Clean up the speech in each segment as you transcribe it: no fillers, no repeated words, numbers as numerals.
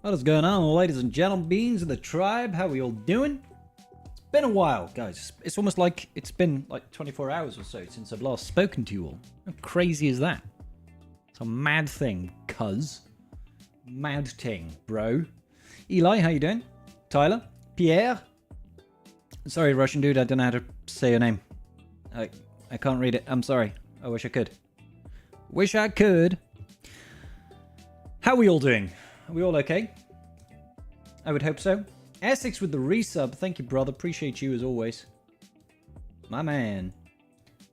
What is going on, ladies and gentlemen, beings of the tribe? How are we all doing? It's been a while, guys. It's almost like it's been like 24 hours or so since I've last spoken to you all. How crazy is that? It's a mad thing, cuz. Mad thing, bro. Eli, how you doing? Tyler? Pierre? Sorry, Russian dude, I don't know how to say your name. I can't read it. I'm sorry. I wish I could. Wish I could. How are we all doing? Are we all okay? I would hope so. Essex with the resub. Thank you, brother. Appreciate you as always. My man.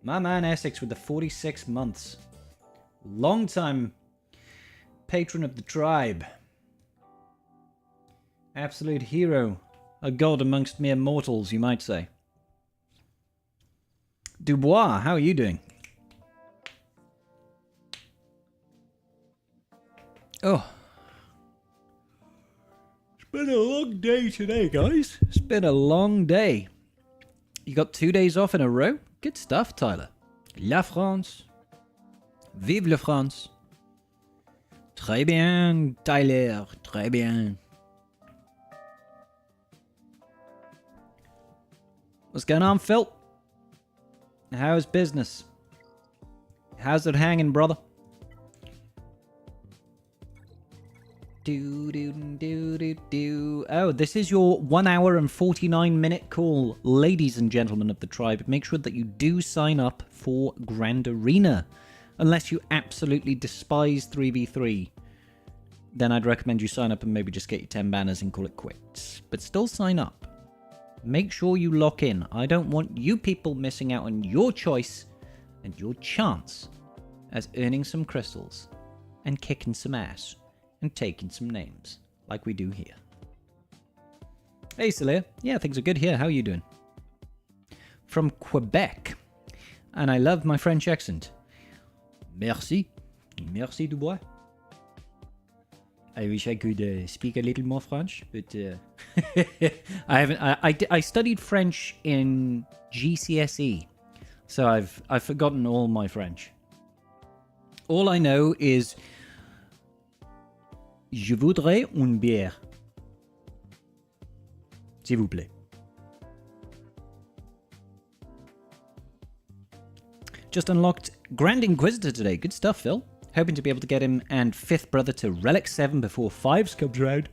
My man Essex with the 46 months. Long time patron of the tribe. Absolute hero. A god amongst mere mortals, you might say. Dubois, how are you doing? Oh. It's been a long day today, guys. It's been a long day. You got 2 days off in a row? Good stuff, Tyler. La France. Vive la France. Très bien, Tyler. Très bien. What's going on, Phil? How's business? How's it hanging, brother? Oh, this is your 1 hour and 49-minute call, ladies and gentlemen of the tribe. Make sure that you do sign up for Grand Arena. Unless you absolutely despise 3v3, then I'd recommend you sign up and maybe just get your 10 banners and call it quits. But still sign up. Make sure you lock in. I don't want you people missing out on your choice and your chance as earning some crystals and kicking some ass and taking some names like we do here. Hey, Celia. Yeah, things are good here. How are you doing? From Quebec. And I love my French accent. Merci. Merci, Dubois. I wish I could speak a little more French, but I haven't. I studied French in GCSE, so I've forgotten all my French. All I know is Je voudrais une bière. S'il vous plaît. Just unlocked Grand Inquisitor today. Good stuff, Phil. Hoping to be able to get him and fifth brother to Relic 7 before 5s comes round.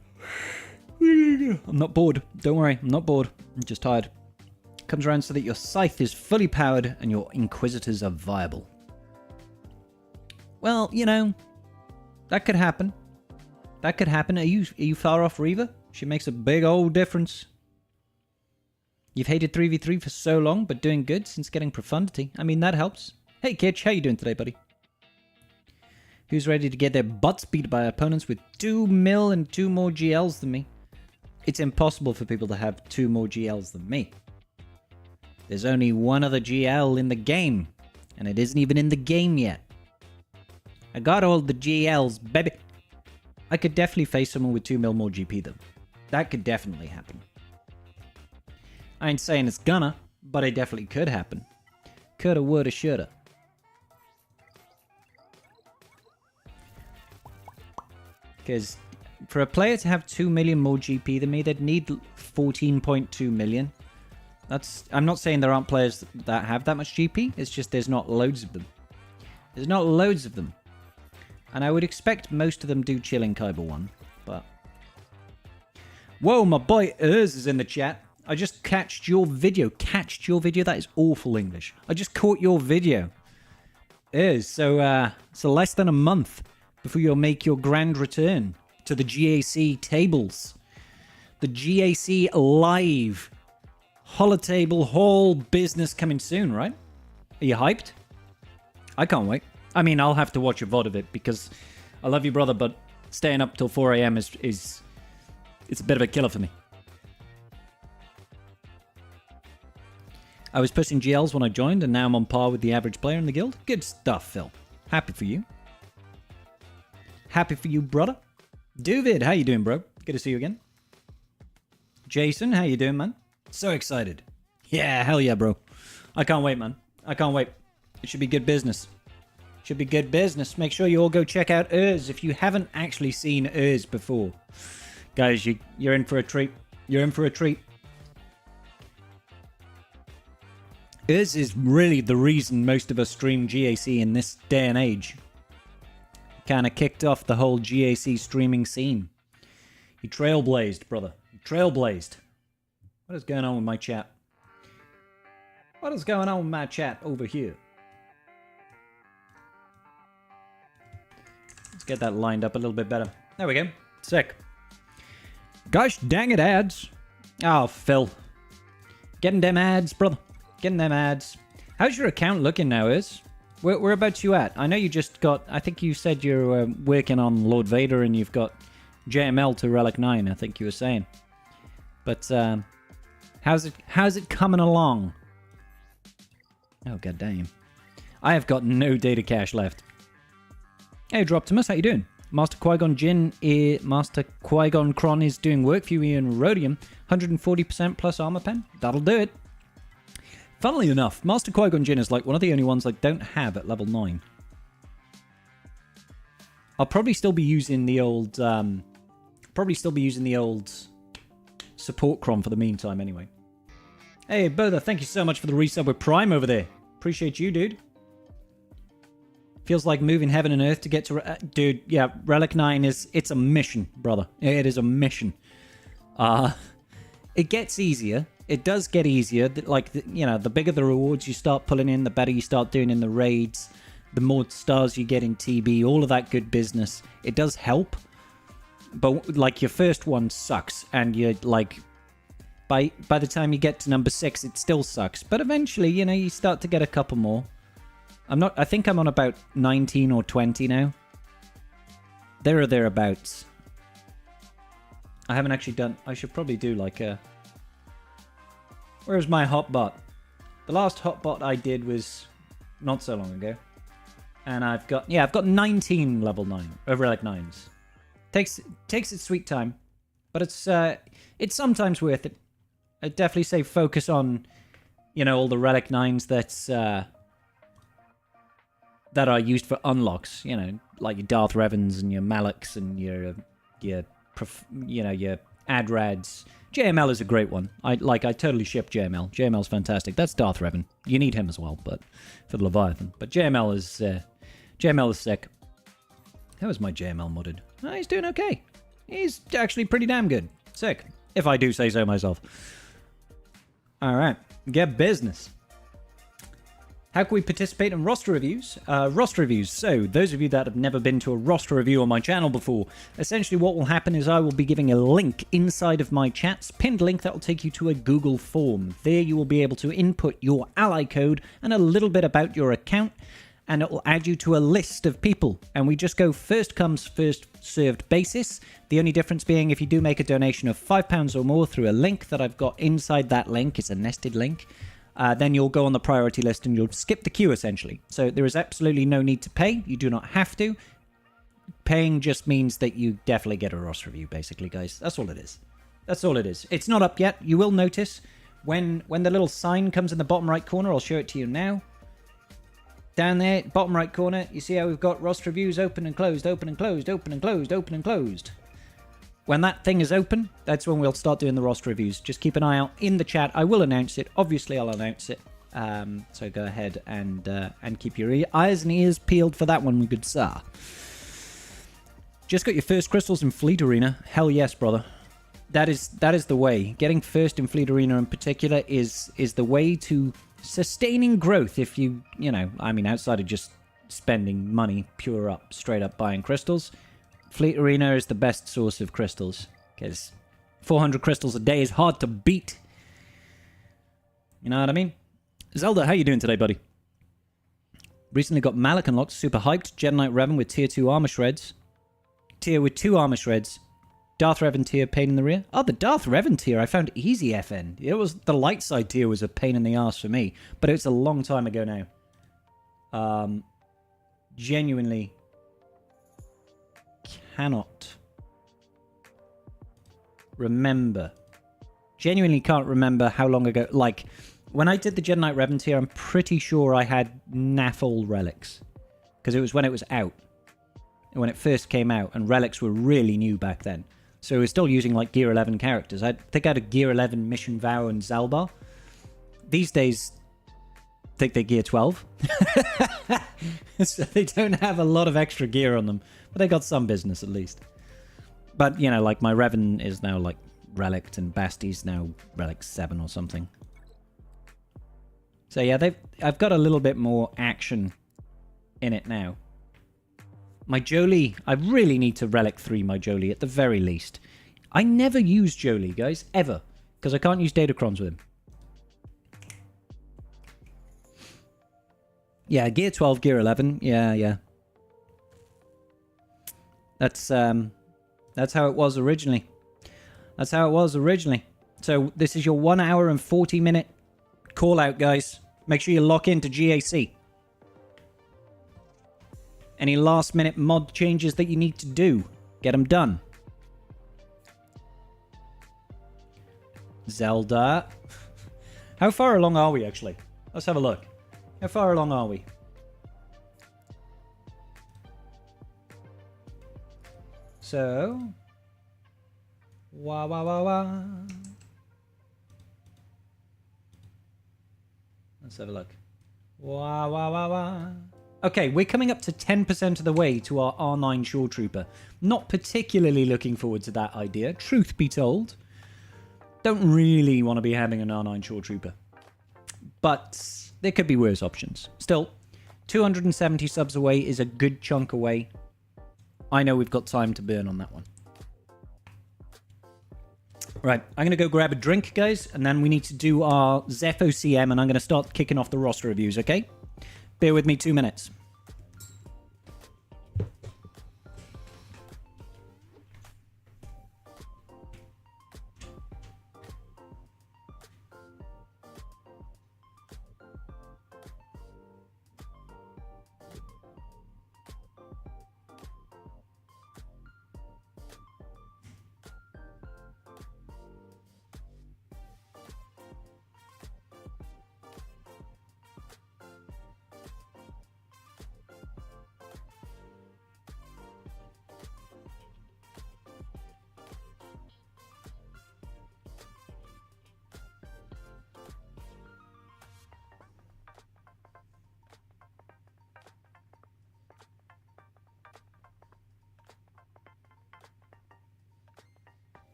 I'm not bored. Don't worry, I'm not bored. I'm just tired. Comes around so that your scythe is fully powered and your Inquisitors are viable. Well, you know, that could happen. That could happen. Are you far off Reaver? She makes a big old difference. You've hated 3v3 for so long, but doing good since getting Profundity. I mean, that helps. Hey, Kitch, how you doing today, buddy? Who's ready to get their butts beat by opponents with 2 mil and 2 more GLs than me? It's impossible for people to have 2 more GLs than me. There's only one other GL in the game, and it isn't even in the game yet. I got all the GLs, baby. I could definitely face someone with 2 mil more GP though. That could definitely happen. I ain't saying it's gonna, but it definitely could happen. Coulda, woulda, shoulda. Because for a player to have 2 million more GP than me, they'd need 14.2 million. I'm not saying there aren't players that have that much GP. It's just there's not loads of them. There's not loads of them. And I would expect most of them do chill in Kyber 1, but... Whoa, my boy Urs is in the chat. I just catched your video. Catched your video? That is awful English. I just caught your video. Urs, so less than a month before you'll make your grand return to the GAC tables. The GAC live holotable hall business coming soon, right? Are you hyped? I can't wait. I mean, I'll have to watch a VOD of it because I love you, brother, but staying up till 4 a.m. is it's a bit of a killer for me. I was pushing GLs when I joined, and now I'm on par with the average player in the guild. Good stuff, Phil. Happy for you. Happy for you, brother. David, how you doing, bro? Good to see you again. Jason, how you doing, man? So excited. Yeah, hell yeah, bro. I can't wait, man. I can't wait. It should be good business. Should be good business. Make sure you all go check out Urs if you haven't actually seen Urs before. Guys, you're in for a treat. You're in for a treat. This is really the reason most of us stream GAC in this day and age. Kind of kicked off the whole GAC streaming scene. You trailblazed, brother. You trailblazed. What is going on with my chat? What is going on with my chat over here? Let's get that lined up a little bit better. There we go. Sick. Gosh dang it, ads. Oh, Phil. Getting them ads, brother. Getting them ads. How's your account looking now, Is? Whereabouts you at? I know you just got... I think you said you're working on Lord Vader and you've got JML to Relic 9, I think you were saying. But, how's it coming along? Oh, god damn. I have got no data cache left. Hey, Droptimus, how you doing? Master Qui-Gon Master Qui-Gon Kron is doing work for you in Rhodium. 140% plus armor pen. That'll do it. Funnily enough, Master Qui-Gon Jinn is like one of the only ones I don't have at level 9. I'll probably still be using the old... support Kron for the meantime anyway. Hey, Bertha, thank you so much for the resub with Prime over there. Appreciate you, dude. Feels like moving heaven and earth to get to... dude, yeah, Relic 9 is... It's a mission, brother. It is a mission. It gets easier. It does get easier. Like, you know, the bigger the rewards you start pulling in, the better you start doing in the raids, the more stars you get in TB, all of that good business. It does help. But, like, your first one sucks. And you're, like... By the time you get to number 6, it still sucks. But eventually, you know, you start to get a couple more. I think I'm on about 19 or 20 now. There or thereabouts. I haven't actually done... I should probably do like a... Where's my hotbot? The last hotbot I did was not so long ago. And I've got 19 level 9. Relic 9s. Takes its sweet time. But it's sometimes worth it. I'd definitely say focus on, you know, all the Relic 9s that are used for unlocks, you know, like your Darth Revans and your Malaks and your Adrads. JML is a great one. I totally ship JML. JML's fantastic. That's Darth Revan. You need him as well, but for the Leviathan. But JML is sick. How is my JML modded? Oh, he's doing okay. He's actually pretty damn good. Sick. If I do say so myself. Alright. Get business. How can we participate in roster reviews? Roster reviews. So, those of you that have never been to a roster review on my channel before, essentially what will happen is I will be giving a link inside of my chats, pinned link that will take you to a Google form. There you will be able to input your ally code and a little bit about your account, and it will add you to a list of people. And we just go first comes, first served basis. The only difference being if you do make a donation of £5 or more through a link that I've got inside that link, it's a nested link, then you'll go on the priority list and you'll skip the queue, essentially. So there is absolutely no need to pay. You do not have to. Paying just means that you definitely get a roster review, basically, guys. That's all it is. That's all it is. It's not up yet. You will notice when the little sign comes in the bottom right corner. I'll show it to you now. Down there, bottom right corner, you see how we've got roster reviews open and closed, open and closed, open and closed, open and closed. When that thing is open, that's when we'll start doing the roster reviews. Just keep an eye out in the chat. I will announce it. Obviously, I'll announce it. So go ahead and keep your eyes and ears peeled for that one, good sir. Just got your first crystals in Fleet Arena. Hell yes, brother. That is the way. Getting first in Fleet Arena in particular is the way to sustaining growth. If you know, I mean, outside of just spending money pure up, straight up buying crystals, Fleet Arena is the best source of crystals, because 400 crystals a day is hard to beat. You know what I mean? Zelda, how you doing today, buddy? Recently got Malak unlocked, super hyped. Jedi Knight Revan with tier 2 armor shreds. Tier with 2 armor shreds. Darth Revan tier, pain in the rear. Oh, the Darth Revan tier I found easy FN. It was the light side tier was a pain in the ass for me, but it's a long time ago now. Genuinely cannot remember. Genuinely can't remember how long ago. Like, when I did the Jedi Knight Revan tier, I'm pretty sure I had Naffle relics. Because it was when it was out. When it first came out, and relics were really new back then. So we're still using like Gear 11 characters. I think I had a Gear 11 Mission Vow and Zalbar. These days, I think they're Gear 12. So they don't have a lot of extra gear on them. But they got some business at least. But, you know, like my Revan is now like Relict and Basti's now Relic 7 or something. So yeah, I've got a little bit more action in it now. My Jolie, I really need to Relic 3 my Jolie at the very least. I never use Jolie, guys, ever. Because I can't use Datacrons with him. Yeah, Gear 12, Gear 11. Yeah. That's how it was originally. So this is your 1 hour and 40 minute call out, guys. Make sure you lock into GAC. Any last minute mod changes that you need to do, get them done. Zelda. How far along are we, actually? Let's have a look. How far along are we? So... Wah. Let's have a look. Wah. Okay, we're coming up to 10% of the way to our R9 Shore Trooper. Not particularly looking forward to that idea, truth be told. Don't really want to be having an R9 Shore Trooper. But there could be worse options. Still, 270 subs away is a good chunk away. I know we've got time to burn on that one. Right, I'm going to go grab a drink, guys, and then we need to do our Zepho CM, and I'm going to start kicking off the roster reviews, okay? Bear with me 2 minutes.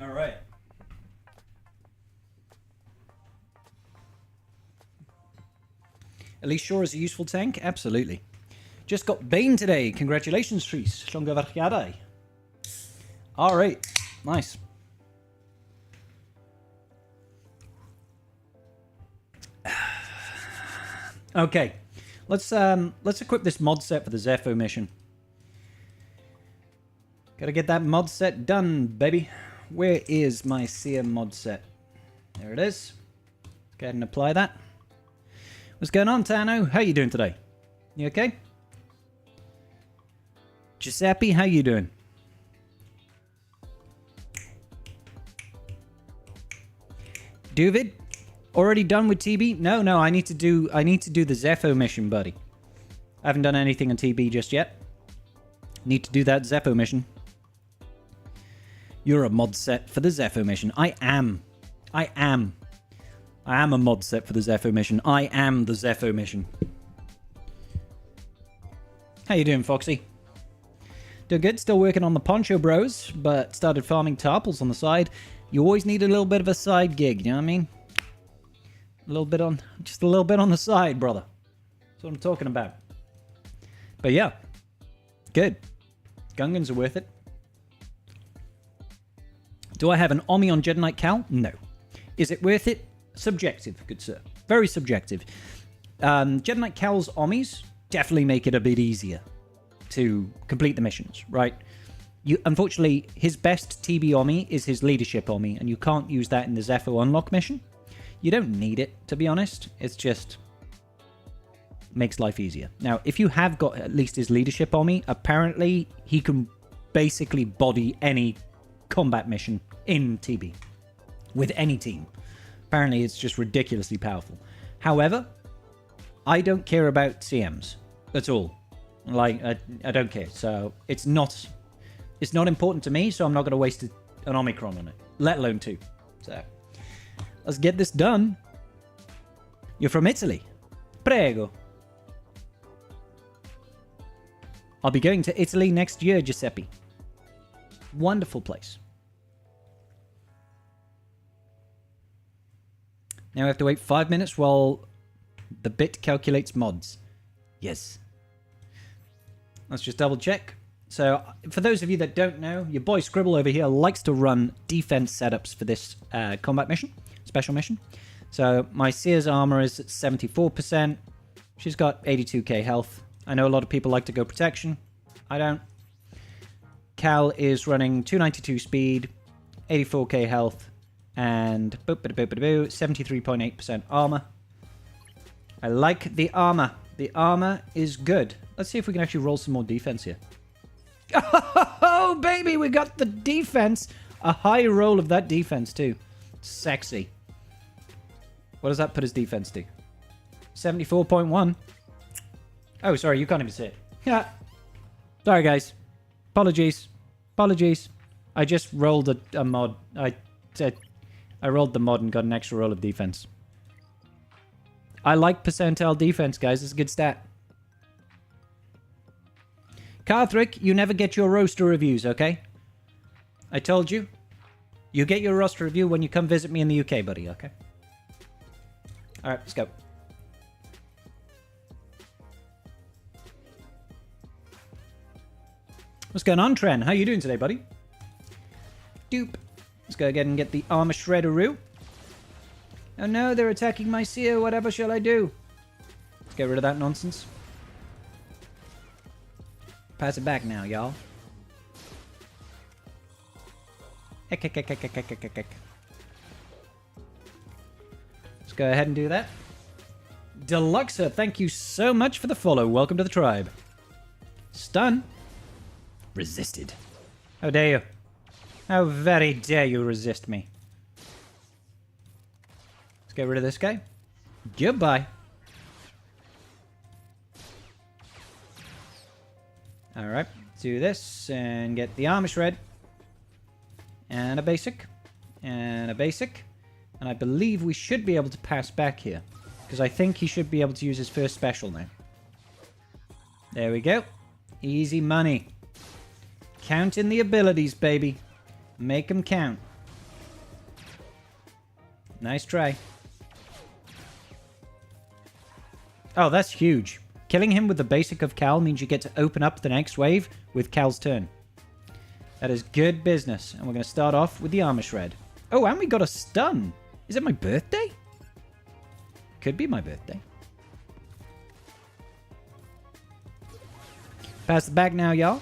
All right. At least Shore is a useful tank? Absolutely. Just got Bane today. Congratulations, Tris. Stronger verjaardag. All right. Nice. Okay. Let's equip this mod set for the Zepho mission. Gotta get that mod set done, baby. Where is my CM mod set? There it is. Go ahead and apply that. What's going on, Tano? How you doing today? You okay? Giuseppe, how you doing? David, already done with TB? No, I need to do the Zepho mission, buddy. I haven't done anything on TB just yet. Need to do that Zepho mission. You're a mod set for the Zepho mission. I am a mod set for the Zepho mission. I am the Zepho mission. How you doing, Foxy? Doing good. Still working on the Poncho Bros, but started farming Tarpals on the side. You always need a little bit of a side gig, you know what I mean? Just a little bit on the side, brother. That's what I'm talking about. But yeah, good. Gungans are worth it. Do I have an Omni on Jedi Knight Cal? No. Is it worth it? Subjective, good sir. Very subjective. Jedi Knight Cal's Omnis definitely make it a bit easier to complete the missions, right? Unfortunately, his best TB Omni is his leadership Omni, and you can't use that in the Zepho unlock mission. You don't need it, to be honest. It's just makes life easier. Now, if you have got at least his leadership Omni, apparently he can basically body any combat mission in TB with any team. Apparently, it's just ridiculously powerful. However, I don't care about CMs at all. Like, I don't care. So it's not important to me, so I'm not going to waste an Omicron on it, let alone 2. So let's get this done. You're from Italy. Prego. I'll be going to Italy next year, Giuseppe. Wonderful place. Now we have to wait 5 minutes while the bit calculates mods. Yes. Let's just double check. So, for those of you that don't know, your boy Scribble over here likes to run defense setups for this combat mission, special mission. So, my Seer's armor is at 74%. She's got 82k health. I know a lot of people like to go protection. I don't. Cal is running 292 speed, 84k health, and 73.8% armor. I like the armor. The armor is good. Let's see if we can actually roll some more defense here. Oh, baby, we got the defense. A high roll of that defense, too. Sexy. What does that put his defense to? 74.1. Oh, sorry, you can't even see it. Yeah. Sorry, guys. Apologies. Apologies. I just rolled a mod. I rolled the mod and got an extra roll of defense. I like percentile defense, guys. It's a good stat. Carthrick, you never get your roster reviews, okay? I told you. You get your roster review when you come visit me in the UK, buddy, okay? Alright, let's go. What's going on, Tren? How you doing today, buddy? Doop. Let's go again and get the armor shredderoo. Oh no, they're attacking my seer. Whatever shall I do? Let's get rid of that nonsense. Pass it back now, y'all. Let's go ahead and do that. Deluxa, thank you so much for the follow. Welcome to the tribe. Stun. Resisted. How dare you? How very dare you resist me? Let's get rid of this guy. Goodbye. Alright, do this and get the armor shred. And a basic. And a basic. And I believe we should be able to pass back here. Because I think he should be able to use his first special now. There we go. Easy money. Count in the abilities, baby. Make them count. Nice try. Oh, that's huge. Killing him with the basic of Cal means you get to open up the next wave with Cal's turn. That is good business. And we're going to start off with the armor shred. Oh, and we got a stun. Is it my birthday? Could be my birthday. Pass the back now, y'all.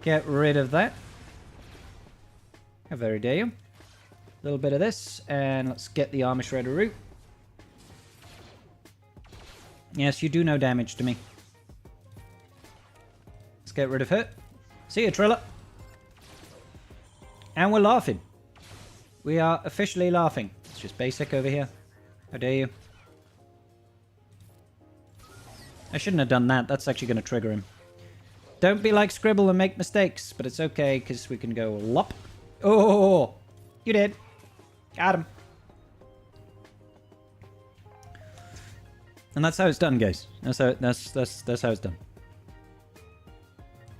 Get rid of that. How very dare you. A little bit of this, and let's get the armor shredder root. Yes, you do no damage to me. Let's get rid of her. See ya, Trilla. And we're laughing. We are officially laughing. It's just basic over here. How dare you. I shouldn't have done that. That's actually going to trigger him. Don't be like Scribble and make mistakes, but it's okay because we can go lop. Oh, you did. Got him. And that's how it's done, guys. That's how it's done.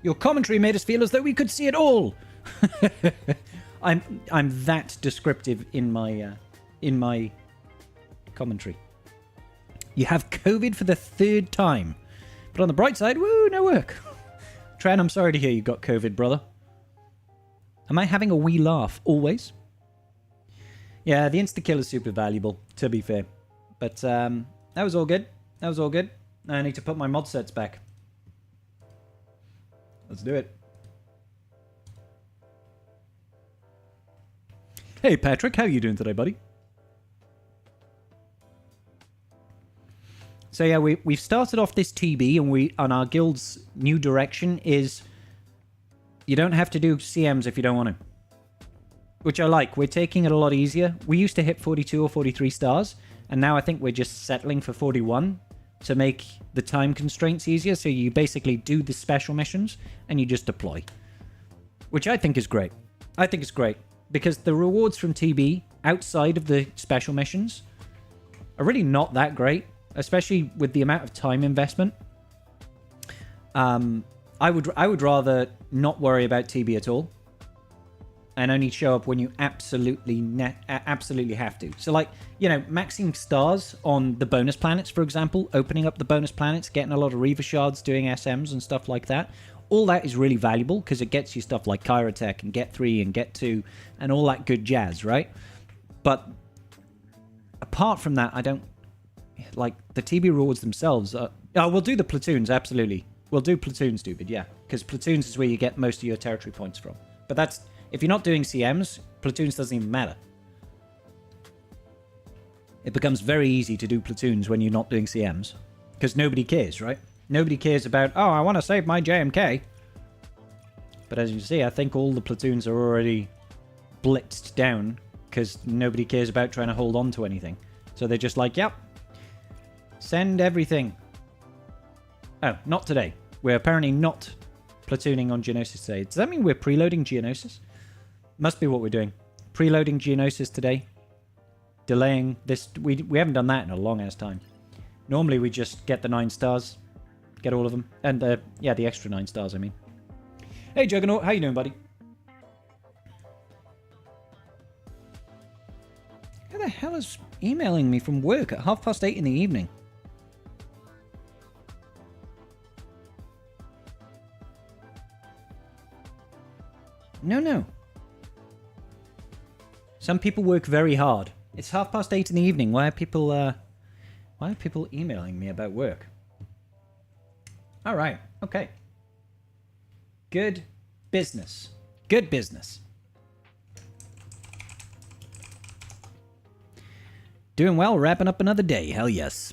Your commentary made us feel as though we could see it all. I'm that descriptive in my commentary. You have COVID for the 3rd time. But on the bright side, woo, no work. Tran, I'm sorry to hear you got COVID, brother. Am I having a wee laugh? Always. Yeah, the insta-kill is super valuable, to be fair. But that was all good. That was all good. I need to put my mod sets back. Let's do it. Hey, Patrick. How you doing today, buddy? So yeah, we've started off this TB, and our guild's new direction is you don't have to do CMs if you don't want to. Which I like. We're taking it a lot easier. We used to hit 42 or 43 stars, and now I think we're just settling for 41 to make the time constraints easier. So you basically do the special missions, and you just deploy. Which I think is great. I think it's great. Because the rewards from TB outside of the special missions are really not that great. Especially with the amount of time investment. I would rather not worry about TB at all. And only show up when you absolutely have to. So like, you know, maxing stars on the bonus planets, for example. Opening up the bonus planets, getting a lot of Reaver Shards, doing SMs and stuff like that. All that is really valuable because it gets you stuff like Kyrotech and Get 3 and Get 2 and all that good jazz, right? But apart from that, I don't... Like, the TB rewards themselves are... Oh, we'll do the platoons, absolutely. We'll do platoons, stupid, yeah. Because platoons is where you get most of your territory points from. But that's... If you're not doing CMs, platoons doesn't even matter. It becomes very easy to do platoons when you're not doing CMs. Because nobody cares, right? Nobody cares about, oh, I want to save my JMK. But as you see, I think all the platoons are already blitzed down. Because nobody cares about trying to hold on to anything. So they're just like, yep. Send everything. Oh, not today. We're apparently not platooning on Geonosis today. Does that mean we're preloading Geonosis? Must be what we're doing. Preloading Geonosis today. Delaying this. We haven't done that in a long ass time. Normally we just get the 9 stars. Get all of them. And the extra 9 stars, I mean. Hey Juggernaut, how you doing, buddy? Who the hell is emailing me from work at 8:30 in the evening? No. Some people work very hard. It's 8:30 in the evening. Why are people emailing me about work? All right. Okay. Good business. Good business. Doing well, wrapping up another day. Hell yes.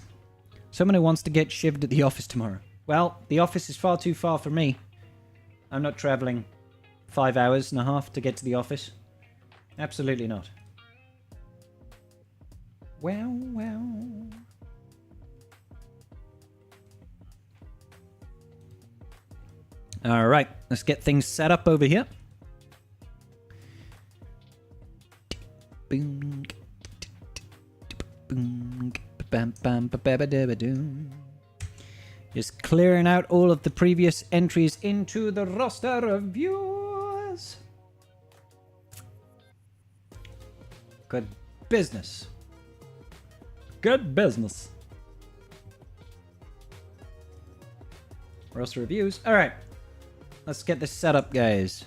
Someone who wants to get shivved at the office tomorrow. Well, the office is far too far for me. I'm not traveling 5 hours and a half to get to the office. Absolutely not. Well. All right, let's get things set up over here. Just clearing out all of the previous entries into the roster reviews. Good business. Good business. Roster reviews. All right. Let's get this set up, guys.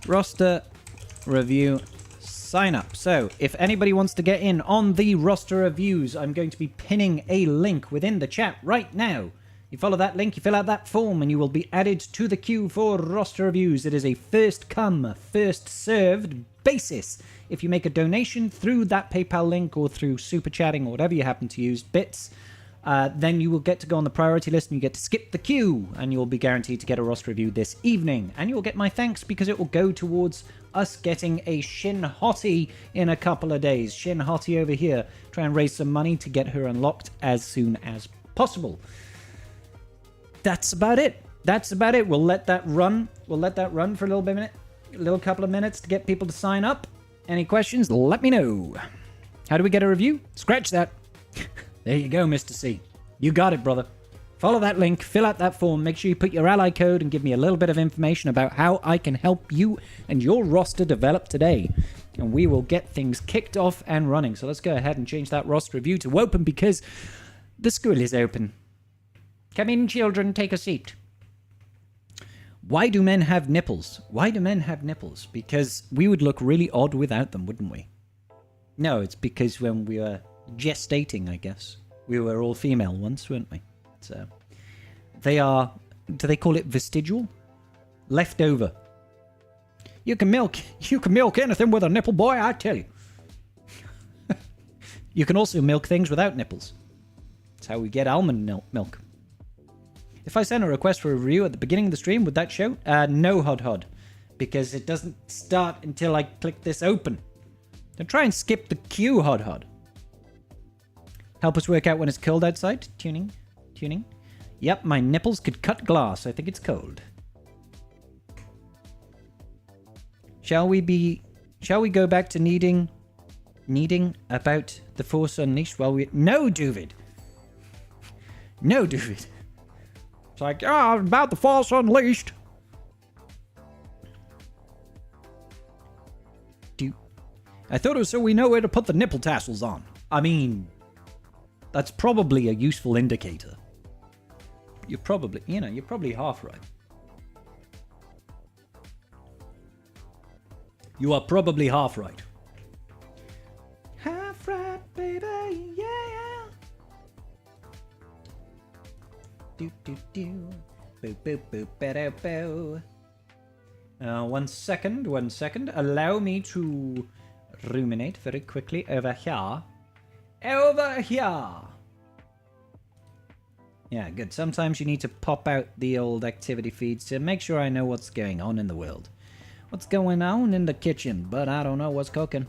Roster review sign up. So, if anybody wants to get in on the roster reviews, I'm going to be pinning a link within the chat right now. You follow that link, you fill out that form, and you will be added to the queue for roster reviews. It is a first come, first served basis. If you make a donation through that PayPal link or through super chatting or whatever you happen to use, bits, then you will get to go on the priority list and you get to skip the queue, and you'll be guaranteed to get a roster review this evening. And you'll get my thanks because it will go towards us getting a Shin Hottie in a couple of days. Shin Hottie over here. Try and raise some money to get her unlocked as soon as possible. That's about it. We'll let that run. We'll let that run for a little couple of minutes to get people to sign up. Any questions? Let me know. How do we get a review? Scratch that. There you go, Mr. C. You got it, brother. Follow that link, fill out that form, make sure you put your ally code and give me a little bit of information about how I can help you and your roster develop today. And we will get things kicked off and running. So let's go ahead and change that roster review to open because the school is open. Come in, children, take a seat. Why do men have nipples? Why do men have nipples? Because we would look really odd without them, wouldn't we? No, it's because when we were gestating, I guess. We were all female once, weren't we? So they are, do they call it vestigial? Leftover. You can milk anything with a nipple, boy, I tell you. You can also milk things without nipples. That's how we get almond milk. If I send a request for a review at the beginning of the stream, would that show? No, Hod. Because it doesn't start until I click this open. Don't try and skip the queue, Hod. Help us work out when it's cold outside. Tuning. Yep, my nipples could cut glass. I think it's cold. Shall we go back to needing about the Force Unleashed while we... No, David. It's like, about the Force Unleashed. I thought it was so we know where to put the nipple tassels on. I mean, that's probably a useful indicator. You're probably half right. You are probably half right. Half right, baby, yeah. Do. Boo, boo, boo, ba boo. 1 second. Allow me to ruminate very quickly over here. Yeah, good. Sometimes you need to pop out the old activity feeds to make sure I know what's going on in the world. What's going on in the kitchen, but I don't know what's cooking.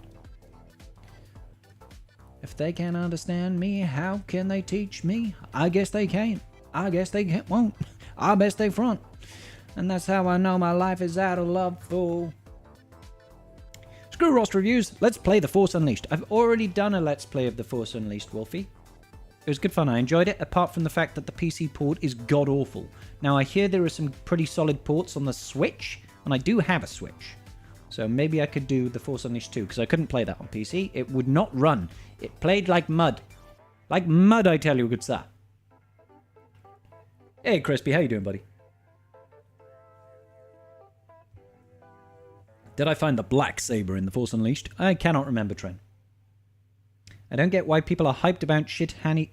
If they can't understand me, how can they teach me? I guess they can't. I guess they won't. I best they front. And that's how I know my life is out of love for. Screw roster reviews. Let's play The Force Unleashed. I've already done a Let's Play of The Force Unleashed, Wolfie. It was good fun. I enjoyed it, apart from the fact that the PC port is god-awful. Now, I hear there are some pretty solid ports on the Switch, and I do have a Switch. So maybe I could do The Force Unleashed 2, because I couldn't play that on PC. It would not run. It played like mud. Like mud, I tell you, good sir. Hey, Crispy, how you doing, buddy? Did I find the black saber in The Force Unleashed? I cannot remember, Trent. I don't get why people are hyped about Shin Hatty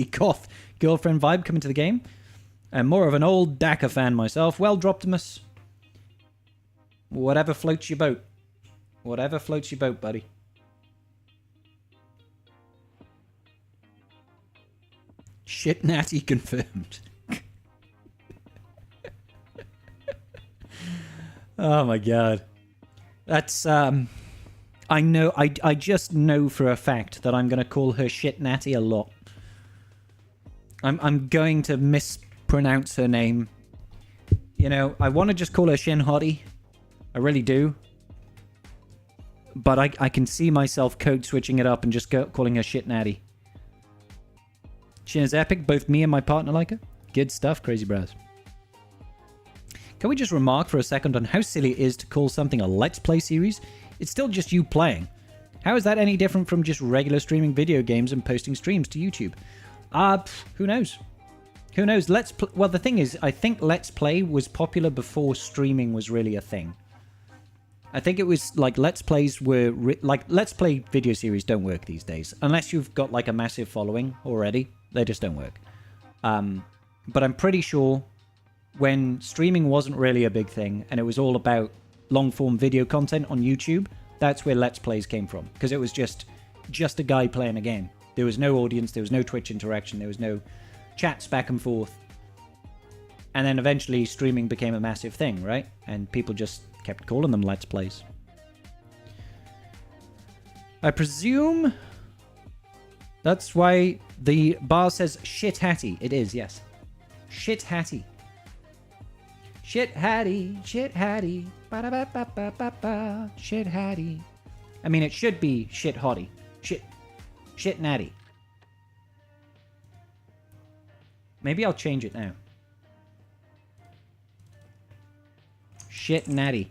goth girlfriend vibe coming to the game. I'm more of an old Daka fan myself. Well, Droptimus. Whatever floats your boat. Whatever floats your boat, buddy. Shit Natty confirmed. Oh my god. That's, I know, I just know for a fact that I'm going to call her Shit Natty a lot. I'm going to mispronounce her name. You know, I want to just call her Shin Hottie. I really do. But I can see myself code switching it up and just calling her Shit Natty. Shin is epic. Both me and my partner like her. Good stuff, Crazy Brows. Can we just remark for a second on how silly it is to call something a Let's Play series? It's still just you playing. How is that any different from just regular streaming video games and posting streams to YouTube? Who knows? Who knows? Well, the thing is, I think Let's Play was popular before streaming was really a thing. I think it was like Let's Plays were... Let's Play video series don't work these days. Unless you've got like a massive following already. They just don't work. But I'm pretty sure when streaming wasn't really a big thing and it was all about long-form video content on YouTube, that's where Let's Plays came from. Because it was just a guy playing a game. There was no audience, there was no Twitch interaction, there was no chats back and forth. And then eventually streaming became a massive thing, right? And people just kept calling them Let's Plays. I presume that's why the bar says Shit Hatty. It is, yes. Shit Hatty. Shit Hatty, Shit Hatty, ba-da-ba-ba-ba-ba-ba, Shit Hatty. I mean, it should be Shit Hottie. Shit Natty. Maybe I'll change it now. Shit Natty.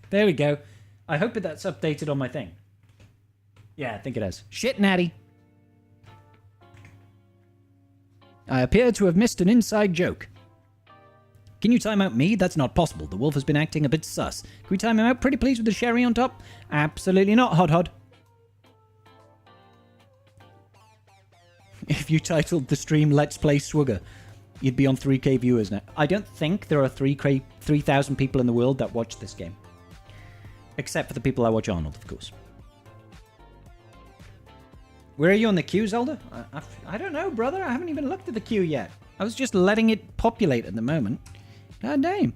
There we go. I hope that's updated on my thing. Yeah, I think it is. Shit Natty. I appear to have missed an inside joke. Can you time out me? That's not possible. The wolf has been acting a bit sus. Can we time him out, pretty please, with the sherry on top? Absolutely not, Hod Hod. If you titled the stream Let's Play Swugger, you'd be on 3k viewers now. I don't think there are 3,000 people in the world that watch this game. Except for the people that watch Arnold, of course. Where are you on the queue, Zelda? I don't know, brother. I haven't even looked at the queue yet. I was just letting it populate at the moment. God damn.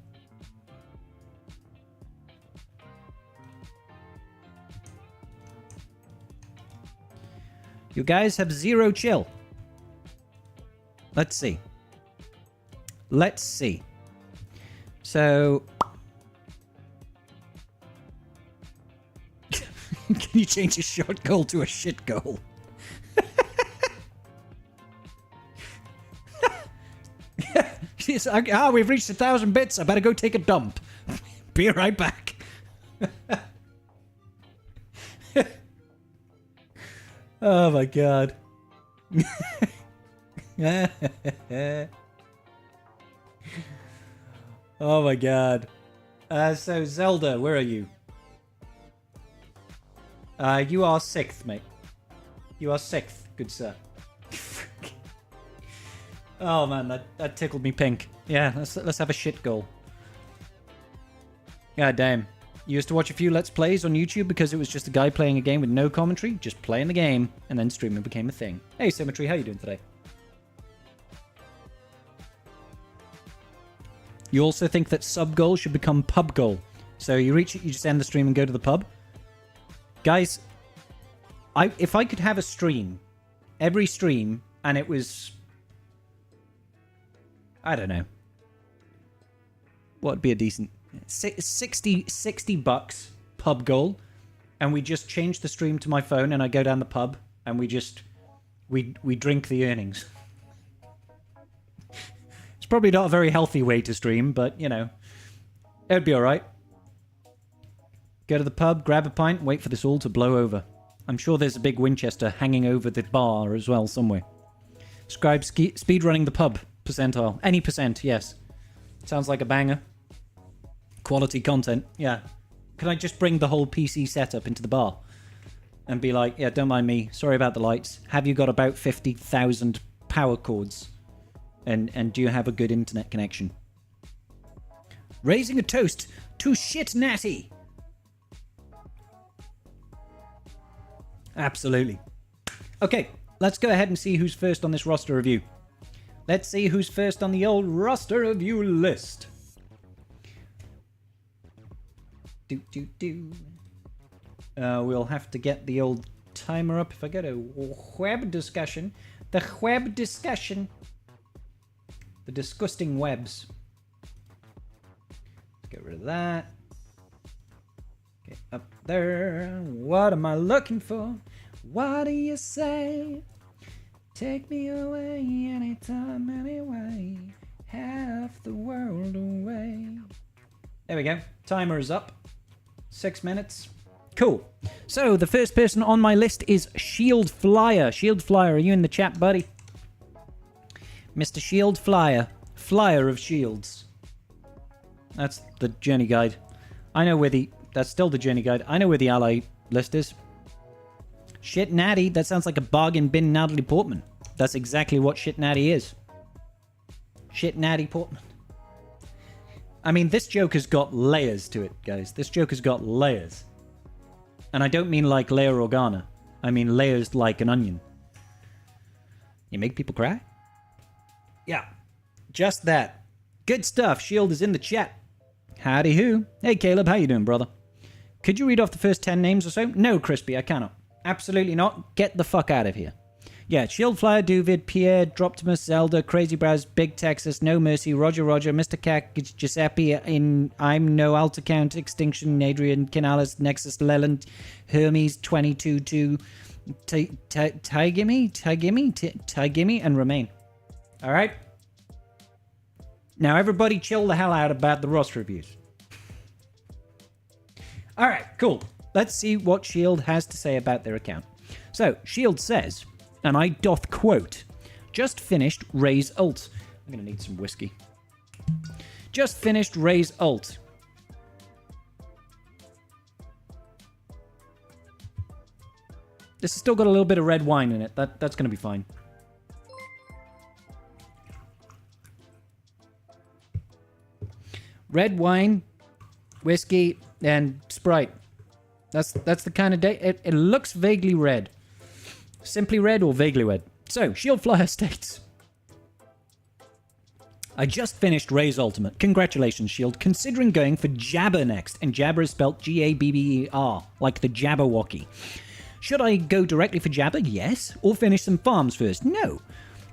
You guys have zero chill. Let's see. Let's see. So... Can you change a shot goal to a shit goal? She's like, we've reached 1,000 bits. I better go take a dump. Be right back. Oh my god. Oh my god. So Zelda, where are you? You are 6th, mate. You are 6th, good sir. Oh man, that tickled me pink. Yeah, let's have a shit goal. God damn. You used to watch a few Let's Plays on YouTube because it was just a guy playing a game with no commentary, just playing the game, and then streaming became a thing. Hey Symmetry, how you doing today? You also think that sub goal should become pub goal. So you reach it, you just end the stream and go to the pub. Guys, if I could have a stream, every stream, and it was... I don't know. What would be a decent... 60 bucks pub goal, and we just change the stream to my phone, and I go down the pub, and we drink the earnings. It's probably not a very healthy way to stream, but, you know, it'd be alright. Go to the pub, grab a pint, wait for this all to blow over. I'm sure there's a big Winchester hanging over the bar as well somewhere. Scribe speedrunning the pub percentile. Any percent, yes. Sounds like a banger. Quality content, yeah. Can I just bring the whole PC setup into the bar? And be like, yeah, don't mind me. Sorry about the lights. Have you got about 50,000 power cords? And do you have a good internet connection? Raising a toast to Shit Natty. Absolutely. Okay, let's go ahead and see who's first on this roster review. Let's see who's first on the old roster review list. We'll have to get the old timer up if I go to web discussion. The web discussion. The disgusting webs. Let's get rid of that. Okay, up there. What am I looking for? What do you say? Take me away anytime, anyway. Half the world away. There we go. Timer is up. 6 minutes. Cool. So, the first person on my list is Shield Flyer. Shield Flyer, are you in the chat, buddy? Mr. Shield Flyer. Flyer of shields. That's the journey guide. I know where the... That's still the journey guide. I know where the ally list is. Shit Natty. That sounds like a bargain bin Natalie Portman. That's exactly what Shit Natty is. Shit Natty Portman. I mean, this joke has got layers to it, guys. This joke has got layers. And I don't mean like Leia Organa. I mean layers like an onion. You make people cry? Yeah. Just that. Good stuff. Shield is in the chat. Howdy who. Hey, Caleb. How you doing, brother? Could you read off the first 10 names or so? No, Crispy, I cannot. Absolutely not. Get the fuck out of here. Yeah, Shield Flyer, Duvid, Pierre, Droptimus, Zelda, Crazy Browse, Big Texas, No Mercy, Roger, Mr. Cac, Giuseppe, I'm No Alta Count, Extinction, Adrian, Kinalis, Nexus, Leland, Hermes, 22-2, Tigimmy, and Remain. Alright? Now everybody chill the hell out about the roster reviews. Alright, cool. Let's see what Shield has to say about their account. So, Shield says... And I doth quote, Just finished Ray's ult. I'm going to need some whiskey. Just finished Ray's ult. This has still got a little bit of red wine in it. That's going to be fine. Red wine, whiskey, and Sprite. That's the kind of day. It looks vaguely red. Simply red or vaguely red. So, Shield Flyer states, I just finished Ray's Ultimate. Congratulations, Shield. Considering going for Jabber next, and Jabber is spelled G-A-B-B-E-R, like the Jabberwocky. Should I go directly for Jabber? Yes. Or finish some farms first? No.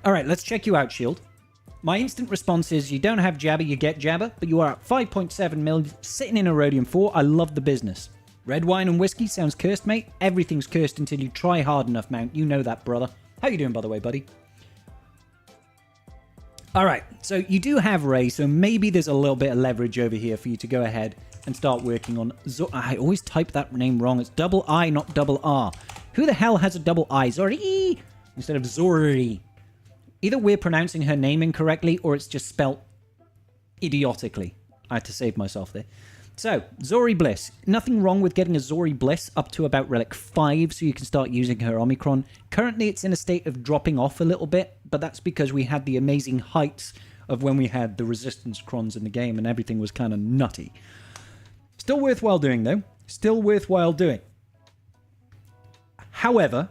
Alright, let's check you out, Shield. My instant response is, you don't have Jabber, you get Jabber, but you are at 5.7 mil, sitting in a Rhodium 4. I love the business. Red wine and whiskey sounds cursed, mate. Everything's cursed until you try hard enough, Mount. You know that, brother. How you doing, by the way, buddy? Alright, so you do have Ray, so maybe there's a little bit of leverage over here for you to go ahead and start working on... I always type that name wrong. It's double I, not double R. Who the hell has a double I? Zori! Instead of Zori. Either we're pronouncing her name incorrectly, or it's just spelt idiotically. I had to save myself there. So, Zori Bliss. Nothing wrong with getting a Zori Bliss up to about Relic 5, so you can start using her Omicron. Currently, it's in a state of dropping off a little bit, but that's because we had the amazing heights of when we had the Resistance Crons in the game, and everything was kind of nutty. Still worthwhile doing, though. Still worthwhile doing. However,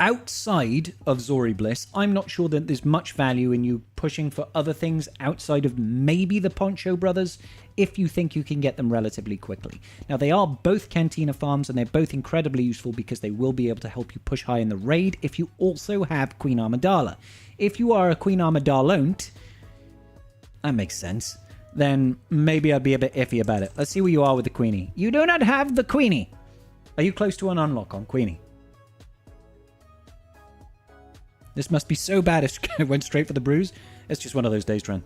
outside of Zori Bliss, I'm not sure that there's much value in you pushing for other things outside of maybe the Poncho Brothers, if you think you can get them relatively quickly. Now, they are both Cantina farms, and they're both incredibly useful because they will be able to help you push high in the raid if you also have Queen Amidala. If you are a Queen Amidala-on't, that makes sense, then maybe I'd be a bit iffy about it. Let's see where you are with the Queenie. You do not have the Queenie. Are you close to an unlock on Queenie? This must be so bad it went straight for the bruise. It's just one of those days, Tren.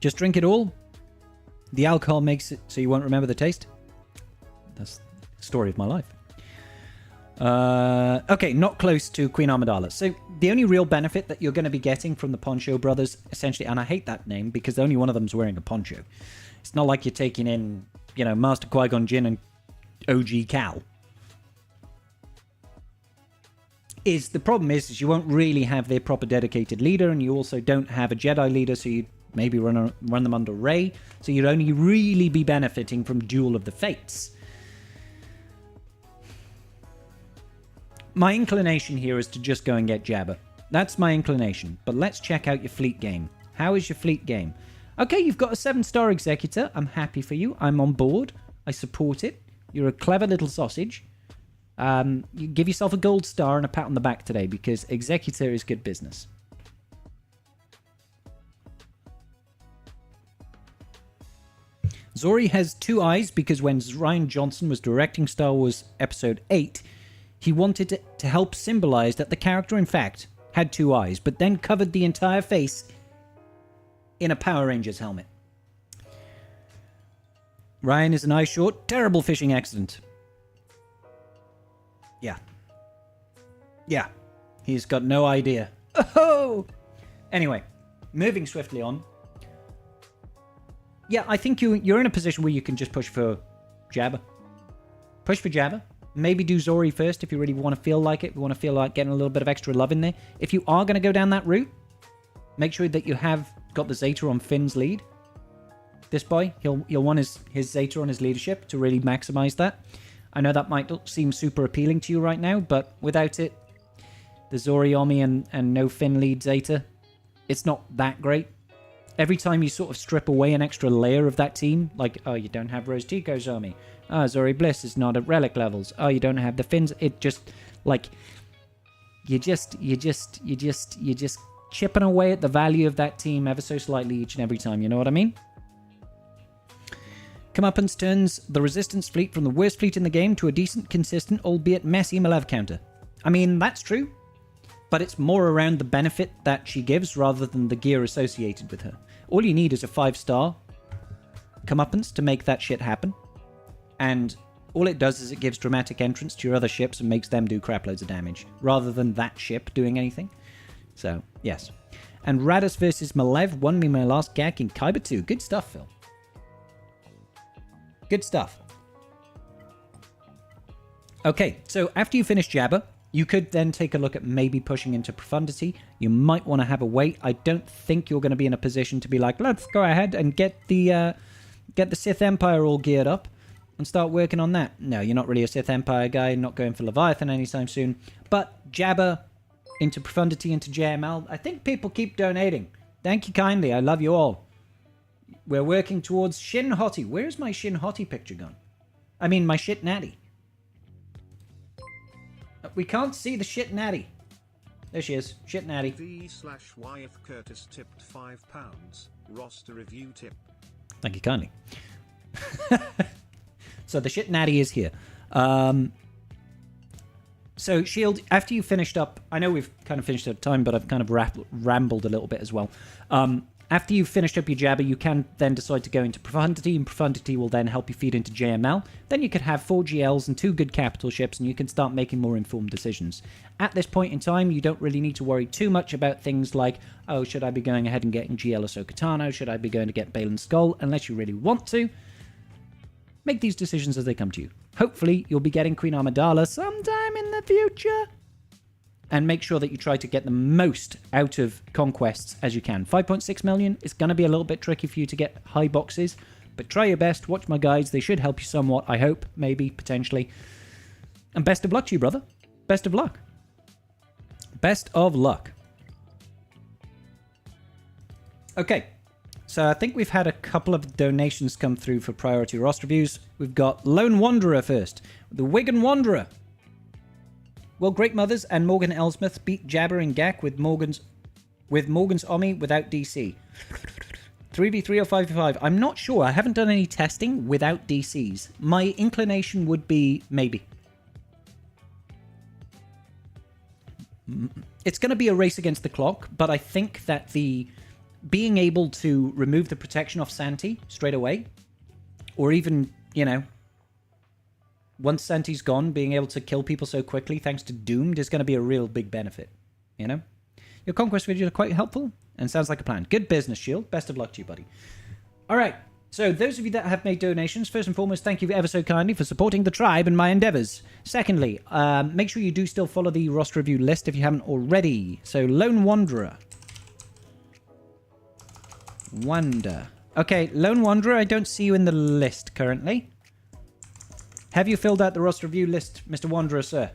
Just drink it all. The alcohol makes it so you won't remember the taste. That's the story of my life. Okay, not close to Queen Amidala. So the only real benefit that you're going to be getting from the Poncho Brothers, essentially, and I hate that name because only one of them's wearing a poncho. It's not like you're taking in, you know, Master Qui-Gon Jinn and OG Cal. The problem is you won't really have their proper dedicated leader, and you also don't have a Jedi leader, so you maybe run them under Rey, so you'd only really be benefiting from Duel of the Fates. My inclination here is to just go and get Jabba. That's my inclination, but let's check out your fleet game. How is your fleet game? Okay, you've got a 7-star Executor. I'm happy for you. I'm on board. I support it. You're a clever little sausage. You give yourself a gold star and a pat on the back today because Executor is good business. Zori has 2 eyes because when Rian Johnson was directing Star Wars Episode 8, he wanted to help symbolize that the character, in fact, had 2 eyes, but then covered the entire face in a Power Rangers helmet. Ryan is an eye short. Terrible fishing accident. Yeah. Yeah. He's got no idea. Oh! Anyway, moving swiftly on. Yeah, I think you're in a position where you can just push for Jabba. Push for Jabba. Maybe do Zori first if you really want to feel like it. If you want to feel like getting a little bit of extra love in there. If you are going to go down that route, make sure that you have got the Zeta on Finn's lead. This boy, he'll want his Zeta on his leadership to really maximize that. I know that might seem super appealing to you right now, but without it, the Zori Omi and no Finn lead Zeta, it's not that great. Every time you sort of strip away an extra layer of that team, like, oh, you don't have Rose Tico's Omi. Oh, Zori Bliss is not at relic levels. Oh, you don't have the Finns. It just, like, you just chipping away at the value of that team ever so slightly each and every time. You know what I mean? Comeuppance turns the Resistance fleet from the worst fleet in the game to a decent, consistent, albeit messy Malev counter. I mean, that's true, but it's more around the benefit that she gives rather than the gear associated with her. All you need is a 5-star Comeuppance to make that shit happen. And All it does is it gives dramatic entrance to your other ships and makes them do crap loads of damage, rather than that ship doing anything. So, yes. And Radus versus Malev won me my last gag in Kyber 2. Good stuff, Phil. Good stuff. Okay, so after you finish Jabba, you could then take a look at maybe pushing into Profundity. You might want to have a wait. I don't think you're going to be in a position to be like, let's go ahead and get the Sith Empire all geared up and start working on that. No, you're not really a Sith Empire guy, not going for Leviathan anytime soon. But Jabba into Profundity, into JML, I think people keep donating. Thank you kindly. I love you all. We're working towards Shin Hottie. Where's my Shin Hottie picture gone? I mean, my shit natty. We can't see the shit natty. There she is. Shit natty. V/YF Curtis tipped £5. Roster review tip. Thank you kindly. So the shit natty is here. So Shield, after you finished up, I know we've kind of finished up time, but I've kind of rambled a little bit as well. After you've finished up your Jabba, you can then decide to go into Profundity, and Profundity will then help you feed into JML. Then you could have 4 GLs and 2 good capital ships, and you can start making more informed decisions. At this point in time, you don't really need to worry too much about things like, oh, should I be going ahead and getting GL Ahsoka Tano? Should I be going to get Balin's Skull? Unless you really want to. Make these decisions as they come to you. Hopefully, you'll be getting Queen Amidala sometime in the future. And make sure that you try to get the most out of conquests as you can. 5.6 million is going to be a little bit tricky for you to get high boxes. But try your best. Watch my guides. They should help you somewhat, I hope. Maybe, potentially. And best of luck to you, brother. Best of luck. Best of luck. Okay. So I think we've had a couple of donations come through for priority roster reviews. We've got Lone Wanderer first. The Wigan Wanderer. Will Great Mothers and Morgan Elsmith beat Jabba and Gak with Morgan's Omi without DC? 3v3 or 5v5? I'm not sure. I haven't done any testing without DCs. My inclination would be maybe. It's going to be a race against the clock, but I think that the being able to remove the protection off Santi straight away, or even, you know, once Santi's gone, being able to kill people so quickly thanks to Doomed is going to be a real big benefit, you know? Your conquest videos are quite helpful and sounds like a plan. Good business, Shield. Best of luck to you, buddy. All right, so those of you that have made donations, first and foremost, thank you ever so kindly for supporting the tribe and my endeavors. Secondly, make sure you do still follow the roster review list if you haven't already. So, Lone Wanderer. Okay, Lone Wanderer, I don't see you in the list currently. Have you filled out the roster review list, Mr. Wanderer, sir?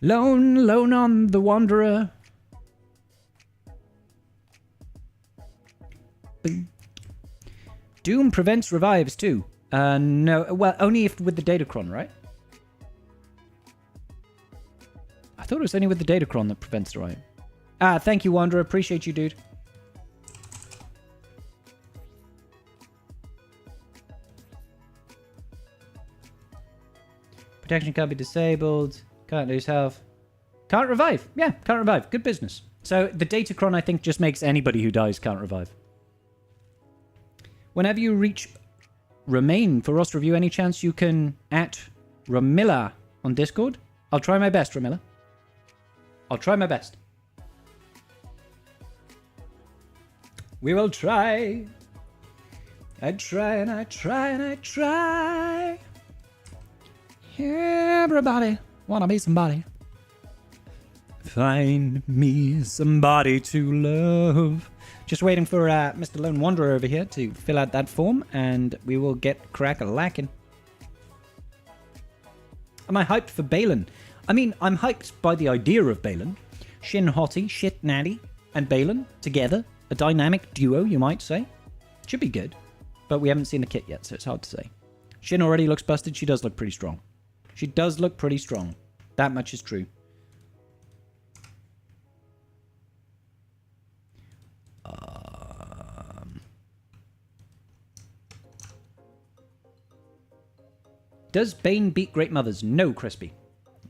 Lone on the Wanderer. Doom prevents revives too. No, well, only if with the Datacron, right? I thought it was only with the Datacron that prevents the revive. Thank you, Wanderer. Appreciate you, dude. Protection can't be disabled. Can't lose health. Can't revive. Yeah, can't revive. Good business. So the Datacron, I think, just makes anybody who dies can't revive. Whenever you reach Remain for roster review, any chance you can at Ramilla on Discord? I'll try my best, Ramilla. I'll try my best. We will try. I try and I try and I try. Everybody wanna be somebody. Find me somebody to love. Just waiting for Mr. Lone Wanderer over here to fill out that form, and we will get crack-a-lackin'. Am I hyped for Balin? I mean, I'm hyped by the idea of Balin. Shin Hottie, Shit Natty, and Balin together. A dynamic duo, you might say. Should be good. But we haven't seen the kit yet, so it's hard to say. Shin already looks busted. She does look pretty strong. She does look pretty strong. That much is true. Does Bane beat Great Mothers? No, Crispy.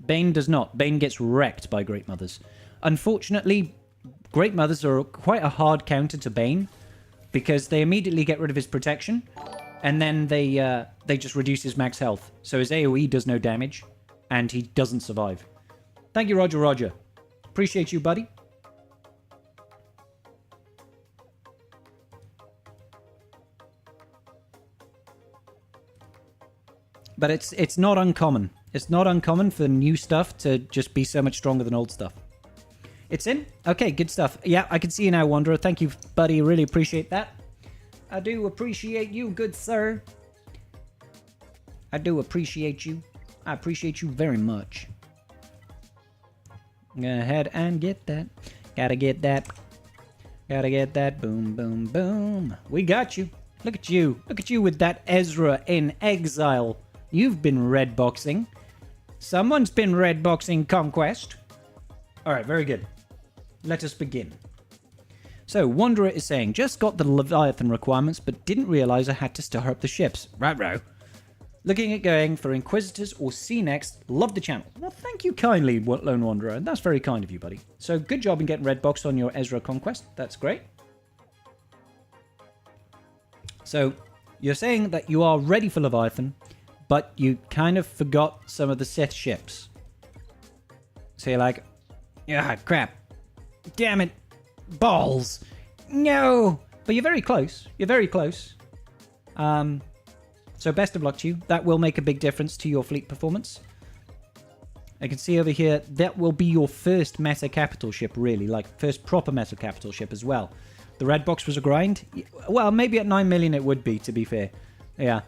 Bane does not. Bane gets wrecked by Great Mothers. Unfortunately, Great Mothers are quite a hard counter to Bane because they immediately get rid of his protection And then they just reduce his max health. So his AoE does no damage, and he doesn't survive. Thank you, Roger Roger. Appreciate you, buddy. But it's not uncommon. It's not uncommon for new stuff to just be so much stronger than old stuff. It's in? Okay, good stuff. Yeah, I can see you now, Wanderer. Thank you, buddy. Really appreciate that. I do appreciate you, good sir. I do appreciate you. I appreciate you very much. Go ahead and get that. Gotta get that. Gotta get that. Boom, boom, boom. We got you. Look at you. Look at you with that Ezra in exile. You've been red boxing. Someone's been red boxing Conquest. Alright, very good. Let us begin. So, Wanderer is saying, just got the Leviathan requirements, but didn't realize I had to stir up the ships. Right-row. Looking at going for Inquisitors or C next. Love the channel. Well, thank you kindly, Lone Wanderer. And that's very kind of you, buddy. So, good job in getting red boxed on your Ezra Conquest. That's great. So, you're saying that you are ready for Leviathan, but you kind of forgot some of the Sith ships. So you're like, ah, crap. Damn it. Balls. No. But you're very close. You're very close. So best of luck to you. That will make a big difference to your fleet performance. I can see over here, that will be your first meta capital ship, really. Like, first proper meta capital ship as well. The red box was a grind. Well, maybe at 9 million it would be, to be fair. Yeah.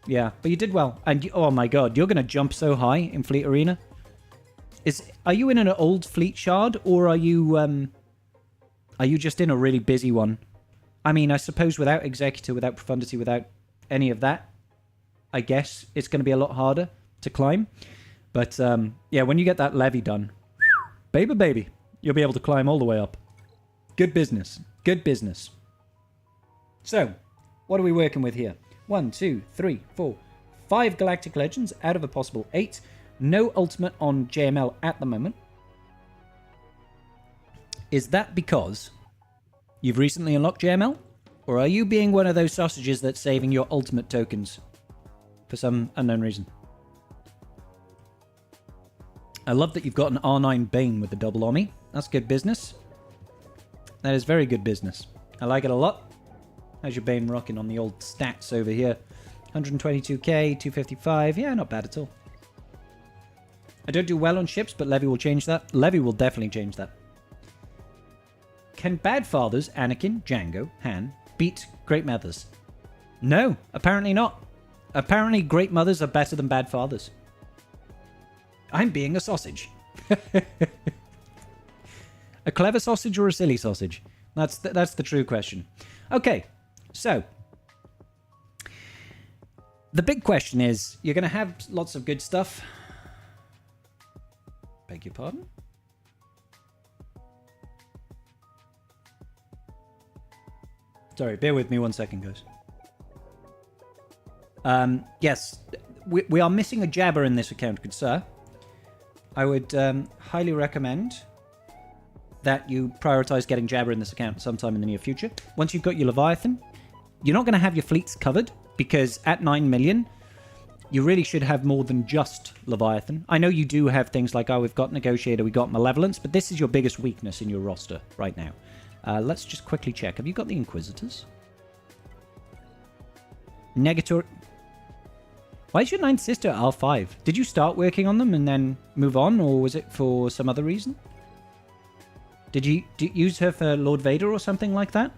Yeah, but you did well. And, oh my god, you're going to jump so high in Fleet Arena. Are you in an old fleet shard, or are you just in a really busy one? I mean, I suppose without Executor, without Profundity, without any of that, I guess it's going to be a lot harder to climb. But, yeah, when you get that levy done, baby, you'll be able to climb all the way up. Good business. Good business. So, what are we working with here? 1, 2, 3, 4, 5 Galactic Legends out of a possible 8. No ultimate on JML at the moment. Is that because you've recently unlocked JML? Or are you being one of those sausages that's saving your ultimate tokens for some unknown reason? I love that you've got an R9 Bane with the double Omni. That's good business. That is very good business. I like it a lot. How's your Bane rocking on the old stats over here? 122k, 255. Yeah, not bad at all. I don't do well on ships, but Levy will change that. Levy will definitely change that. Can Bad Fathers, Anakin, Django, Han, beat Great Mothers? No, apparently not. Apparently Great Mothers are better than Bad Fathers. I'm being a sausage. A clever sausage or a silly sausage? That's the true question. Okay, so the big question is, you're going to have lots of good stuff. Beg your pardon? Sorry, bear with me 1 second, guys. Yes, we are missing a jabber in this account, good sir. I would highly recommend that you prioritize getting jabber in this account sometime in the near future. Once you've got your Leviathan, you're not going to have your fleets covered, because at 9 million, you really should have more than just Leviathan. I know you do have things like, oh, we've got Negotiator, we got Malevolence, but this is your biggest weakness in your roster right now. Let's just quickly check. Have you got the Inquisitors? Negator. Why is your ninth sister R5? Did you start working on them and then move on, or was it for some other reason? Did you use her for Lord Vader or something like that?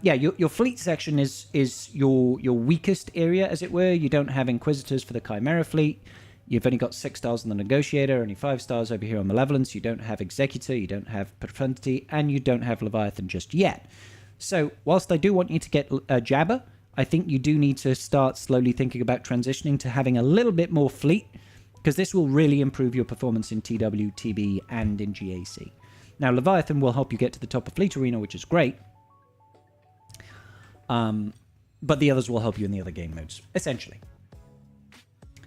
Yeah, your fleet section is your weakest area, as it were. You don't have Inquisitors for the Chimera fleet. You've only got 6 stars on the Negotiator, only 5 stars over here on Malevolence. You don't have Executor, you don't have Profundity, and you don't have Leviathan just yet. So, whilst I do want you to get Jabber, I think you do need to start slowly thinking about transitioning to having a little bit more fleet, because this will really improve your performance in TW, TB, and in GAC. Now, Leviathan will help you get to the top of Fleet Arena, which is great. But the others will help you in the other game modes, essentially.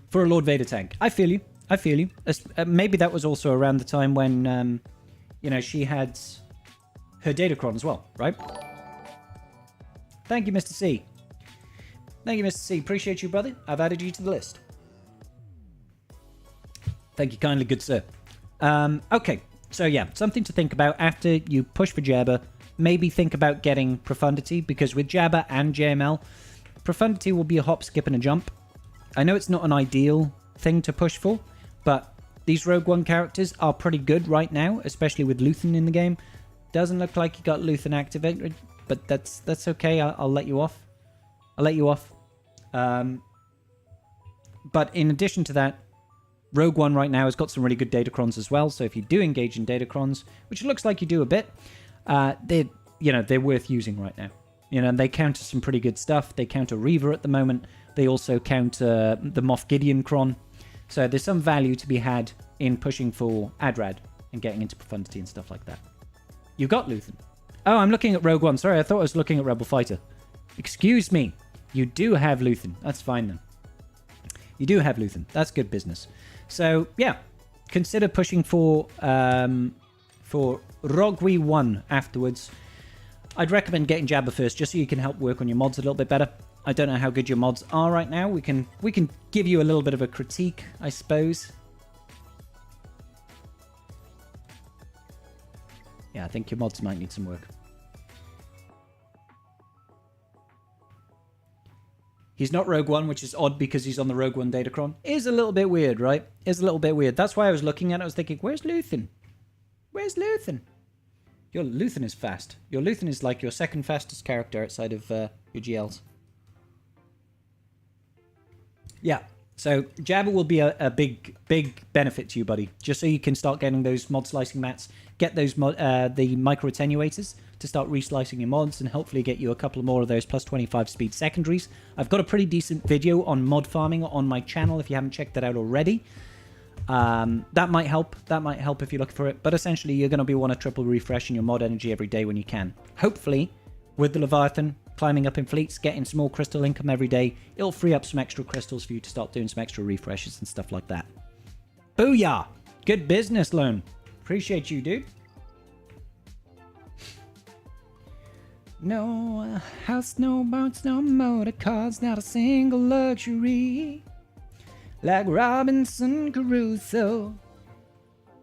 For a Lord Vader tank. I feel you. I feel you. Maybe that was also around the time when, she had her Datacron as well, right? Thank you, Mr. C. Thank you, Mr. C. Appreciate you, brother. I've added you to the list. Thank you kindly, good sir. Okay, so yeah, something to think about after you push for Jabba. Maybe think about getting Profundity, because with Jabba and JML, Profundity will be a hop, skip, and a jump. I know it's not an ideal thing to push for, but these Rogue One characters are pretty good right now, especially with Luthen in the game. Doesn't look like you got Luthen activated, but that's okay. I'll let you off. I'll let you off. But in addition to that, Rogue One right now has got some really good datacrons as well. So if you do engage in datacrons, which it looks like you do a bit, they're worth using right now. They counter some pretty good stuff. They counter Reaver at the moment. They also counter the Moff Gideon cron. So there's some value to be had in pushing for Adrad and getting into Profundity and stuff like that. You got Luthen. Oh, I'm looking at Rogue One. Sorry, I thought I was looking at Rebel Fighter. Excuse me. You do have Luthen. That's fine then. You do have Luthen. That's good business. So, yeah. Consider pushing for Rogui 1 afterwards. I'd recommend getting Jabba first, just so you can help work on your mods a little bit better. I don't know how good your mods are right now. We can give you a little bit of a critique, I suppose. Yeah, I think your mods might need some work. He's not Rogue One, which is odd because he's on the Rogue One datacron. Is a little bit weird, right? Is a little bit weird. That's why I was looking at it. I was thinking, where's Luthen? Where's Luthen? Your Luthen is fast. Your Luthen is like your second fastest character outside of your GLs. Yeah. So Jabba will be a big benefit to you, buddy. Just so you can start getting those mod slicing mats, get those the micro attenuators to start reslicing your mods, and hopefully get you a couple more of those plus 25 speed secondaries. I've got a pretty decent video on mod farming on my channel if you haven't checked that out already. That might help. That might help if you look for it. But essentially, you're going to want to triple refreshing your mod energy every day when you can. Hopefully, with the Leviathan climbing up in fleets, getting some more crystal income every day, it'll free up some extra crystals for you to start doing some extra refreshes and stuff like that. Booyah! Good business, Lone. Appreciate you, dude. No house, no boats, no motor cars, not a single luxury. Like Robinson Crusoe.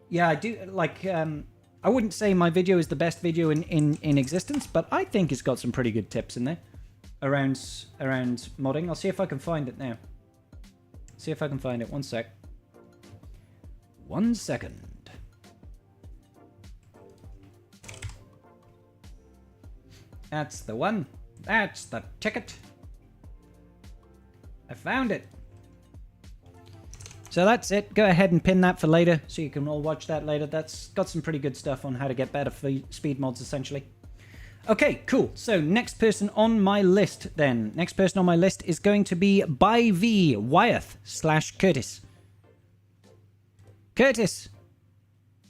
Yeah, I do, like, I wouldn't say my video is the best video in existence, but I think it's got some pretty good tips in there around modding. I'll see if I can find it now. See if I can find it. 1 sec. 1 second. That's the one. That's the ticket. I found it. So that's it. Go ahead and pin that for later so you can all watch that later. That's got some pretty good stuff on how to get better speed mods, essentially. Okay, cool. So next person on my list then. Next person on my list is going to be by V Wyeth / Curtis. Curtis,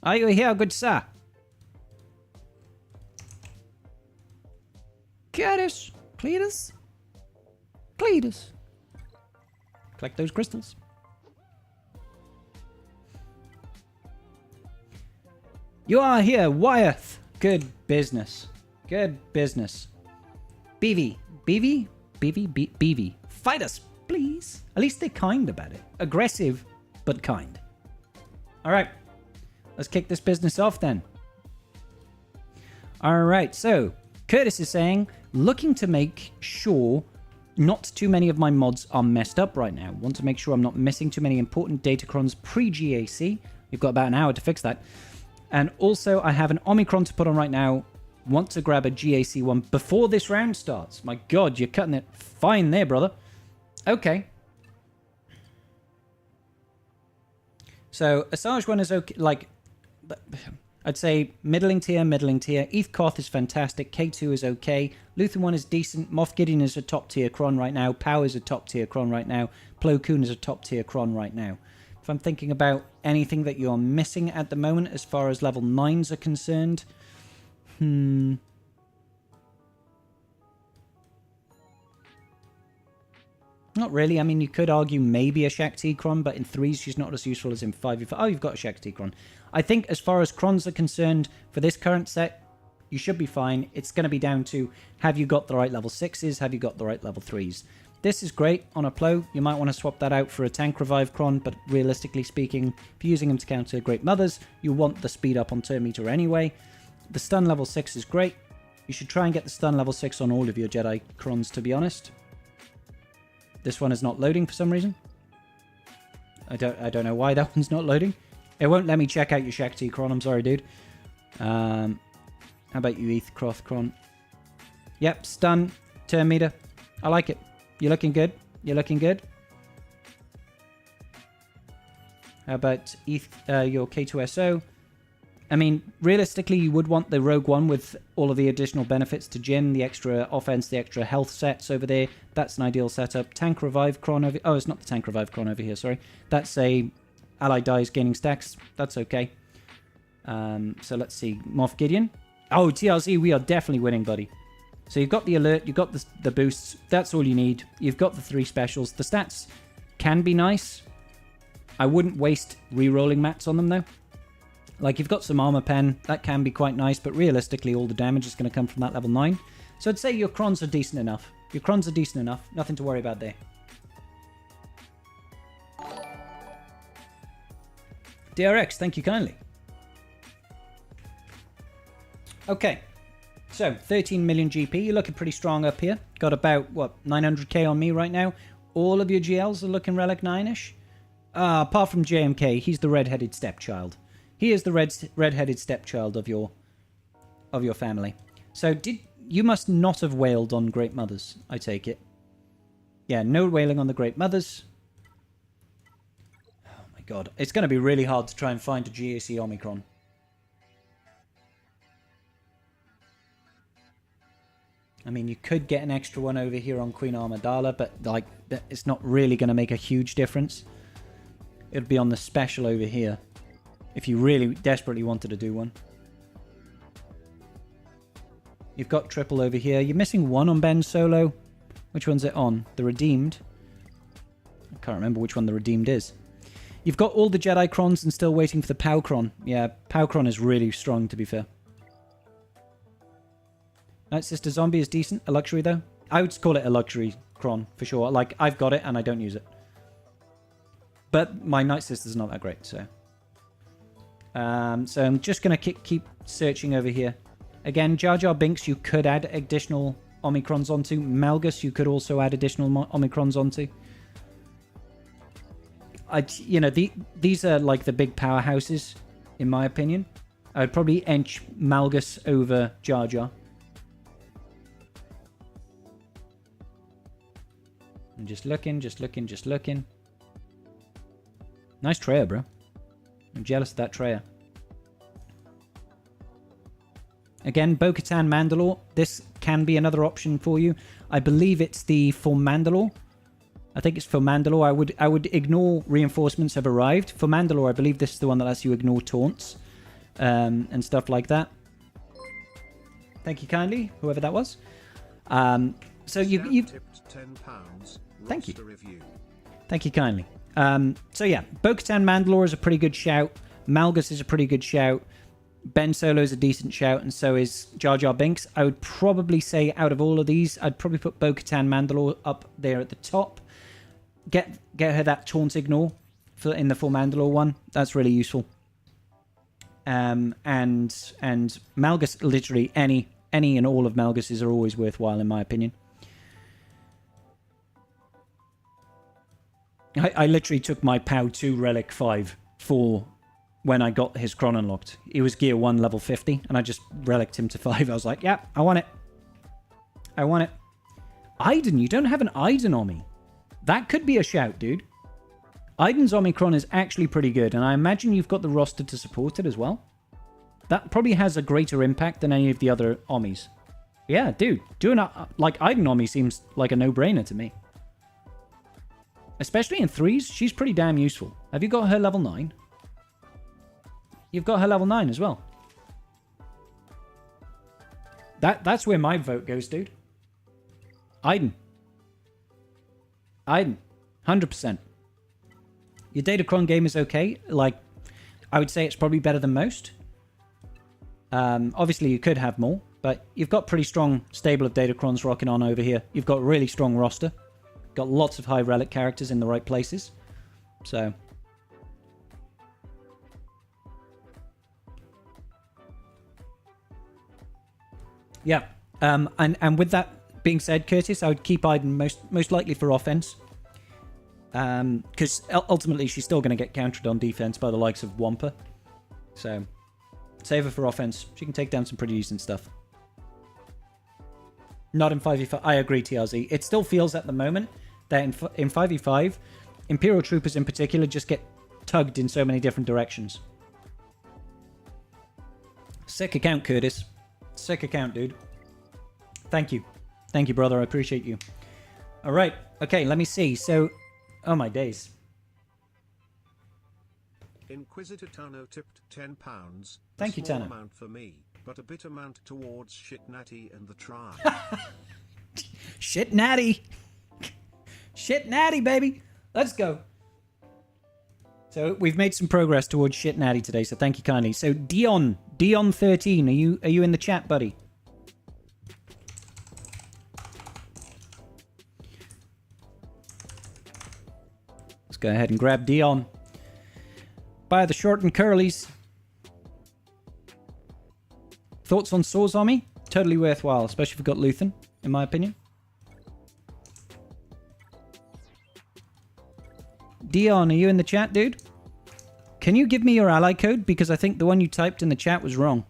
are you here, good sir? Curtis, Cletus, Cletus. Collect those crystals. You are here, Wyeth. Good business. Good business. BV. BV? BV? BV. Fight us, please. At least they're kind about it. Aggressive, but kind. Alright. Let's kick this business off then. Alright, so Curtis is saying, looking to make sure not too many of my mods are messed up right now. Want to make sure I'm not missing too many important datacrons pre-GAC. We've got about an hour to fix that. And also, I have an Omicron to put on right now. Want to grab a GAC one before this round starts. My God, you're cutting it fine there, brother. Okay. So, Asajj one is okay. Like, I'd say middling tier, middling tier. Eth Koth is fantastic. K2 is okay. Luthen 1 is decent. Moff Gideon is a top tier cron right now. Power is a top tier cron right now. Plo Koon is a top tier cron right now. If I'm thinking about anything that you're missing at the moment as far as level 9s are concerned. Not really. I mean, you could argue maybe a Shakti cron, but in 3s she's not as useful as in 5. Oh, you've got a Shakti cron. I think as far as crons are concerned, for this current set, you should be fine. It's going to be down to, have you got the right level 6s? Have you got the right level 3s? This is great on a Plo. You might want to swap that out for a Tank Revive Cron, but realistically speaking, if you're using him to counter Great Mothers, you want the speed up on turn meter anyway. The stun level 6 is great. You should try and get the stun level 6 on all of your Jedi Crons, to be honest. This one is not loading for some reason. I don't know why that one's not loading. It won't let me check out your Shakti Cron. I'm sorry, dude. How about you, Eth Croth Cron? Yep, stun, turn meter. I like it. You're looking good. You're looking good. How about Eth, your K2SO? I mean, realistically, you would want the Rogue One with all of the additional benefits to Jin, the extra offense, the extra health sets over there. That's an ideal setup. Tank Revive Cron over... Oh, it's not the Tank Revive Cron over here, sorry. That's a ally dies gaining stacks. That's okay. So let's see. Moff Gideon. Oh, TRZ, we are definitely winning, buddy. So you've got the alert, you've got the boosts. That's all you need. You've got the 3 specials. The stats can be nice. I wouldn't waste re-rolling mats on them, though. Like, you've got some armor pen. That can be quite nice, but realistically, all the damage is going to come from that level 9. So I'd say your crons are decent enough. Your crons are decent enough. Nothing to worry about there. DRX, thank you kindly. Okay. So, 13 million GP. You're looking pretty strong up here. Got about, what, 900k on me right now. All of your GLs are looking Relic 9-ish. Apart from JMK, he's the red-headed stepchild. He is the red-headed stepchild of your family. So you must not have wailed on Great Mothers, I take it. Yeah, no wailing on the Great Mothers. Oh my god. It's going to be really hard to try and find a GAC Omicron. I mean, you could get an extra one over here on Queen Amidala, but like, it's not really going to make a huge difference. It'd be on the special over here, if you really desperately wanted to do one. You've got triple over here. You're missing one on Ben Solo. Which one's it on? The Redeemed. I can't remember which one the Redeemed is. You've got all the Jedi Crons and still waiting for the Pow Cron. Yeah, Pow Cron is really strong, to be fair. Night Sister Zombie is decent. A luxury, though. I would call it a luxury Cron, for sure. Like, I've got it and I don't use it. But my Night Sister's not that great, so... so I'm just going to keep searching over here. Again, Jar Jar Binks you could add additional Omicrons onto. Malgus you could also add additional Omicrons onto. These are like the big powerhouses, in my opinion. I would probably inch Malgus over Jar Jar. I'm just looking. Nice Treya, bro. I'm jealous of that Treya. Again, Bo-Katan Mandalore. This can be another option for you. I believe it's for Mandalore. I think it's for Mandalore. I would ignore reinforcements have arrived. For Mandalore, I believe this is the one that lets you ignore taunts and stuff like that. Thank you kindly, whoever that was. So you tipped £10. Thank you. Review. Thank you kindly. So yeah, Bo-Katan Mandalore is a pretty good shout. Malgus is a pretty good shout. Ben Solo is a decent shout, and so is Jar Jar Binks. I would probably say out of all of these, I'd probably put Bo-Katan Mandalore up there at the top. Get her that taunt ignore in the full Mandalore one. That's really useful. And Malgus, literally any and all of Malguses are always worthwhile in my opinion. I literally took my POW 2 Relic 5 for when I got his Chron unlocked. He was Gear 1 level 50, and I just Reliced him to 5. I was like, yeah, I want it. I want it. Iden, you don't have an Iden Omni. That could be a shout, dude. Iden's Omicron is actually pretty good, and I imagine you've got the roster to support it as well. That probably has a greater impact than any of the other Omnis. Yeah, dude. Doing like Iden Omni seems like a no-brainer to me. Especially in 3s, she's pretty damn useful. Have you got her level 9? You've got her level 9 as well. That's where my vote goes, dude. Iden. 100%. Your Datacron game is okay. Like, I would say it's probably better than most. Obviously, you could have more, but you've got pretty strong stable of Datacrons rocking on over here. You've got a really strong roster. Got lots of high relic characters in the right places. So... yeah. And with that being said, Curtis, I would keep Iden most likely for offense. Because ultimately she's still going to get countered on defense by the likes of Wampa. So, save her for offense. She can take down some pretty decent stuff. Not in 5v5. I agree, TRZ. It still feels at the moment that in 5v5, Imperial Troopers in particular just get tugged in so many different directions. Sick account, Curtis. Sick account, dude. Thank you. Thank you, brother. I appreciate you. All right. Okay, let me see. So, oh my days. Inquisitor Tano tipped £10. Thank you, Tano. Amount for me, but a bit amount towards Shit Natty and the tribe. Shit Natty. Shit Natty, baby. Let's go. So we've made some progress towards Shit Natty today, so thank you kindly. So Dion13, are you in the chat, buddy? Let's go ahead and grab Dion. Buy the short and curlies. Thoughts on Swords Army? Totally worthwhile, especially if you've got Luthen, in my opinion. Dion, are you in the chat, dude? Can you give me your ally code? Because I think the one you typed in the chat was wrong.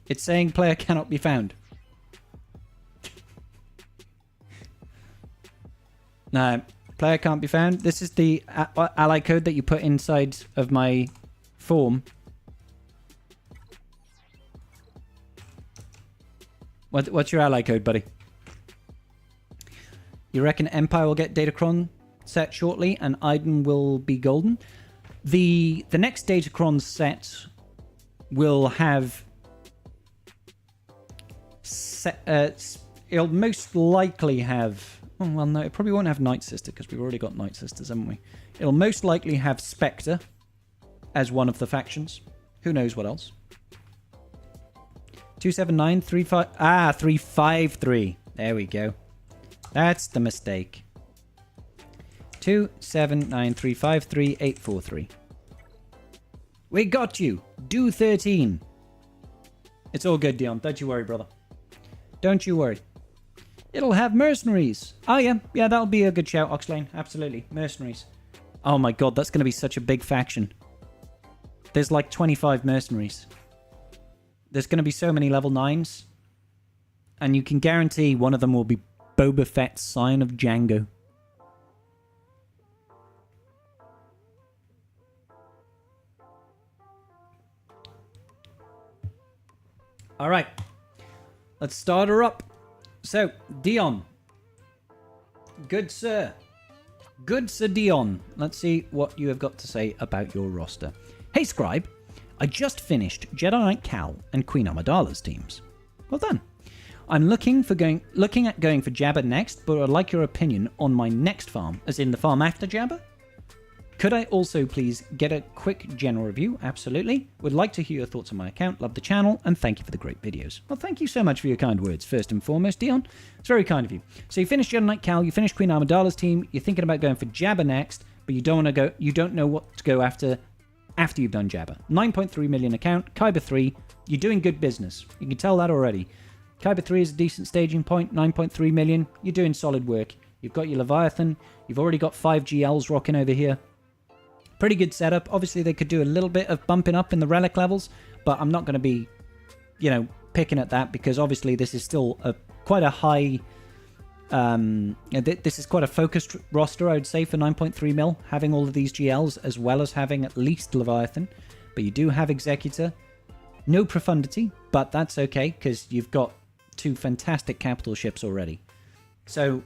It's saying player cannot be found. No, player can't be found. This is the ally code that you put inside of my form. What's your ally code, buddy? You reckon Empire will get Datacron set shortly and Iden will be golden? The next Datacron set will have... it'll most likely have... oh, well, no, it probably won't have Night Sister because we've already got Night Sisters, haven't we? It'll most likely have Spectre as one of the factions. Who knows what else? 27935... 353. There we go. That's the mistake. 279353843. We got you. Do 13. It's all good, Dion. Don't you worry, brother. Don't you worry. It'll have mercenaries. Oh, yeah. Yeah, that'll be a good shout, Oxlane. Absolutely. Mercenaries. Oh, my God. That's going to be such a big faction. There's like 25 mercenaries. There's going to be so many level 9s. And you can guarantee one of them will be Boba Fett's Sign of Django. All right. Let's start her up. So, Dion. Good sir. Good sir Dion. Let's see what you have got to say about your roster. Hey, Scribe. I just finished Jedi Knight Cal and Queen Amidala's teams. Well done. I'm looking at going for Jabba next, but I'd like your opinion on my next farm, as in the farm after Jabba. Could I also please get a quick general review? Absolutely. Would like to hear your thoughts on my account. Love the channel, and thank you for the great videos. Well, thank you so much for your kind words, first and foremost, Dion. It's very kind of you. So you finished Jedi Knight Cal, you finished Queen Amidala's team, you're thinking about going for Jabba next, but you don't want to go. You don't know what to go after you've done Jabba. 9.3 million account, Kyber 3. You're doing good business. You can tell that already. Kyber 3 is a decent staging point, 9.3 million. You're doing solid work. You've got your Leviathan. You've already got 5 GLs rocking over here. Pretty good setup. Obviously, they could do a little bit of bumping up in the relic levels, but I'm not going to be, picking at that because obviously this is still quite a high... this is quite a focused roster, I would say, for 9.3 mil, having all of these GLs as well as having at least Leviathan. But you do have Executor. No Profundity, but that's okay because you've got 2 fantastic capital ships already. So,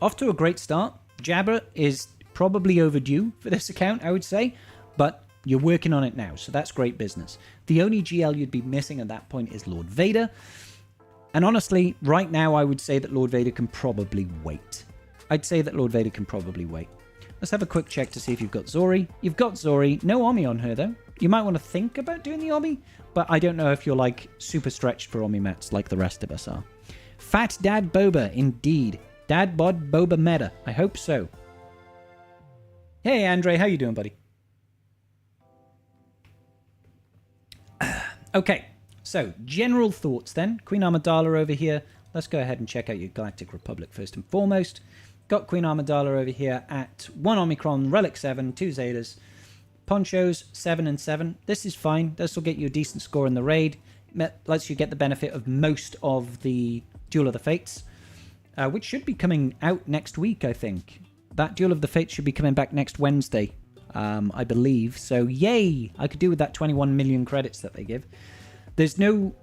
off to a great start. Jabba is probably overdue for this account, I would say, but you're working on it now, so that's great business. The only GL you'd be missing at that point is Lord Vader. And honestly, right now, I would say that Lord Vader can probably wait. Let's have a quick check to see if you've got Zori. You've got Zori. No Omi on her, though. You might want to think about doing the Omi, but I don't know if you're, super stretched for Omi mats like the rest of us are. Fat Dad Boba, indeed. Dad bod boba meta. I hope so. Hey, Andre, how you doing, buddy? Okay, so general thoughts then. Queen Amidala over here. Let's go ahead and check out your Galactic Republic first and foremost. Got Queen Amidala over here at 1 Omicron, Relic 7, 2 Zetas, Ponchos 7 and 7. This is fine. This will get you a decent score in the raid. Lets you get the benefit of most of the Duel of the Fates, which should be coming out next week, I think. That Duel of the Fates should be coming back next Wednesday, I believe. So, yay! I could do with that 21 million credits that they give. There's no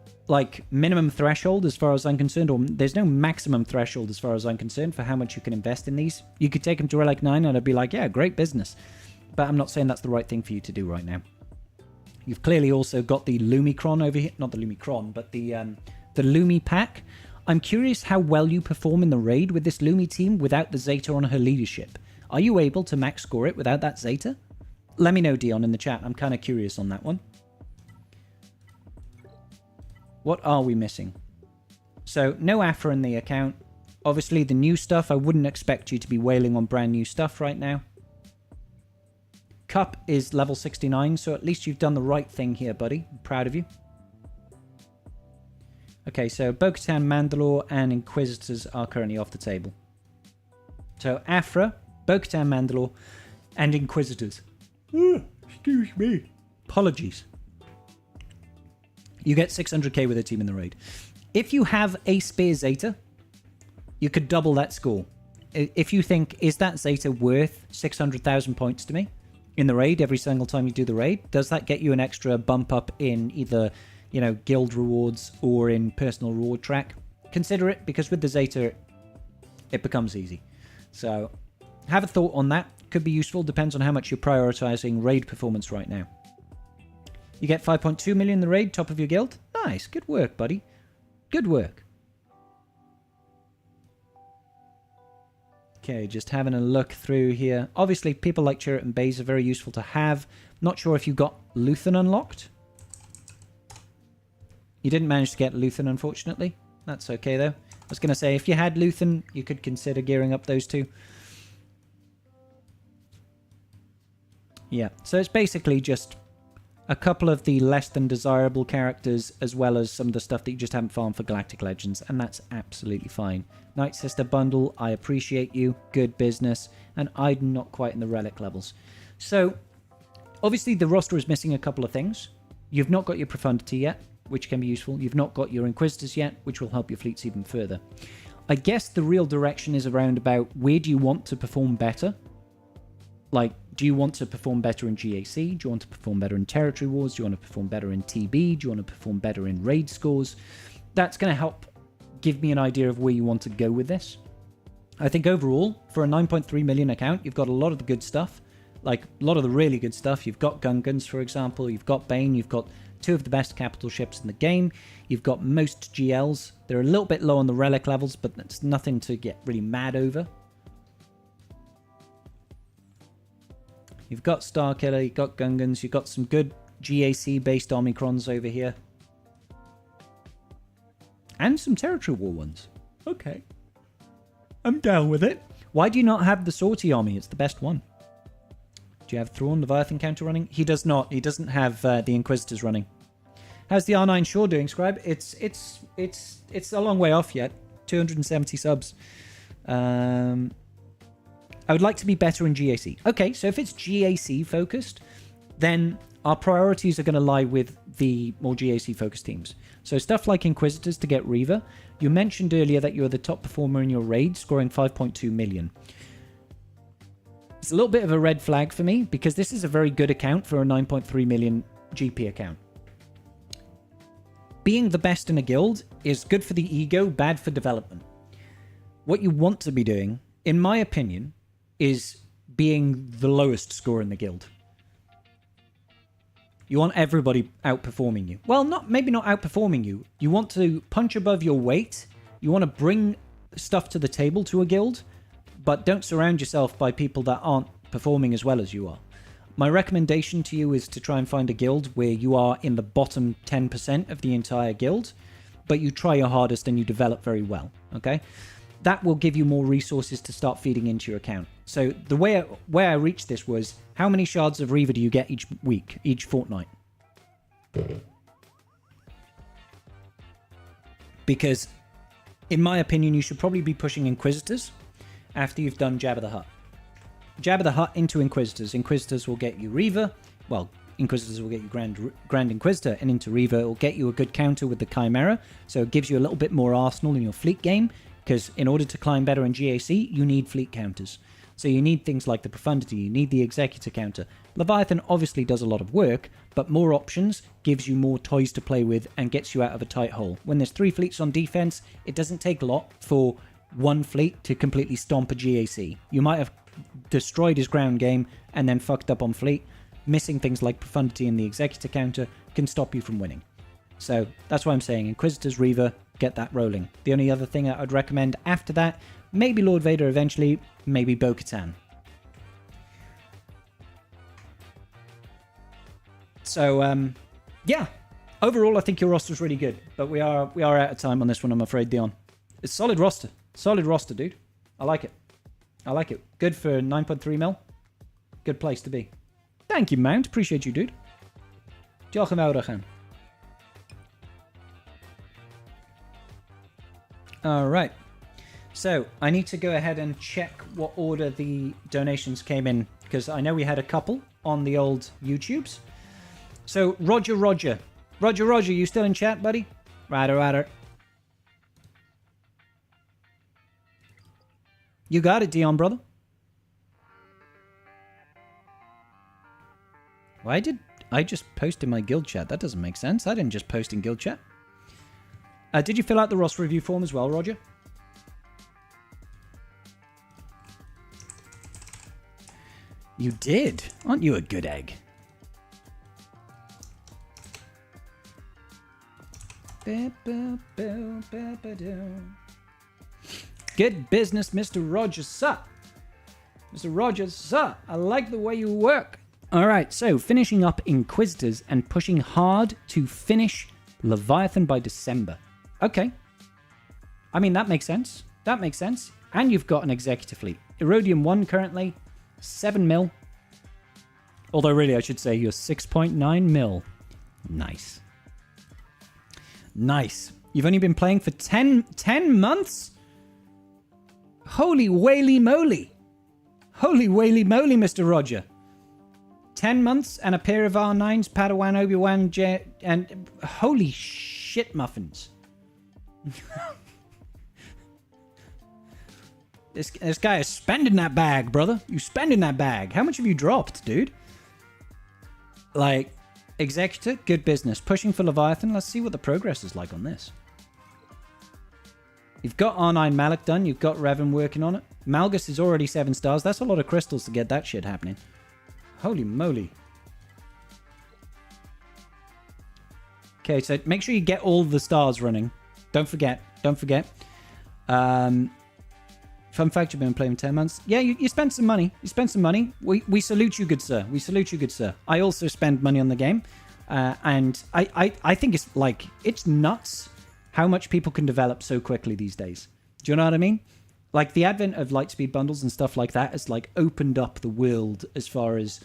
minimum threshold as far as I'm concerned, or there's no maximum threshold as far as I'm concerned for how much you can invest in these. You could take them to Relic 9 and I'd be like, yeah, great business. But I'm not saying that's the right thing for you to do right now. You've clearly also got the Lumicron over here. Not the Lumicron, but the Lumi pack. I'm curious how well you perform in the raid with this Lumi team without the Zeta on her leadership. Are you able to max score it without that Zeta? Let me know, Dion, in the chat. I'm kind of curious on that one. What are we missing? So, no Afra in the account. Obviously, the new stuff, I wouldn't expect you to be wailing on brand new stuff right now. Cup is level 69, so at least you've done the right thing here, buddy. I'm proud of you. Okay, so Bo-Katan, Mandalore, and Inquisitors are currently off the table. So, Afra, Bo-Katan, Mandalore, and Inquisitors. Excuse me. Apologies. You get 600k with a team in the raid. If you have a Spear Zeta, you could double that score. If you think, is that Zeta worth 600,000 points to me in the raid every single time you do the raid? Does that get you an extra bump up in either, guild rewards or in personal reward track? Consider it, because with the Zeta, it becomes easy. So, have a thought on that. Could be useful, depends on how much you're prioritizing raid performance right now. You get 5.2 million in the raid, top of your guild. Nice, good work, buddy. Good work. Okay, just having a look through here. Obviously, people like Chirrut and Baze are very useful to have. Not sure if you got Luthen unlocked. You didn't manage to get Luthen, unfortunately. That's okay, though. I was going to say, if you had Luthen, you could consider gearing up those two. Yeah, so it's basically just a couple of the less than desirable characters, as well as some of the stuff that you just haven't farmed for Galactic Legends, and that's absolutely fine. Night Sister bundle, I appreciate you, good business, and I'm not quite in the relic levels. So, obviously the roster is missing a couple of things. You've not got your Profundity yet, which can be useful. You've not got your Inquisitors yet, which will help your fleets even further. I guess the real direction is around about where do you want to perform better? Like, do you want to perform better in GAC? Do you want to perform better in Territory Wars? Do you want to perform better in TB? Do you want to perform better in raid scores? That's going to help give me an idea of where you want to go with this. I think overall, for a 9.3 million account, you've got a lot of the good stuff. Like, a lot of the really good stuff. You've got Gungans, for example. You've got Bane. You've got two of the best capital ships in the game. You've got most GLs. They're a little bit low on the relic levels, but that's nothing to get really mad over. You've got Starkiller, you've got Gungans, you've got some good GAC-based Omicrons over here. And some Territory War ones. Okay. I'm down with it. Why do you not have the Sortie army? It's the best one. Do you have Thrawn Leviathan counter running? He does not. He doesn't have the Inquisitors running. How's the R9 Shore doing, Scribe? It's a long way off yet. 270 subs. I would like to be better in GAC. Okay, so if it's GAC focused, then our priorities are going to lie with the more GAC focused teams. So stuff like Inquisitors to get Reaver. You mentioned earlier that you're the top performer in your raid, scoring 5.2 million. It's a little bit of a red flag for me, because this is a very good account for a 9.3 million GP account. Being the best in a guild is good for the ego, bad for development. What you want to be doing, in my opinion, is being the lowest score in the guild. You want everybody outperforming you. Well, maybe not outperforming you. You want to punch above your weight. You want to bring stuff to the table to a guild, but don't surround yourself by people that aren't performing as well as you are. My recommendation to you is to try and find a guild where you are in the bottom 10% of the entire guild, but you try your hardest and you develop very well, okay? that will give you more resources to start feeding into your account. So the way I reached this was, how many shards of Reaver do you get each week, each fortnight? Because, in my opinion, you should probably be pushing Inquisitors after you've done Jabba the Hutt. Jabba the Hutt into Inquisitors. Inquisitors will get you Reaver. Well, Inquisitors will get you Grand Inquisitor, and into Reaver it will get you a good counter with the Chimera, so it gives you a little bit more arsenal in your fleet game, because in order to climb better in GAC, you need fleet counters. So you need things like the Profundity, you need the Executor counter. Leviathan obviously does a lot of work, but more options gives you more toys to play with and gets you out of a tight hole. When there's 3 fleets on defense, it doesn't take a lot for one fleet to completely stomp a GAC. You might have destroyed his ground game and then fucked up on fleet. Missing things like Profundity and the Executor counter can stop you from winning. So that's why I'm saying Inquisitors, Reaver, get that rolling. The only other thing I'd recommend after that, maybe Lord Vader eventually, maybe Bo-Katan. So, yeah. Overall, I think your roster's really good. But we are out of time on this one, I'm afraid, Dion. It's solid roster. Solid roster, dude. I like it. I like it. Good for 9.3 mil. Good place to be. Thank you, Mount. Appreciate you, dude. Diolch yn fawr allan. Alright. So, I need to go ahead and check what order the donations came in, because I know we had a couple on the old YouTubes. So, Roger, you still in chat, buddy? Righto. You got it, Dion, brother. Why did I just post in my guild chat? That doesn't make sense. I didn't just post in guild chat. Did you fill out the roster review form as well, Roger? You did. Aren't you a good egg? Good business, Mr. Rogers, sir. Mr. Rogers, sir. I like the way you work. Alright, so finishing up Inquisitors and pushing hard to finish Leviathan by December. Okay. I mean, that makes sense. That makes sense. And you've got an Executor fleet. Erodium 1 currently, 7 mil. Although really I should say you're 6.9 mil. Nice. Nice. You've only been playing for 10 months? Holy whaley moly. Holy whaley moly, Mr. Roger. 10 months and a pair of R9s, Padawan, Obi-Wan, and holy shit muffins. This guy is spending that bag, brother. You spending that bag. How much have you dropped, dude? Like, Executor, good business. Pushing for Leviathan. Let's see what the progress is like on this. You've got R9 Malik done. You've got Revan working on it. Malgus is already 7 stars. That's a lot of crystals to get that shit happening. Holy moly. Okay, so make sure you get all the stars running. Don't forget. Fun fact, you've been playing 10 months. Yeah, you spent some money. We salute you, good sir. I also spend money on the game. And I think it's like, it's nuts how much people can develop so quickly these days. Do you know what I mean? Like, the advent of Lightspeed bundles and stuff like that has, like, opened up the world as far as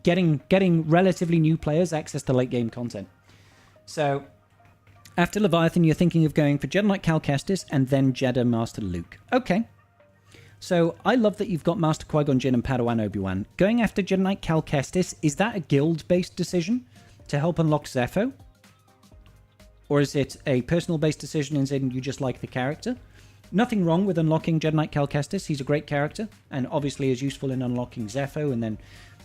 getting relatively new players access to late game content. So, after Leviathan, you're thinking of going for Jedi Knight Cal Kestis and then Jedi Master Luke. Okay. So, I love that you've got Master Qui-Gon Jinn and Padawan Obi-Wan. Going after Jedi Knight Cal Kestis, is that a guild-based decision to help unlock Zepho? Or is it a personal-based decision in you just like the character? Nothing wrong with unlocking Jedi Knight Cal Kestis. He's a great character and obviously is useful in unlocking Zepho, and then,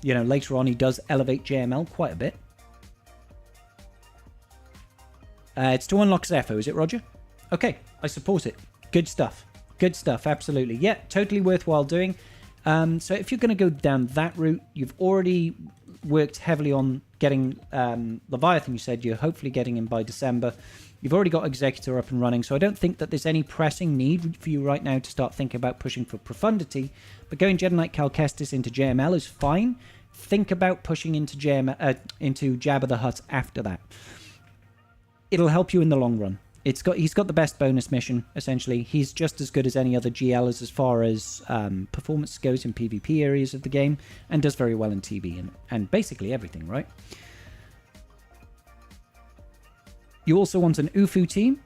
you know, later on he does elevate JML quite a bit. It's to unlock Zepho, is it, Roger? Okay, I support it. Good stuff, absolutely. Yeah, totally worthwhile doing. So if you're going to go down that route, you've already worked heavily on getting Leviathan, you said you're hopefully getting him by December. You've already got Executor up and running, so I don't think that there's any pressing need for you right now to start thinking about pushing for Profundity. But going Jedi Knight Cal Kestis into JML is fine. Think about pushing into Jabba the Hutt after that. It'll help you in the long run. He's got the best bonus mission, essentially. He's just as good as any other GL as far as performance goes in PvP areas of the game, and does very well in TB and basically everything, right? You also want an UFU team,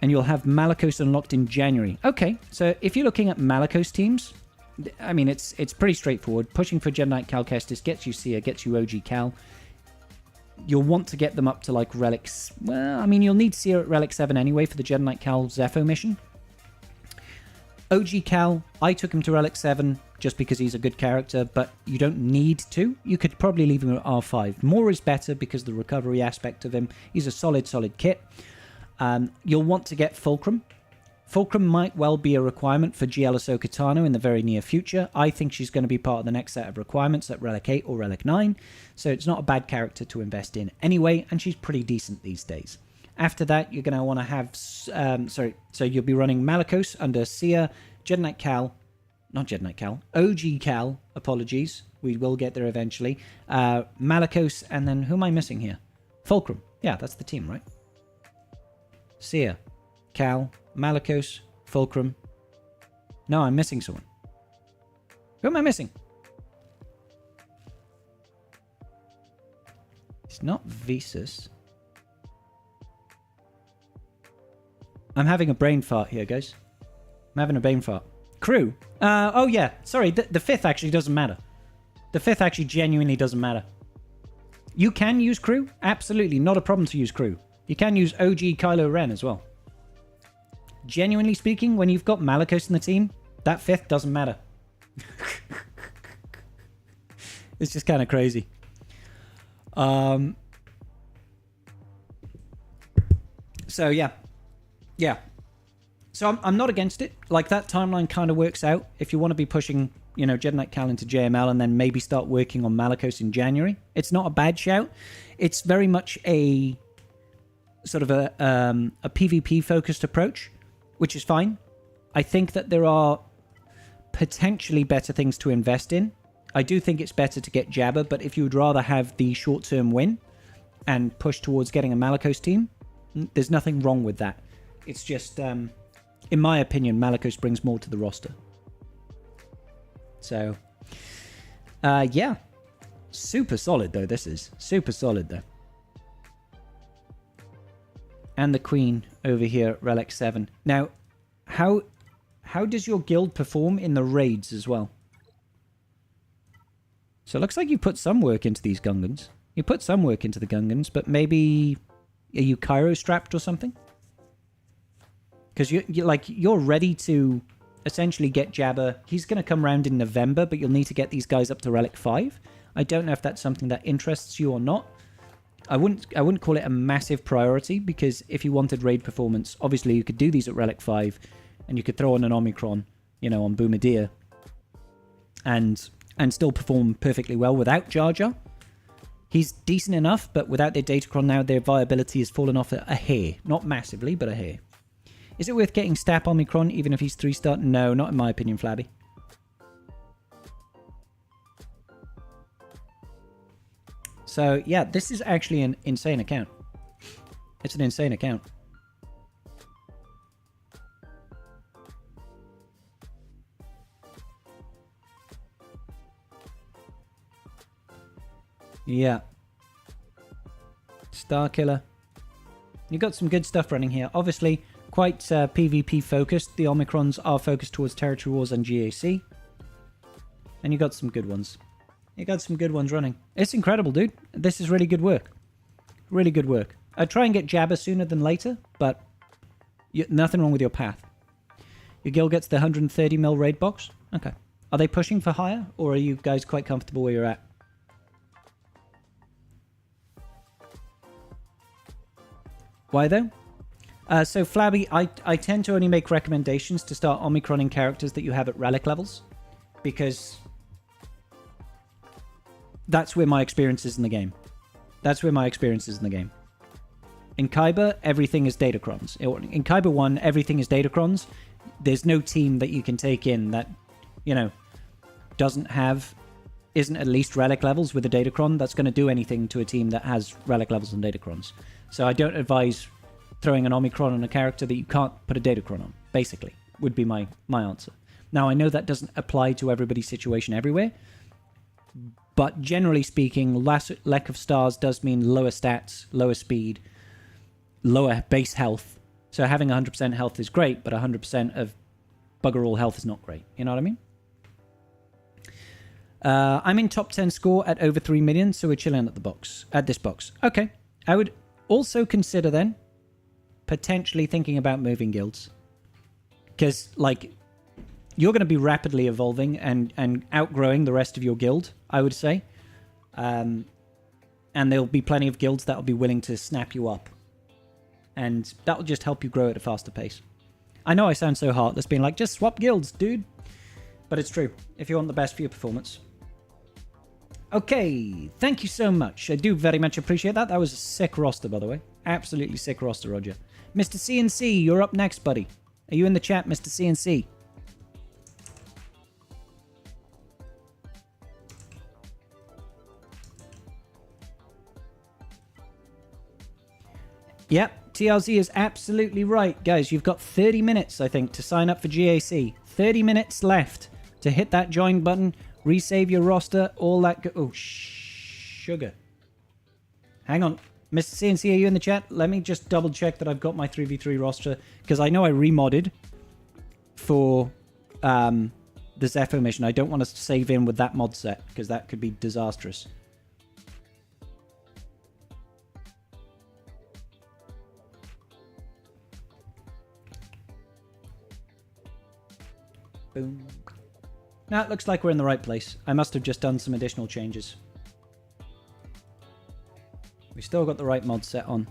and you'll have Malakos unlocked in January. Okay, so if you're looking at Malakos teams, I mean, it's pretty straightforward. Pushing for Jedi Knight Cal Kestis gets you Seer, gets you OG Cal. You'll want to get them up to, like, Relics. Well, I mean, you'll need Seer at Relic 7 anyway for the Jedi Knight Cal Zepho mission. OG Cal, I took him to Relic 7 just because he's a good character, but you don't need to. You could probably leave him at R5. More is better because of the recovery aspect of him. He's a solid kit. You'll want to get Fulcrum. Fulcrum might well be a requirement for GL Ahsoka Tano in the very near future. I think she's going to be part of the next set of requirements at Relic 8 or Relic 9, so it's not a bad character to invest in anyway, and she's pretty decent these days. After that, you're going to want to have... so you'll be running Malakos under Seer, Jedi Knight Cal... Not Jedi Knight Cal. OG Cal, apologies. We will get there eventually. Malakos, and then who am I missing here? Fulcrum. Yeah, that's the team, right? Seer, Cal, Malakos, Fulcrum. No, I'm missing someone. Who am I missing? It's not Visas. I'm having a brain fart here, guys. I'm having a brain fart. Crew. Oh, yeah. Sorry, the fifth actually doesn't matter. The fifth actually genuinely doesn't matter. You can use crew. Absolutely. Not a problem to use crew. You can use OG Kylo Ren as well. Genuinely speaking, when you've got Malakos in the team, that fifth doesn't matter. It's just kind of crazy. So, yeah. Yeah. So I'm not against it. Like, that timeline kind of works out. If you want to be pushing, you know, Jedi Knight Cal into JML and then maybe start working on Malakos in January, it's not a bad shout. It's very much a sort of a PvP-focused approach, which is fine. I think that there are potentially better things to invest in. I do think it's better to get Jabba, but if you would rather have the short-term win and push towards getting a Malakos team, there's nothing wrong with that. It's just, in my opinion, Malakos brings more to the roster. So, yeah. Super solid, though, this is. Super solid, though. And the Queen over here at Relic 7. Now, how does your guild perform in the raids as well? So it looks like you put some work into these Gungans. You put some work into the Gungans, but maybe... Are you Cairo strapped or something? Because you're ready to essentially get Jabba. He's going to come around in November, but you'll need to get these guys up to Relic 5. I don't know if that's something that interests you or not. I wouldn't call it a massive priority, because if you wanted raid performance, obviously you could do these at Relic 5, and you could throw on an Omicron, you know, on Boomadir, and still perform perfectly well without Jar Jar. He's decent enough, but without their Datacron now, their viability has fallen off a hair. Not massively, but a hair. Is it worth getting Stap Omicron even if he's 3-star? No, not in my opinion, Flabby. So, yeah, this is actually an insane account. It's an insane account. Yeah. Starkiller. You got some good stuff running here. Obviously, quite PvP focused. The Omicrons are focused towards Territory Wars and GAC. And you got some good ones. You got some good ones running. It's incredible, dude. This is really good work. Really good work. I'd try and get Jabba sooner than later, but nothing wrong with your path. Your guild gets the 130 mil raid box? Okay. Are they pushing for higher, or are you guys quite comfortable where you're at? Why though? So Flabby, I tend to only make recommendations to start Omicroning characters that you have at relic levels, because that's where my experience is in the game. That's where my experience is in the game. In Kyber, everything is Datacrons. In Kyber 1, everything is Datacrons. There's no team that you can take in that, you know, isn't at least relic levels with a Datacron that's going to do anything to a team that has relic levels and Datacrons. So I don't advise throwing an Omicron on a character that you can't put a Datacron on, basically, would be my answer. Now, I know that doesn't apply to everybody's situation everywhere, but generally speaking, lack of stars does mean lower stats, lower speed, lower base health. So having 100% health is great, but 100% of bugger all health is not great. You know what I mean? I'm in top 10 score at over 3 million, so we're chilling at this box. Okay. I would also consider then potentially thinking about moving guilds. Because, like, you're going to be rapidly evolving and outgrowing the rest of your guild, I would say. And there'll be plenty of guilds that will be willing to snap you up. And that will just help you grow at a faster pace. I know I sound so heartless being like, just swap guilds, dude. But it's true, if you want the best for your performance. Okay, thank you so much. I do very much appreciate that. That was a sick roster, by the way. Absolutely sick roster, Roger. Mr. CNC, you're up next, buddy. Are you in the chat, Mr. CNC? Yep, TLZ is absolutely right. Guys, you've got 30 minutes, I think, to sign up for GAC. 30 minutes left to hit that join button, resave your roster, all that oh, sugar. Hang on. Mr. CNC, are you in the chat? Let me just double check that I've got my 3v3 roster, because I know I remodded for the Zephyr mission. I don't want to save in with that mod set, because that could be disastrous. Boom. Now it looks like we're in the right place. I must have just done some additional changes. We still got the right mod set on.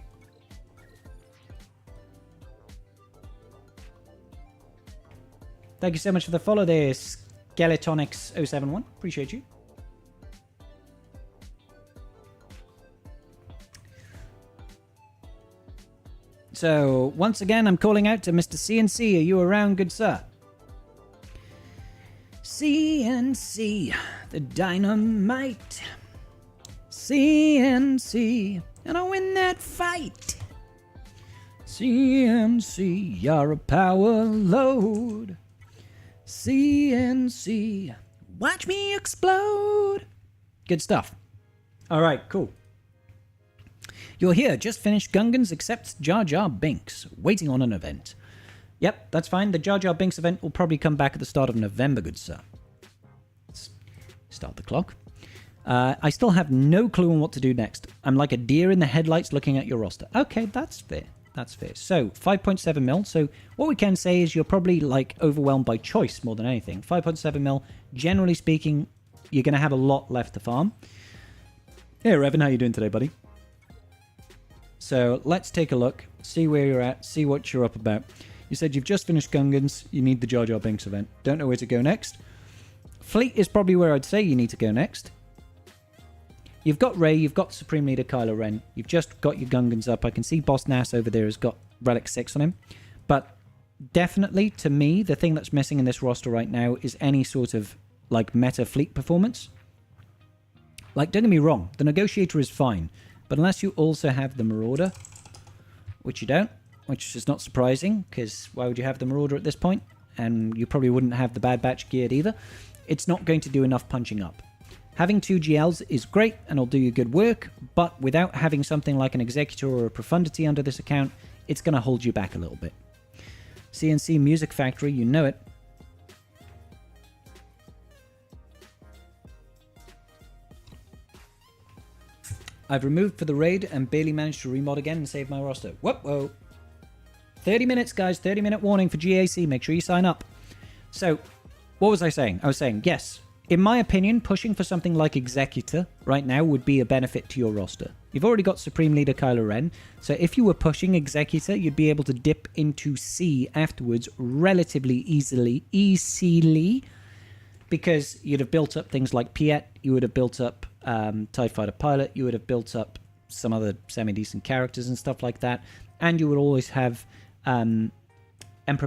Thank you so much for the follow there, Skeletonics071. Appreciate you. So, once again, I'm calling out to Mr. CNC. Are you around, good sir? CNC, the dynamite. CNC, and I win that fight. CNC, you're a power load. CNC, watch me explode. Good stuff. All right, cool. You're here, just finished Gungans accepts Jar Jar Binks, waiting on an event. Yep, that's fine. The Jar Jar Binks event will probably come back at the start of November, good sir. Let's start the clock. I still have no clue on what to do next. I'm like a deer in the headlights looking at your roster. Okay, that's fair. That's fair. So, 5.7 mil. So, what we can say is you're probably, like, overwhelmed by choice more than anything. 5.7 mil, generally speaking, you're going to have a lot left to farm. Hey, Revan, how you doing today, buddy? So, let's take a look. See where you're at. See what you're up about. You said you've just finished Gungans. You need the Jar Jar Binks event. Don't know where to go next. Fleet is probably where I'd say you need to go next. You've got Rey, you've got Supreme Leader Kylo Ren, you've just got your Gungans up. I can see Boss Nass over there has got Relic 6 on him. But definitely, to me, the thing that's missing in this roster right now is any sort of, like, meta fleet performance. Like, don't get me wrong, the Negotiator is fine. But unless you also have the Marauder, which you don't, which is not surprising, because why would you have the Marauder at this point? And you probably wouldn't have the Bad Batch geared either. It's not going to do enough punching up. Having 2 GLs is great and will do you good work, but without having something like an Executor or a Profundity under this account, it's going to hold you back a little bit. CNC Music Factory, you know it. I've removed for the raid and barely managed to remod again and save my roster. Whoa. 30 minutes, guys. 30-minute warning for GAC. Make sure you sign up. So, what was I saying? I was saying, yes. In my opinion, pushing for something like Executor right now would be a benefit to your roster. You've already got Supreme Leader Kylo Ren, so if you were pushing Executor, you'd be able to dip into C afterwards relatively easily, because you'd have built up things like Piet, you would have built up TIE Fighter Pilot, you would have built up some other semi-decent characters and stuff like that, and you would always have Emperor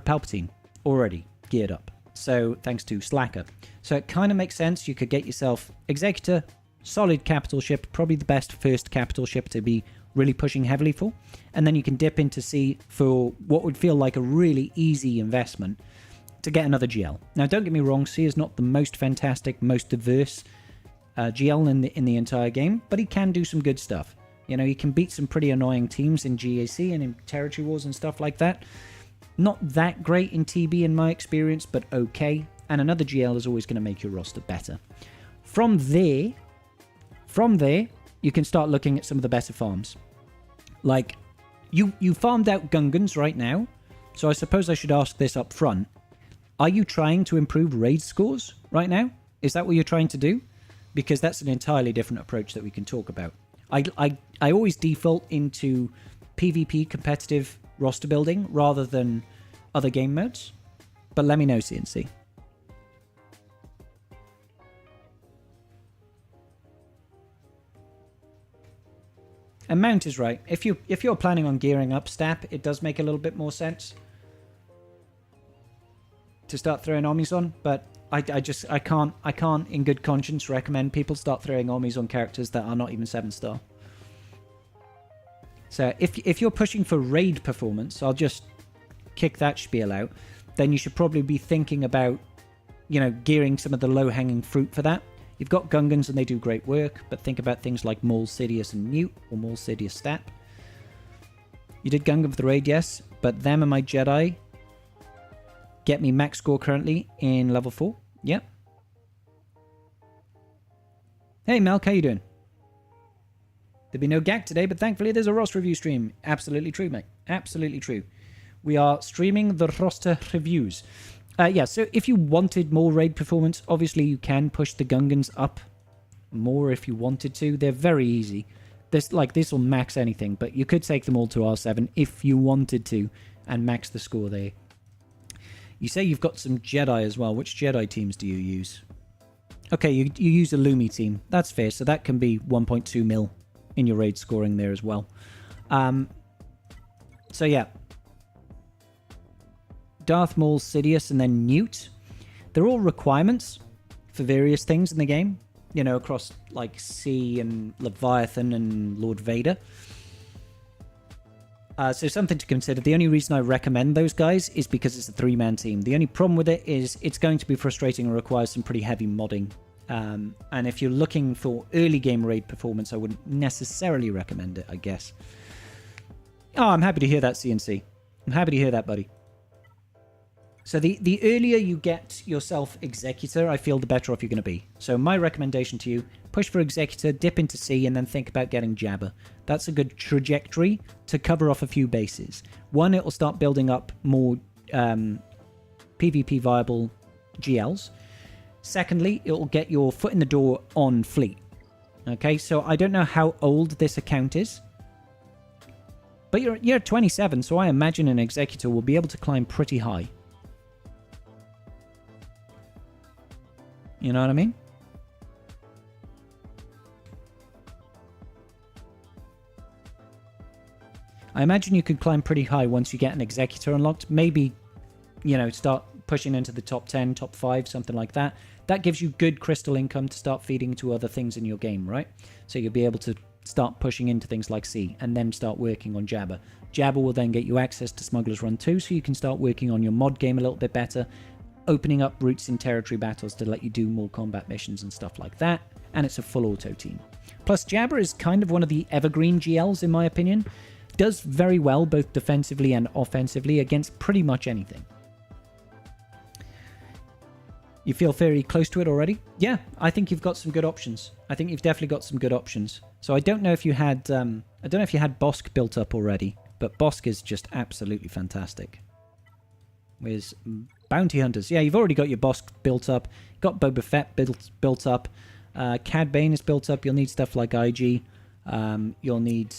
Palpatine already geared up. So, thanks to Slacker. So, it kind of makes sense. You could get yourself Executor, solid capital ship, probably the best first capital ship to be really pushing heavily for. And then you can dip into C for what would feel like a really easy investment to get another GL. Now, don't get me wrong, C is not the most fantastic, most diverse GL in the entire game, but he can do some good stuff. You know, he can beat some pretty annoying teams in GAC and in territory wars and stuff like that. Not that great in TB in my experience, but okay. And another GL is always going to make your roster better. From there, you can start looking at some of the better farms. Like, you farmed out Gungans right now, so I suppose I should ask this up front. Are you trying to improve raid scores right now? Is that what you're trying to do? Because that's an entirely different approach that we can talk about. I always default into PvP competitive roster building rather than other game modes. But let me know, CNC. And Mount is right. If you're planning on gearing up Stap, it does make a little bit more sense to start throwing armies on, but I can't in good conscience recommend people start throwing armies on characters that are not even 7-star. So if you're pushing for raid performance, I'll just kick that spiel out, then you should probably be thinking about, you know, gearing some of the low-hanging fruit for that. You've got Gungans and they do great work, but think about things like Maul, Sidious, and Newt, or Maul, Sidious, Stap. You did Gungan for the raid, yes, but them and my Jedi get me max score currently in level 4. Yep. Hey, Melk, how you doing? There'll be no GAC today, but thankfully there's a roster review stream. Absolutely true, mate. Absolutely true. We are streaming the roster reviews. Yeah, so if you wanted more raid performance, obviously you can push the Gungans up more if you wanted to. They're very easy. This will max anything, but you could take them all to R7 if you wanted to and max the score there. You say you've got some Jedi as well. Which Jedi teams do you use? Okay, you use a Lumi team. That's fair, so that can be 1.2 mil in your raid scoring there as well. So yeah. Darth Maul, Sidious, and then Newt. They're all requirements for various things in the game. You know, across like C and Leviathan and Lord Vader. So something to consider. The only reason I recommend those guys is because it's a 3-man team. The only problem with it is it's going to be frustrating and requires some pretty heavy modding. And if you're looking for early game raid performance, I wouldn't necessarily recommend it, I guess. Oh, I'm happy to hear that, CNC. I'm happy to hear that, buddy. So the earlier you get yourself Executor, I feel the better off you're going to be. So my recommendation to you, push for Executor, dip into C, and then think about getting Jabber. That's a good trajectory to cover off a few bases. One, it will start building up more PvP viable GLs. Secondly, it will get your foot in the door on Fleet. Okay, so I don't know how old this account is. But you're 27, so I imagine an Executor will be able to climb pretty high. You know what I mean? I imagine you could climb pretty high once you get an Executor unlocked. Maybe, you know, start pushing into the top 10, top 5, something like that. That gives you good crystal income to start feeding to other things in your game, right? So you'll be able to start pushing into things like C and then start working on Jabber. Jabber will then get you access to Smuggler's Run 2, so you can start working on your mod game a little bit better, opening up routes in territory battles to let you do more combat missions and stuff like that, and it's a full auto team. Plus, Jabber is kind of one of the evergreen GLs, in my opinion. Does very well both defensively and offensively against pretty much anything. You feel very close to it already? Yeah, I think you've got some good options. I think you've definitely got some good options. So I don't know if you had Bosk built up already, but Bosk is just absolutely fantastic. With Bounty Hunters. Yeah, you've already got your Bosk built up. Got Boba Fett built up. Cad Bane is built up. You'll need stuff like IG. You'll need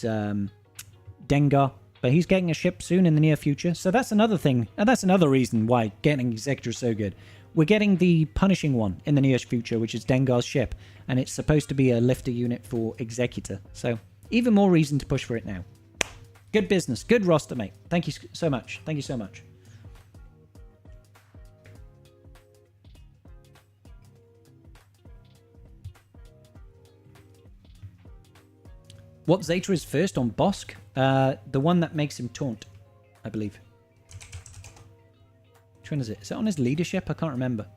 Dengar. But he's getting a ship soon in the near future. So that's another thing. And that's another reason why getting Executor is so good. We're getting the Punishing One in the near future, which is Dengar's ship. And it's supposed to be a lifter unit for Executor. So even more reason to push for it now. Good business. Good roster, mate. Thank you so much. Thank you so much. What Zeta is first on Bosk? The one that makes him taunt, I believe. Which one is it? Is it on his leadership? I can't remember.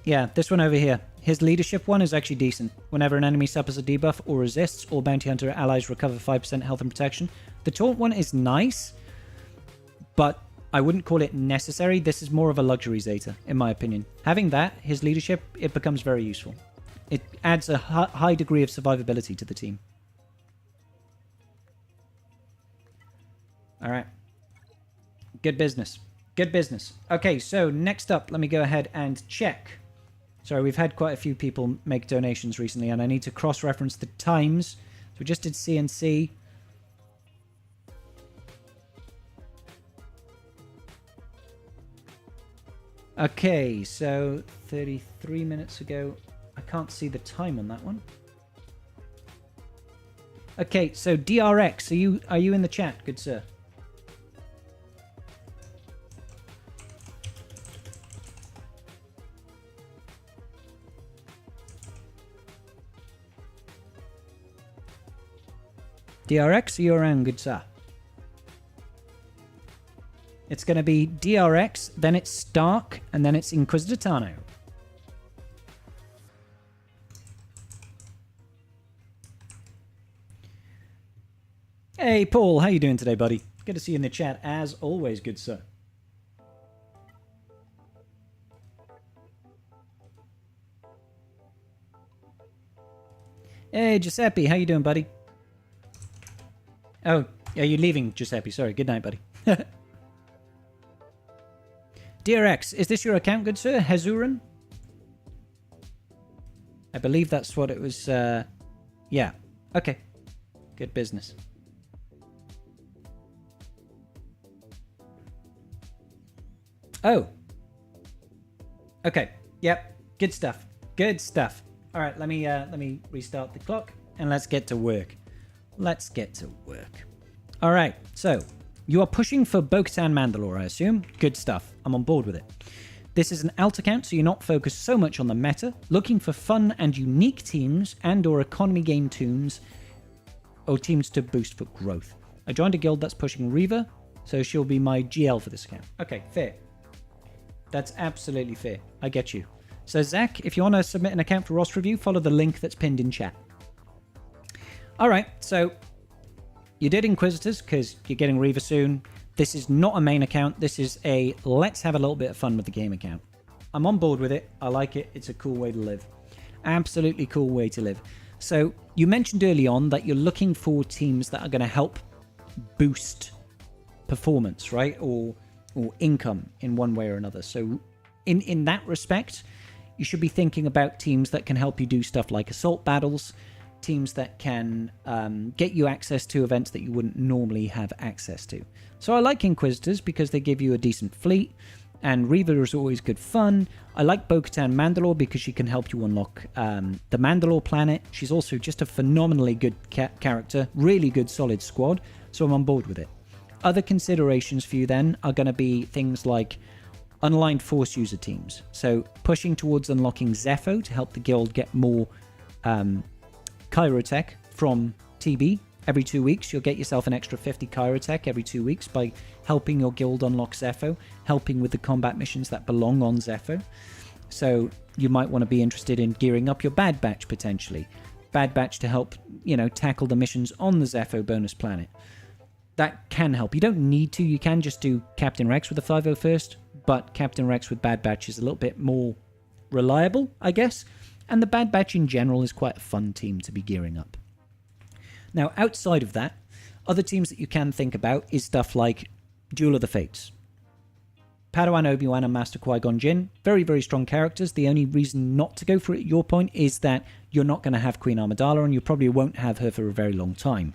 Yeah, this one over here. His leadership one is actually decent. Whenever an enemy suffers a debuff or resists, all bounty hunter allies recover 5% health and protection. The taunt one is nice, but I wouldn't call it necessary. This is more of a luxury Zeta, in my opinion. Having that, his leadership, it becomes very useful. It adds a high degree of survivability to the team. All right. Good business. Good business. Okay, so next up, let me go ahead and check. Sorry, we've had quite a few people make donations recently, and I need to cross-reference the times. So we just did CNC. Okay, so 33 minutes ago. I can't see the time on that one. Okay, so DRX, are you in the chat, good sir? DRX, you're around, good sir. It's going to be DRX, then it's Stark, and then it's Inquisitor Tano. Hey, Paul, how you doing today, buddy? Good to see you in the chat, as always, good sir. Hey, Giuseppe, how you doing, buddy? Oh, are you leaving, Giuseppe? Sorry, good night, buddy. DRX, is this your account, good sir? Hezuran? I believe that's what it was, yeah. Okay. Good business. Oh. Okay. Yep. Good stuff. Good stuff. All right, let me restart the clock and let's get to work. Let's get to work. All right. So, you are pushing for Bo-Katan Mandalore, I assume. Good stuff. I'm on board with it. This is an alt account, so you're not focused so much on the meta. Looking for fun and unique teams and or economy game tunes or teams to boost for growth. I joined a guild that's pushing Reva, so she'll be my GL for this account. Okay, fair. That's absolutely fair. I get you. So Zach, if you want to submit an account for Ross Review, follow the link that's pinned in chat. All right, so you did Inquisitors because you're getting Reva soon. This is not a main account. This is a let's have a little bit of fun with the game account. I'm on board with it. I like it. It's a cool way to live. Absolutely cool way to live. So you mentioned early on that you're looking for teams that are going to help boost performance, right? Or income in one way or another. So in that respect, you should be thinking about teams that can help you do stuff like assault battles, teams that can get you access to events that you wouldn't normally have access to. So I like Inquisitors because they give you a decent fleet, and Reva is always good fun. I like Bo-Katan Mandalore because she can help you unlock the Mandalore planet. She's also just a phenomenally good character, really good solid squad, so I'm on board with it. Other considerations for you then are going to be things like unaligned Force user teams. So pushing towards unlocking Zepho to help the guild get more Chirotech from TB. Every 2 weeks, you'll get yourself an extra 50 Chirotech every 2 weeks by helping your guild unlock Zepho, helping with the combat missions that belong on Zepho. So you might want to be interested in gearing up your Bad Batch potentially. Bad Batch to help, tackle the missions on the Zepho bonus planet. That can help. You don't need to. You can just do Captain Rex with the 501st, but Captain Rex with Bad Batch is a little bit more reliable, I guess. And the Bad Batch in general is quite a fun team to be gearing up. Now, outside of that, other teams that you can think about is stuff like Duel of the Fates. Padawan Obi-Wan and Master Qui-Gon Jinn, very, very strong characters. The only reason not to go for it at your point is that you're not going to have Queen Amidala, and you probably won't have her for a very long time.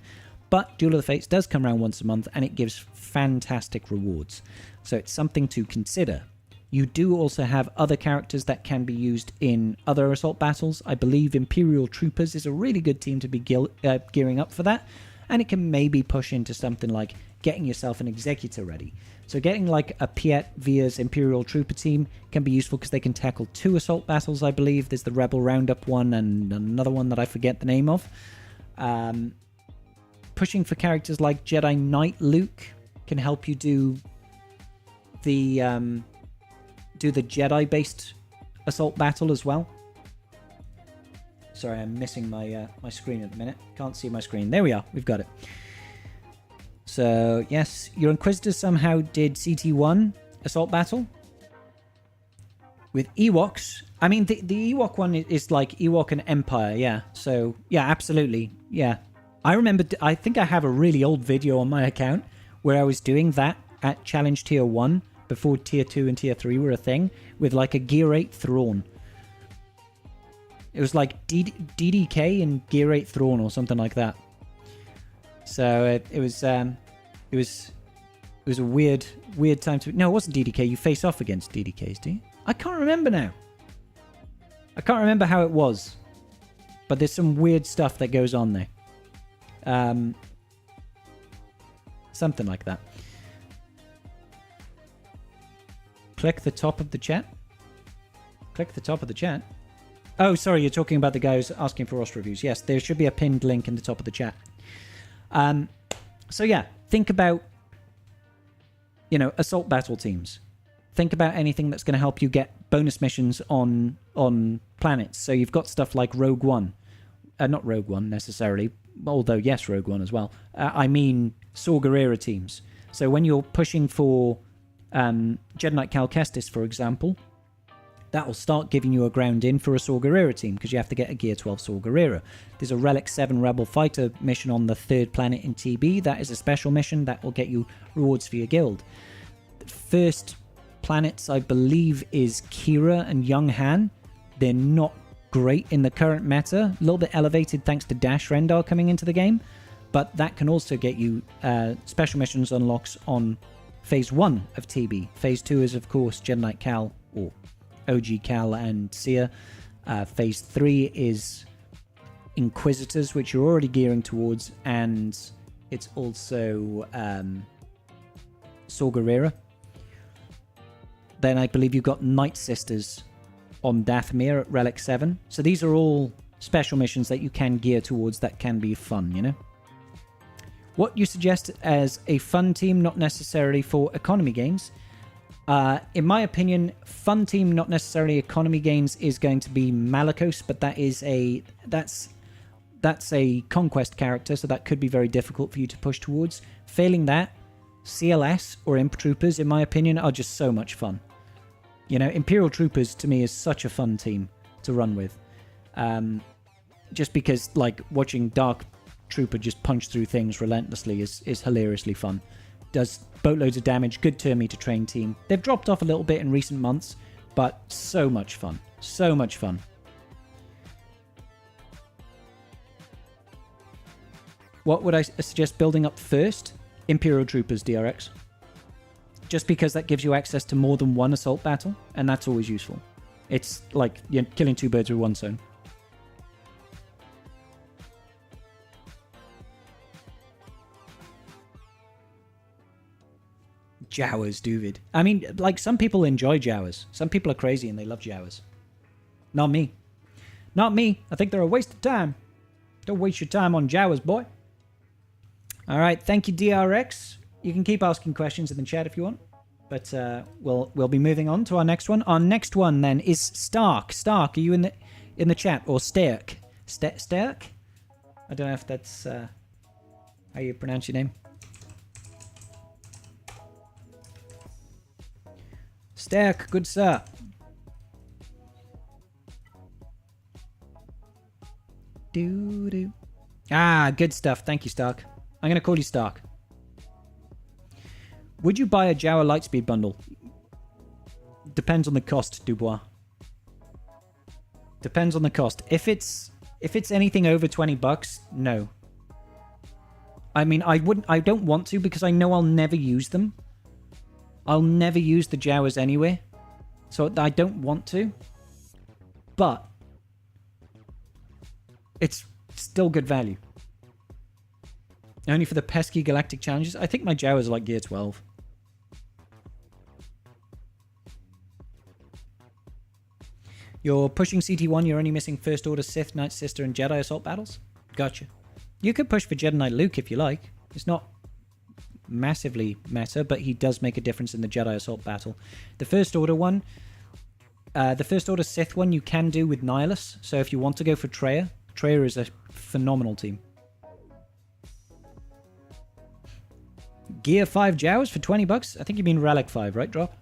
But Duel of the Fates does come around once a month, and it gives fantastic rewards. So it's something to consider. You do also have other characters that can be used in other assault battles. I believe Imperial Troopers is a really good team to be gearing up for that. and it can maybe push into something like getting yourself an executor ready. So getting like a Piet Via's Imperial Trooper team can be useful because they can tackle 2 assault battles, I believe. There's the Rebel Roundup one and another one that I forget the name of. Pushing for characters like Jedi Knight Luke can help you do the Jedi-based assault battle as well. Sorry, I'm missing my my screen at the minute. Can't see my screen. There we are. We've got it. So, yes, your Inquisitors somehow did CT1 assault battle with Ewoks. I mean, the Ewok one is like Ewok and Empire, yeah. So, yeah, absolutely. Yeah. I remember, I think I have a really old video on my account where I was doing that at Challenge Tier 1 before Tier 2 and Tier 3 were a thing with like a Gear 8 Thrawn. It was like DDK and Gear 8 Thrawn or something like that. So it was a weird time to... No, it wasn't DDK. You face off against DDKs, do you? I can't remember now. I can't remember how it was. But there's some weird stuff that goes on there. Something like that. Click the top of the chat. Click the top of the chat. Oh, sorry, you're talking about the guy who's asking for roster reviews. Yes, there should be a pinned link in the top of the chat. So yeah, think about, assault battle teams. Think about anything that's going to help you get bonus missions on planets. So you've got stuff like Rogue One. Not Rogue One necessarily, although yes, Rogue One as well. I mean Saw Gerrera teams. So when you're pushing for Jedi Knight Cal Kestis, for example, that will start giving you a ground in for a Saw Gerrera team because you have to get a Gear 12 Saw Gerrera. There's a Relic 7 Rebel Fighter mission on the 3rd planet in TB. That is a special mission that will get you rewards for your guild. The first planets, I believe, is Kira and Young Han. They're not great in the current meta. A little bit elevated thanks to Dash Rendar coming into the game. But that can also get you special missions unlocks on Phase 1 of TB. Phase 2 is, of course, Jedi Knight Cal or OG Cal and Seer. Phase 3 is Inquisitors, which you're already gearing towards, and it's also Saw Gerrera. Then I believe you've got Night Sisters on Dathomir at Relic 7. So these are all special missions that you can gear towards that can be fun, What you suggest as a fun team, not necessarily for economy gains. In my opinion, fun team, not necessarily economy gains, is going to be Malicos, but that's a conquest character, so that could be very difficult for you to push towards. Failing that, CLS or Imp Troopers, in my opinion, are just so much fun. Imperial Troopers to me is such a fun team to run with. Just because, watching Dark Trooper just punch through things relentlessly is hilariously fun. Does boatloads of damage, good turn to train team. They've dropped off a little bit in recent months, but so much fun. So much fun. What would I suggest building up first? Imperial Troopers DRX. Just because that gives you access to more than one assault battle, and that's always useful. It's like you're killing 2 birds with one stone. Jawas, Duvid. I mean, some people enjoy Jawas. Some people are crazy and they love Jawas. Not me. Not me. I think they're a waste of time. Don't waste your time on Jawas, boy. All right. Thank you, DRX. You can keep asking questions in the chat if you want. But we'll be moving on to our next one. Our next one then is Stark. Stark, are you in the chat? Or Sterk? Sterk? I don't know if that's how you pronounce your name. Sterk, good sir. Doo-doo. Ah, good stuff. Thank you, Stark. I'm going to call you Stark. Would you buy a Jawa Lightspeed bundle? Depends on the cost, Dubois. Depends on the cost. If it's anything over $20, no. I mean, I don't want to because I know I'll never use them. I'll never use the Jawas anyway. So I don't want to. But it's still good value. Only for the pesky galactic challenges? I think my Jawas are like gear 12. You're pushing CT1, you're only missing First Order Sith, Night Sister, and Jedi Assault battles? Gotcha. You could push for Jedi Knight Luke if you like. It's not massively meta, but he does make a difference in the Jedi Assault battle. The First Order one, the First Order Sith one you can do with Nihilus, so if you want to go for Treya, Treya is a phenomenal team. Gear 5 Jawas for 20 bucks? I think you mean Relic 5, right, Drop?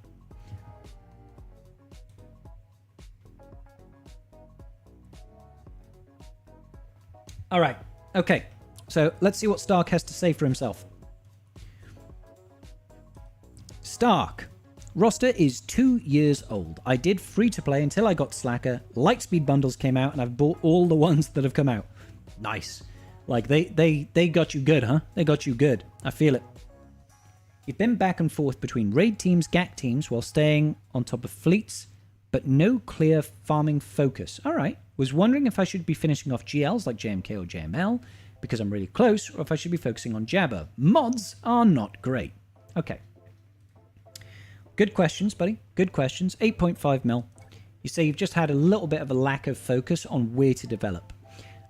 Alright, okay. So let's see what Stark has to say for himself. Stark. Roster is 2 years old. I did free to play until I got Slacker. Lightspeed bundles came out and I've bought all the ones that have come out. Nice. Like they got you good, huh? They got you good. I feel it. You've been back and forth between raid teams, GAC teams while staying on top of fleets, but no clear farming focus. Alright. Was wondering if I should be finishing off GLs like JMK or JML because I'm really close, or if I should be focusing on Jabba. Mods are not great. Okay. Good questions, buddy. Good questions. 8.5 mil. You say you've just had a little bit of a lack of focus on where to develop.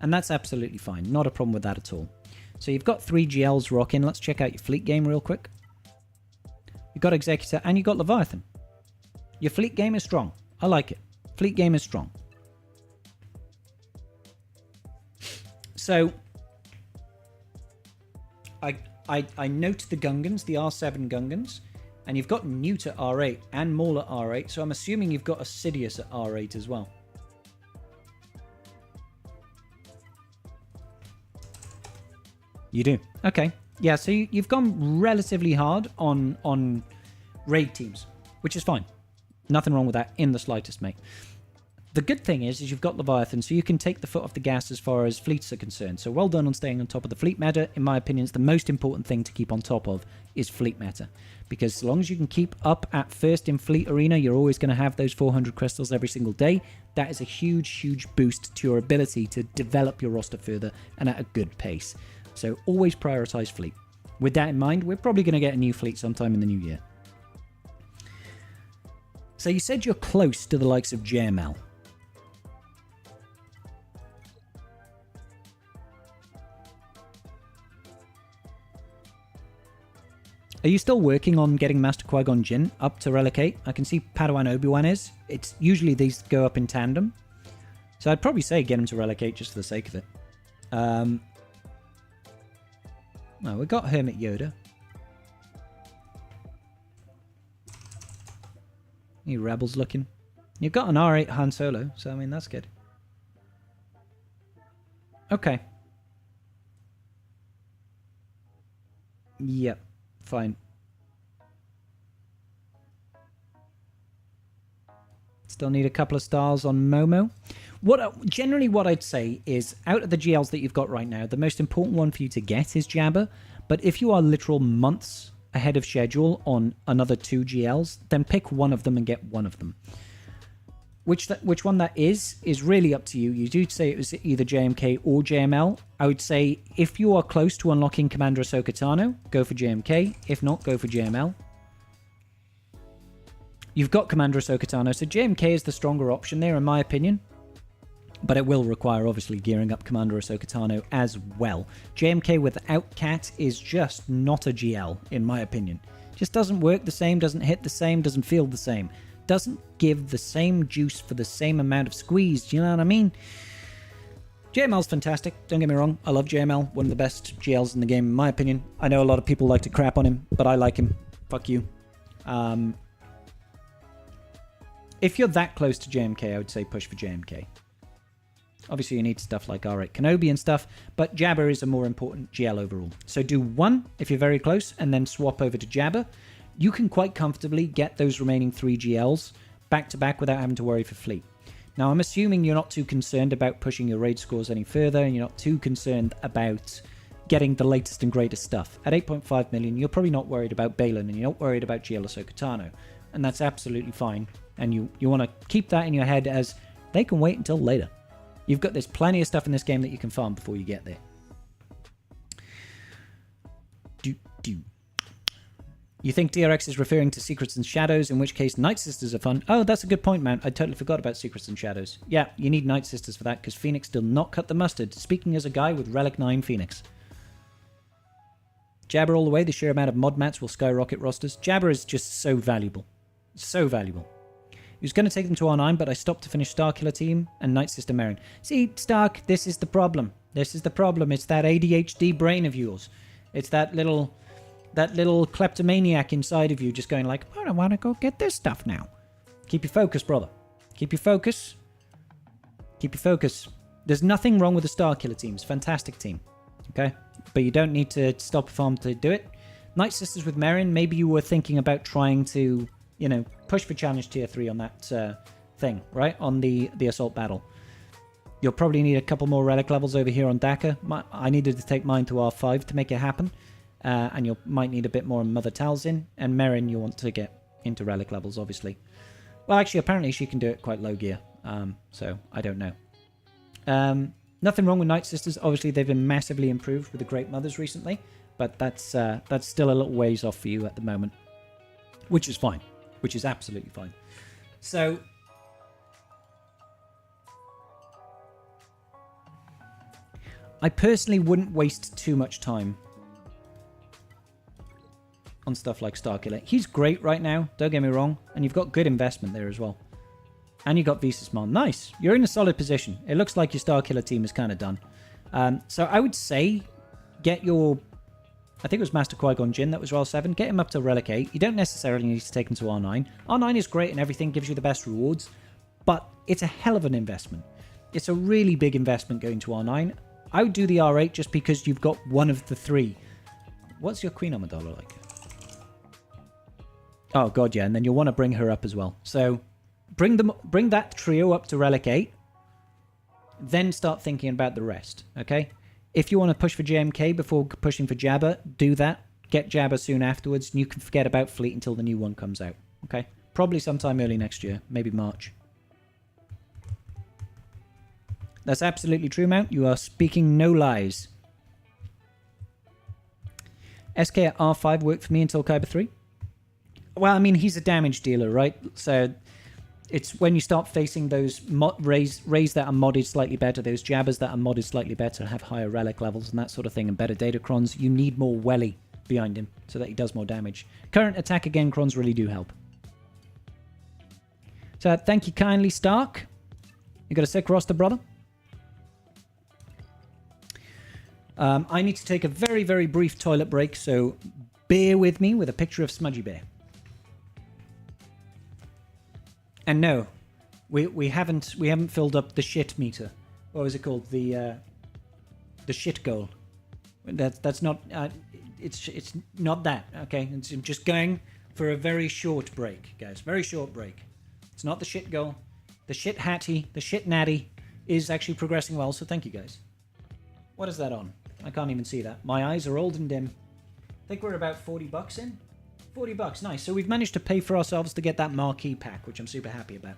And that's absolutely fine. Not a problem with that at all. So you've got 3 GLs rocking. Let's check out your fleet game real quick. You've got Executor and you've got Leviathan. Your fleet game is strong. I like it. Fleet game is strong. So, I note the Gungans, the R7 Gungans, and you've got Newt at R8 and Maul at R8, so I'm assuming you've got Assidious at R8 as well. You do. Okay. Yeah, so you've gone relatively hard on raid teams, which is fine. Nothing wrong with that in the slightest, mate. The good thing is you've got Leviathan, so you can take the foot off the gas as far as fleets are concerned. So well done on staying on top of the fleet meta. In my opinion, it's the most important thing to keep on top of is fleet meta. Because as long as you can keep up at first in fleet arena, you're always going to have those 400 crystals every single day. That is a huge, huge boost to your ability to develop your roster further and at a good pace. So always prioritize fleet. With that in mind, we're probably going to get a new fleet sometime in the new year. So you said you're close to the likes of JML. Are you still working on getting Master Qui-Gon Jinn up to Relic 8? I can see Padawan Obi-Wan is. It's usually these go up in tandem. So I'd probably say get him to Relic 8 just for the sake of it. Oh, we got Hermit Yoda. You rebels looking. You've got an R8 Han Solo, so I mean that's good. Okay. Yep. Fine. Still need a couple of stars on Momo. Generally what I'd say is, out of the GLs that you've got right now, the most important one for you to get is Jabba. But if you are literal months ahead of schedule on another 2 GLs, then pick one of them and get one of them. Which one that is really up to you. You do say it was either JMK or JML. I would say if you are close to unlocking Commander Ahsoka Tano, go for JMK. If not, go for JML. You've got Commander Ahsoka Tano, so JMK is the stronger option there in my opinion. But it will require obviously gearing up Commander Ahsoka Tano as well. JMK without Cat is just not a GL in my opinion. Just doesn't work the same, doesn't hit the same, doesn't feel the same. Doesn't give the same juice for the same amount of squeeze, do you know what I mean? JML's fantastic, don't get me wrong, I love JML, one of the best GLs in the game in my opinion. I know a lot of people like to crap on him, but I like him. Fuck you. If you're that close to JMK, I would say push for JMK. Obviously you need stuff like R8 Kenobi and stuff, but Jabba is a more important GL overall. So do one if you're very close, and then swap over to Jabba. You can quite comfortably get those remaining 3 GLs back to back without having to worry for fleet. Now, I'm assuming you're not too concerned about pushing your raid scores any further, and you're not too concerned about getting the latest and greatest stuff. At 8.5 million, you're probably not worried about Balin, and you're not worried about GL Ahsoka Tano, and that's absolutely fine. And you want to keep that in your head as they can wait until later. There's plenty of stuff in this game that you can farm before you get there. You think DRX is referring to Secrets and Shadows, in which case Night Sisters are fun. Oh, that's a good point, Mount. I totally forgot about Secrets and Shadows. Yeah, you need Night Sisters for that, because Phoenix still not cut the mustard. Speaking as a guy with Relic 9 Phoenix. Jabber all the way. The sheer amount of mod mats will skyrocket rosters. Jabber is just so valuable. So valuable. He was going to take them to R9, but I stopped to finish Starkiller Team and Night Sister Merrin. See, Stark, this is the problem. This is the problem. It's that ADHD brain of yours. It's that little kleptomaniac inside of you just going like, I want to go get this stuff now. Keep your focus, brother. Keep your focus. Keep your focus. There's nothing wrong with the Starkiller team. It's a fantastic team. Okay? But you don't need to stop a farm to do it. Night Sisters with Merrin, maybe you were thinking about trying to, push for challenge tier 3 on that thing, right? On the assault battle. You'll probably need a couple more relic levels over here on Daka. I needed to take mine to R5 to make it happen. And you might need a bit more Mother Talzin. And Merrin, you want to get into relic levels, obviously. Well, actually, apparently she can do it quite low gear. So, I don't know. Nothing wrong with Night Sisters. Obviously, they've been massively improved with the Great Mothers recently. But that's still a little ways off for you at the moment. Which is fine. Which is absolutely fine. So... I personally wouldn't waste too much time on stuff like Starkiller. He's great right now, don't get me wrong, and you've got good investment there as well. And you got Visasmon. Nice. You're in a solid position. It looks like your Starkiller team is kind of done. So I would say get your... I think it was Master Qui-Gon Jinn that was Royal 7. Get him up to Relic 8. You don't necessarily need to take him to R9. R9 is great and everything, gives you the best rewards, but it's a hell of an investment. It's a really big investment going to R9. I would do the R8 just because you've got one of the three. What's your Queen Amidala like? Oh, God, yeah. And then you'll want to bring her up as well. So bring that trio up to Relic 8. Then start thinking about the rest, okay? If you want to push for JMK before pushing for Jabba, do that. Get Jabba soon afterwards. And you can forget about Fleet until the new one comes out, okay? Probably sometime early next year. Maybe March. That's absolutely true, Mount. You are speaking no lies. SK at R5 worked for me until Kyber 3. Well, I mean, he's a damage dealer, right? So it's when you start facing those rays that are modded slightly better, those Jabbas that are modded slightly better, have higher relic levels and that sort of thing, and better datacrons, you need more welly behind him so that he does more damage. Current attack again crons really do help. So thank you kindly, Stark. You got a sick roster, brother? I need to take a very, very brief toilet break, so bear with me with a picture of Smudgy Bear. And no, we haven't filled up the shit meter. What was it called? The shit goal. That's not. It's not that. Okay, I'm just going for a very short break, guys. Very short break. It's not the shit goal. The shit hatty, the shit natty is actually progressing well. So thank you, guys. What is that on? I can't even see that. My eyes are old and dim. I think we're about $40 in. $40, nice. So we've managed to pay for ourselves to get that marquee pack, which I'm super happy about.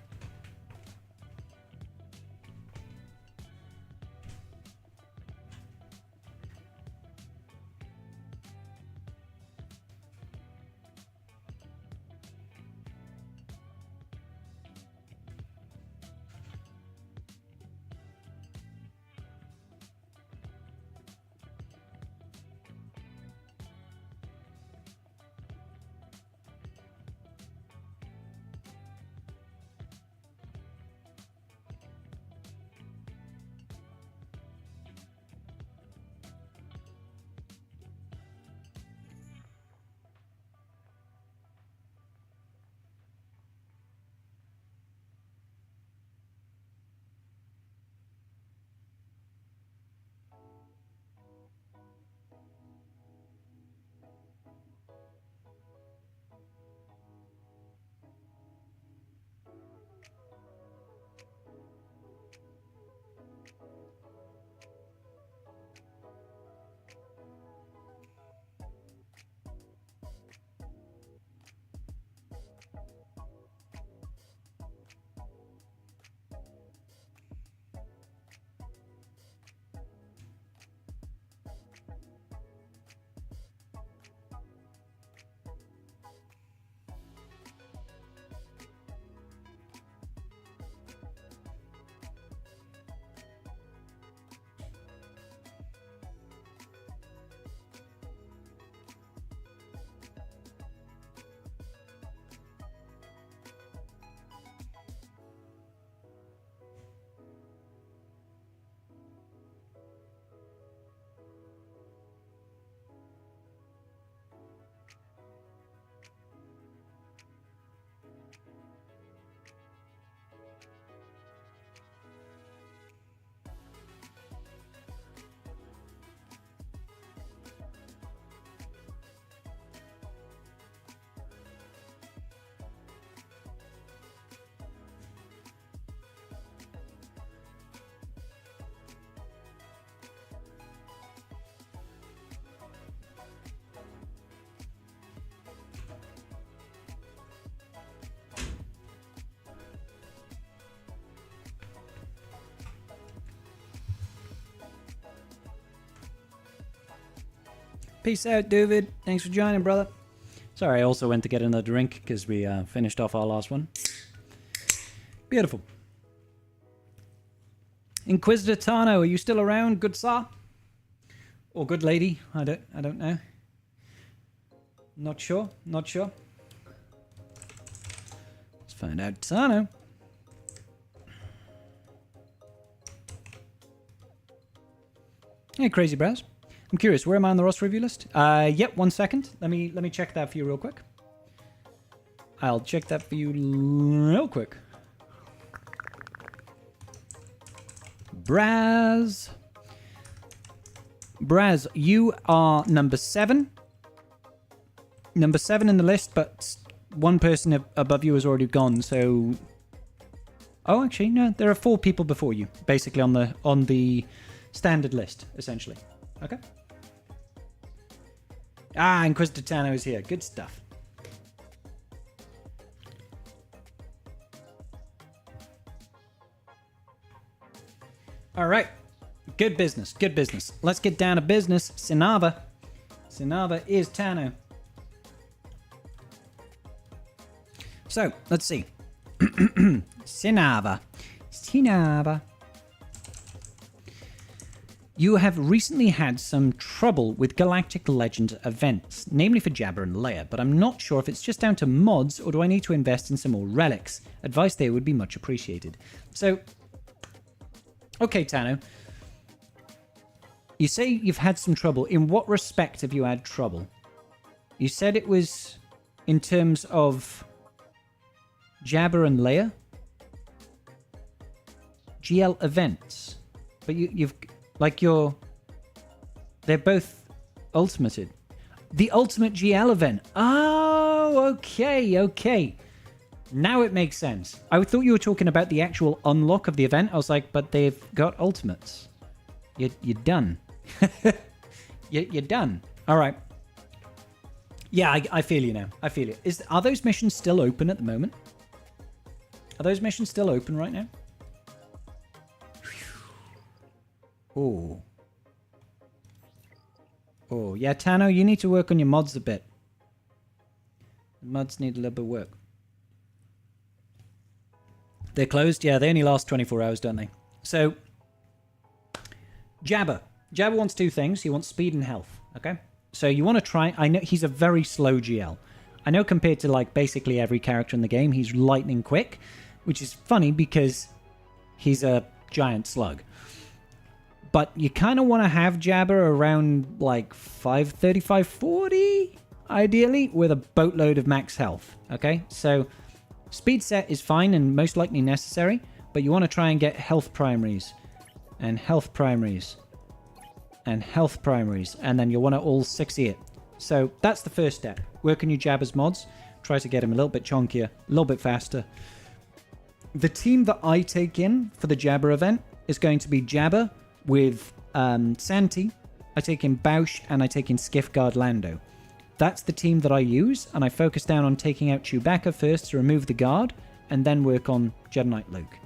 Peace out, David. Thanks for joining, brother. Sorry, I also went to get another drink because we finished off our last one. Beautiful. Inquisitor Tano, are you still around, good sir? Or good lady? I don't know. Not sure. Let's find out. Tano. Hey, Crazy Brows. I'm curious, where am I on the roster review list? Yep, 1 second. Let me check that for you real quick. I'll check that for you real quick. Braz, you are number 7. Number 7 in the list, but one person above you has already gone, so... Oh, actually, no, there are 4 people before you, basically on the standard list, essentially. Okay. Ah, Inquisitor Tano is here. Good stuff. All right. Good business. Let's get down to business. Sinava is Tano. So, let's see. Sinava. You have recently had some trouble with Galactic Legends events, namely for Jabba and Leia, but I'm not sure if it's just down to mods or do I need to invest in some more relics. Advice there would be much appreciated. So, okay, Tano. You say you've had some trouble. In what respect have you had trouble? You said it was in terms of Jabba and Leia? GL events. But you've... They're both ultimated. The ultimate GL event. Oh, okay. Now it makes sense. I thought you were talking about the actual unlock of the event. I was like, but they've got ultimates. You're done. You're done. All right. Yeah, I feel you now. I feel you. Are those missions still open at the moment? Are those missions still open right now? Oh, yeah, Tano, you need to work on your mods a bit. The mods need a little bit of work. They're closed? Yeah, they only last 24 hours, don't they? So, Jabba. Jabba wants 2 things. He wants speed and health, okay? So you want to try... I know he's a very slow GL. I know compared to, basically every character in the game, he's lightning quick, which is funny because he's a giant slug. But you kind of want to have Jabba around 530, 540, ideally, with a boatload of max health. Okay, so speed set is fine and most likely necessary, but you want to try and get health primaries, and health primaries, and health primaries, and then you'll want to all 6E it. So that's the first step. Work on your Jabba's mods. Try to get him a little bit chunkier, a little bit faster. The team that I take in for the Jabba event is going to be Jabba with Santi, I take in Bausch, and I take in Skiffguard Lando. That's the team that I use, and I focus down on taking out Chewbacca first to remove the guard, and then work on Jedi Knight Luke.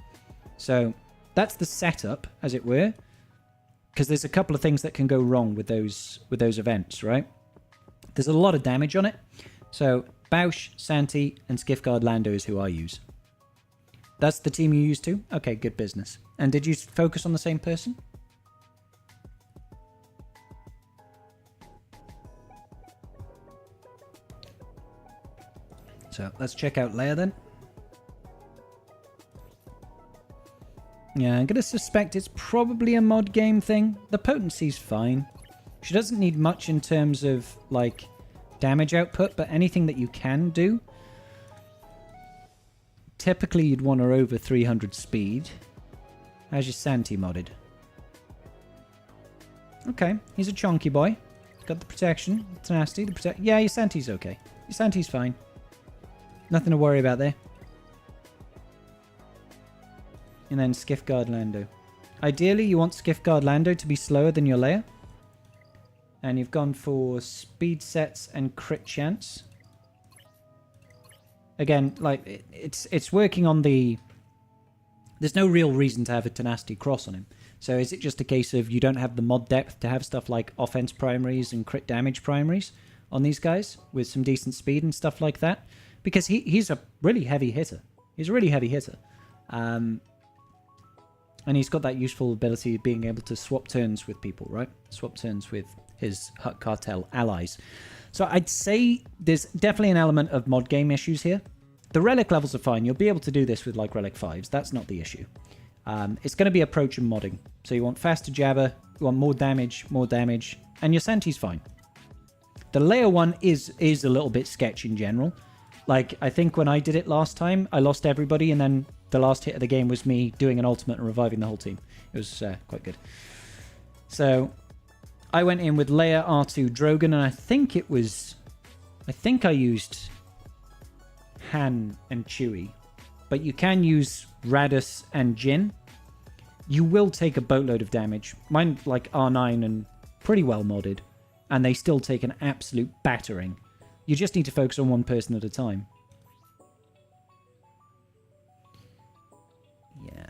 So that's the setup, as it were, because there's a couple of things that can go wrong with those events, right? There's a lot of damage on it. So Bausch, Santi, and Skiffguard Lando is who I use. That's the team you use too? Okay, good business. And did you focus on the same person? So let's check out Leia then. Yeah, I'm going to suspect it's probably a mod game thing. The potency's fine. She doesn't need much in terms of, damage output, but anything that you can do. Typically, you'd want her over 300 speed. How's your Santi modded? Okay, he's a chunky boy. Got the protection. It's nasty. Yeah, your Santi's okay. Your Santi's fine. Nothing to worry about there. And then Skiffguard Lando. Ideally, you want Skiffguard Lando to be slower than your Leia. And you've gone for speed sets and crit chance. Again, it's working on the... There's no real reason to have a tenacity cross on him. So is it just a case of you don't have the mod depth to have stuff like offense primaries and crit damage primaries on these guys with some decent speed and stuff like that? Because he's a really heavy hitter. He's a really heavy hitter. And he's got that useful ability of being able to swap turns with people, right? Swap turns with his Hut Cartel allies. So I'd say there's definitely an element of mod game issues here. The relic levels are fine. You'll be able to do this with like relic 5s. That's not the issue. It's going to be approach and modding. So you want faster jabber, you want more damage, and your Santi's fine. The layer 1 is a little bit sketch in general. Like, I think when I did it last time, I lost everybody, and then the last hit of the game was me doing an ultimate and reviving the whole team. It was quite good. So, I went in with layer R2 Drogon, and I think I used Han and Chewie. But you can use Radus and Jin. You will take a boatload of damage. Mine, like, R9 and pretty well modded. And they still take an absolute battering. You just need to focus on one person at a time. Yeah.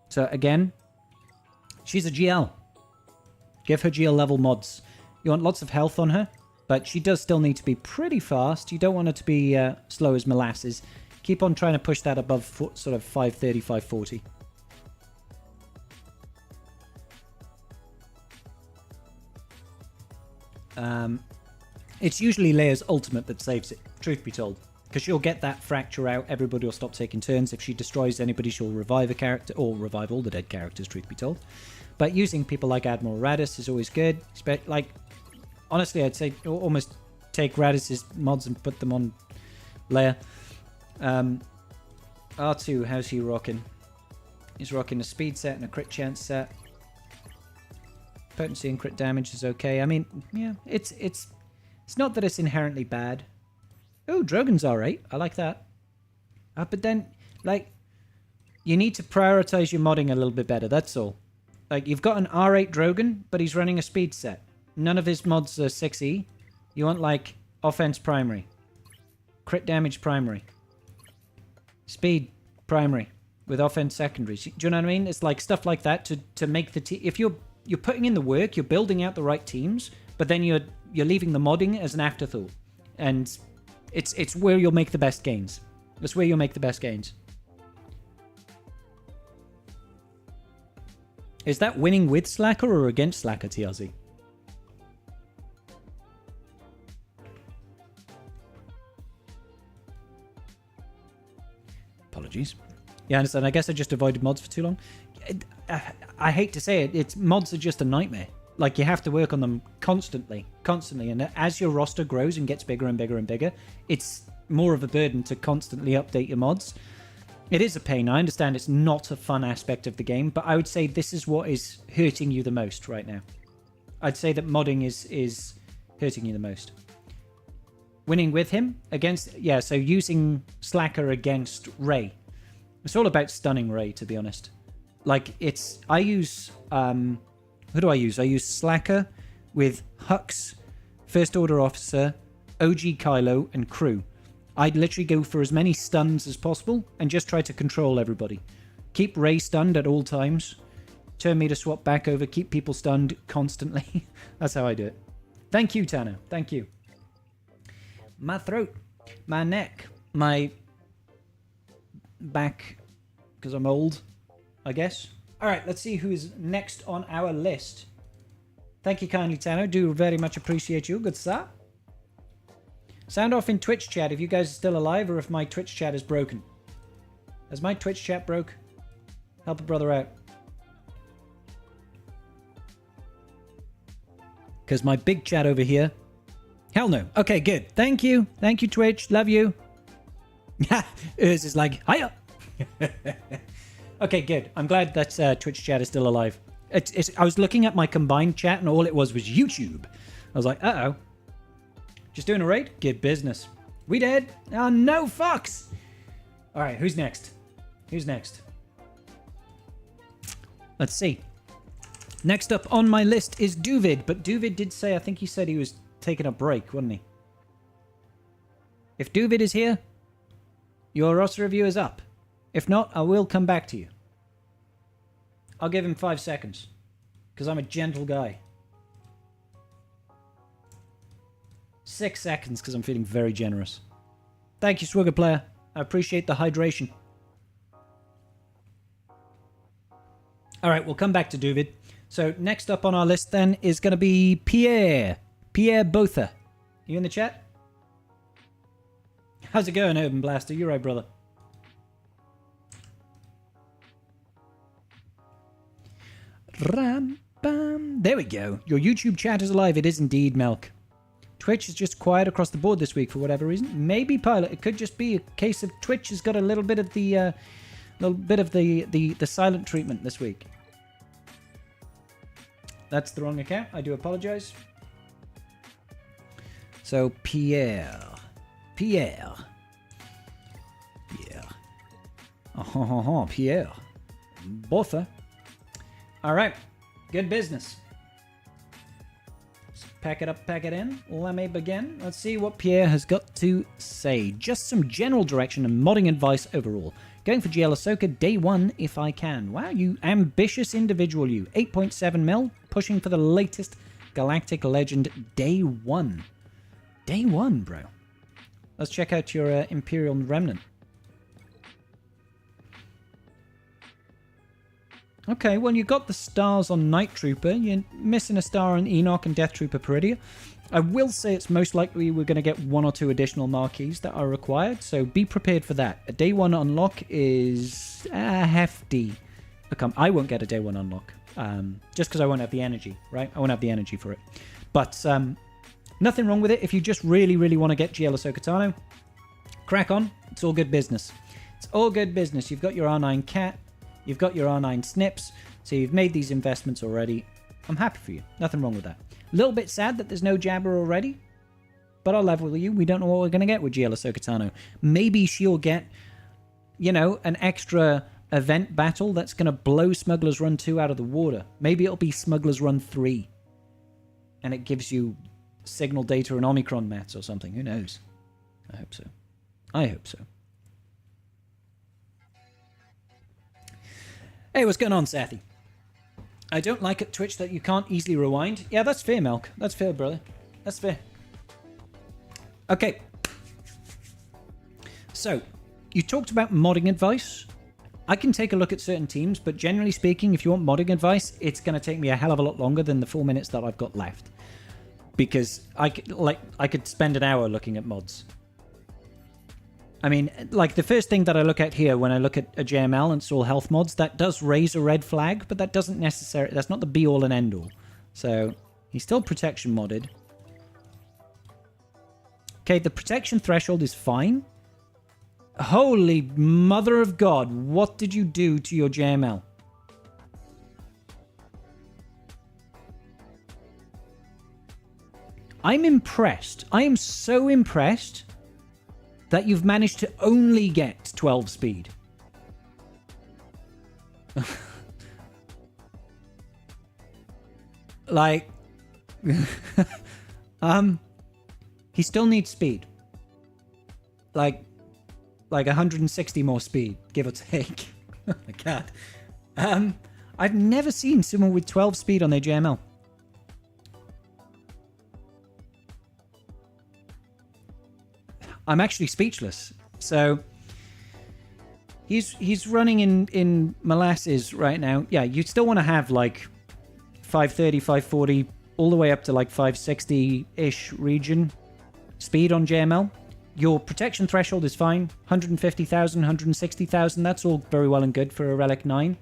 So, again, she's a GL. Give her GL level mods. You want lots of health on her, but she does still need to be pretty fast. You don't want her to be slow as molasses. Keep on trying to push that above sort of 530, 540. It's usually Leia's ultimate that saves it, truth be told. Because she'll get that fracture out, everybody will stop taking turns. If she destroys anybody, she'll revive a character, or revive all the dead characters, truth be told. But using people like Admiral Radis is always good. Like, honestly, I'd say almost take Radis's mods and put them on Leia. R2, how's he rocking? He's rocking a speed set and a crit chance set. Potency and crit damage is okay. I mean, yeah, it's not that it's inherently bad. Oh, Drogon's alright. I like that. But then, like, you need to prioritize your modding a little bit better. That's all. Like, you've got an R8 Drogon, but he's running a speed set. None of his mods are 6E. You want, like, offense primary. Crit damage primary. Speed primary. With offense secondaries. Do you know what I mean? It's like stuff like that to make the team. If you're putting in the work, you're building out the right teams, but then you're leaving the modding as an afterthought. And it's where you'll make the best gains. That's where you'll make the best gains. Is that winning with Slacker or against Slacker, TRZ? Apologies. Yeah, I understand. I guess I just avoided mods for too long. I hate to say it, mods are just a nightmare. Like, you have to work on them constantly. And as your roster grows and gets bigger and bigger and bigger, it's more of a burden to constantly update your mods. It is a pain. I understand it's not a fun aspect of the game, but I would say this is what is hurting you the most right now. I'd say that modding is hurting you the most. Winning with him against... Yeah, so using Slacker against Rey. It's all about stunning Rey, to be honest. Like, it's... I use... who do I use? I use Slacker with Hux, First Order Officer, OG Kylo, and crew. I'd literally go for as many stuns as possible and just try to control everybody. Keep Rey stunned at all times. Turn me to swap back over. Keep people stunned constantly. That's how I do it. Thank you, Tano. Thank you. My throat. My neck. My back. Because I'm old, I guess. Alright, let's see who's next on our list. Thank you kindly, Tano. Do very much appreciate you. Good sir. Sound off in Twitch chat if you guys are still alive or if my Twitch chat is broken. Has my Twitch chat broke? Help a brother out. Because my big chat over here... Hell no. Okay, good. Thank you. Thank you, Twitch. Love you. Urs is like, hiya. Okay, good. I'm glad that Twitch chat is still alive. I was looking at my combined chat and all it was YouTube. I was like, uh-oh. Just doing a raid? Good business. We dead? Oh, no fucks. All right, who's next? Who's next? Let's see. Next up on my list is Duvid, but Duvid did say, I think he said he was taking a break, wasn't he? If Duvid is here, your roster review is up. If not, I will come back to you. I'll give him 5 seconds. Because I'm a gentle guy. 6 seconds because I'm feeling very generous. Thank you, Swigger Player. I appreciate the hydration. Alright, we'll come back to Duvid. So next up on our list then is going to be Pierre. Pierre Botha. You in the chat? How's it going, Urban Blaster? You're right, brother. Ram, bam. There we go. Your YouTube chat is alive. It is indeed, Melk. Twitch is just quiet across the board this week for whatever reason. Maybe Pilot. It could just be a case of Twitch has got a little bit of the silent treatment this week. That's the wrong account. I do apologize. So Pierre. Oh, Pierre. Botha. All right. Good business. Let's pack it up, pack it in. Let me begin. Let's see what Pierre has got to say. Just some general direction and modding advice overall. Going for GL Ahsoka day 1 if I can. Wow, you ambitious individual, you. 8.7 mil, pushing for the latest Galactic Legend day 1. Day 1, bro. Let's check out your Imperial Remnant. Okay, well, you got the stars on Night Trooper. You're missing a star on Enoch and Death Trooper Peridia. I will say it's most likely we're going to get 1 or 2 additional marquees that are required, so be prepared for that. A day 1 unlock is hefty. I won't get a day 1 unlock, just because I won't have the energy, right? I won't have the energy for it. But nothing wrong with it. If you just really, really want to get GL Ahsoka Tano, crack on. It's all good business. It's all good business. You've got your R9 Cat. You've got your R9 Snips. So you've made these investments already. I'm happy for you. Nothing wrong with that. A little bit sad that there's no Jabber already. But I'll level with you. We don't know what we're going to get with GL Ahsoka Tano. Maybe she'll get, you know, an extra event battle that's going to blow Smuggler's Run 2 out of the water. Maybe it'll be Smuggler's Run 3. And it gives you signal data and Omicron mats or something. Who knows? I hope so. I hope so. Hey, what's going on, Sathy? I don't like at Twitch that you can't easily rewind. Yeah, that's fair, Melk. That's fair, brother. That's fair. Okay. So, you talked about modding advice. I can take a look at certain teams, but generally speaking, if you want modding advice, it's going to take me a hell of a lot longer than the 4 minutes that I've got left. Because I could spend an hour looking at mods. I mean, like, the first thing that I look at here when I look at a JML and it's all health mods, that does raise a red flag, but that doesn't necessarily... That's not the be-all and end-all. So, he's still protection modded. Okay, the protection threshold is fine. Holy mother of God, what did you do to your JML? I'm impressed. I am so impressed that you've managed to only get 12 speed. Like, he still needs speed. Like 160 more speed, give or take. Oh my God. I've never seen someone with 12 speed on their JML. I'm actually speechless. So he's running in molasses right now. Yeah, you still want to have like 530, 540, all the way up to like 560-ish region speed on JML. Your protection threshold is fine. 150,000, 160,000. That's all very well and good for a Relic 9.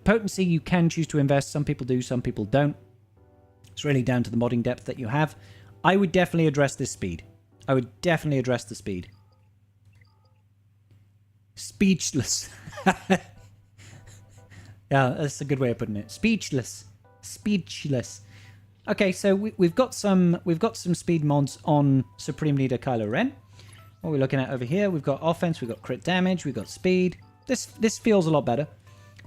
Potency, you can choose to invest. Some people do, some people don't. It's really down to the modding depth that you have. I would definitely address this speed. I would definitely address the speed. Speechless. Yeah, that's a good way of putting it. Speechless. Speechless. Okay, so we've got some speed mods on Supreme Leader Kylo Ren. What are we looking at over here? We've got offense, we've got crit damage, we've got speed. This feels a lot better.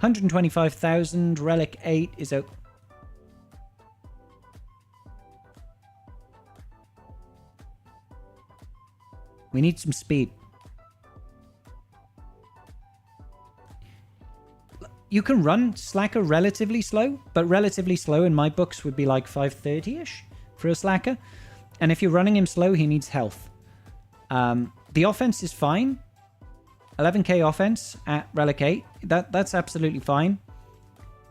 125,000, Relic 8 is out. We need some speed. you can run Slacker relatively slow, but relatively slow in my books would be like 530-ish for a Slacker. And if you're running him slow, he needs health. The offense is fine. 11k offense at Relic 8. That's absolutely fine.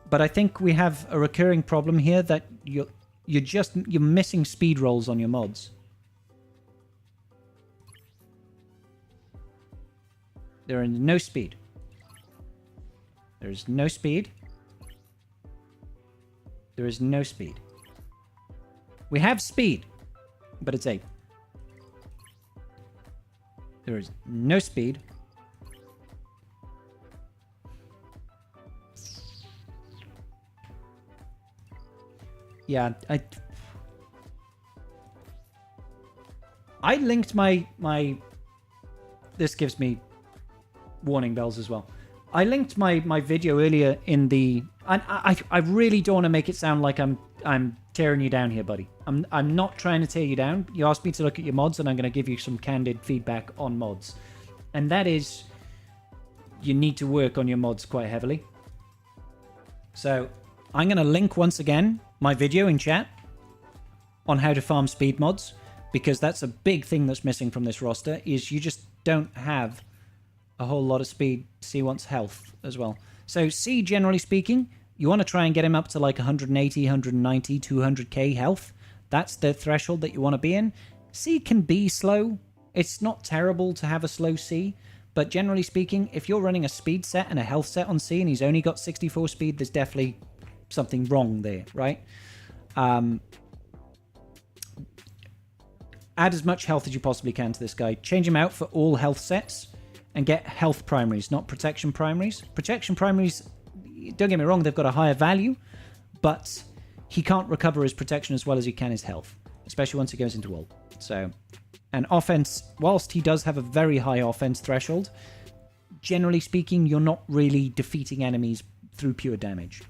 But I think we have a recurring problem here that you're missing speed rolls on your mods. There is no speed. There's no speed. There is no speed. We have speed, but it's 8. There is no speed. Yeah, I linked my this gives me warning bells as well. I linked my video earlier in the I really don't want to make it sound like I'm tearing you down here, buddy. I'm not trying to tear you down. You asked me to look at your mods and I'm going to give you some candid feedback on mods. And that is you need to work on your mods quite heavily. So, I'm going to link once again my video in chat on how to farm speed mods, because that's a big thing that's missing from this roster, is you just don't have a whole lot of speed. C wants health as well. So C, generally speaking, you want to try and get him up to like 180, 190, 200k health. That's the threshold that you want to be in. C can be slow. It's not terrible to have a slow C, but generally speaking, if you're running a speed set and a health set on C and he's only got 64 speed, there's definitely something wrong there, right? Add as much health as you possibly can to this guy. Change him out for all health sets and get health primaries, not protection primaries. Protection primaries, don't get me wrong, they've got a higher value, but he can't recover his protection as well as he can his health, especially once he goes into ult. So, and offense, whilst he does have a very high offense threshold, generally speaking, you're not really defeating enemies through pure damage.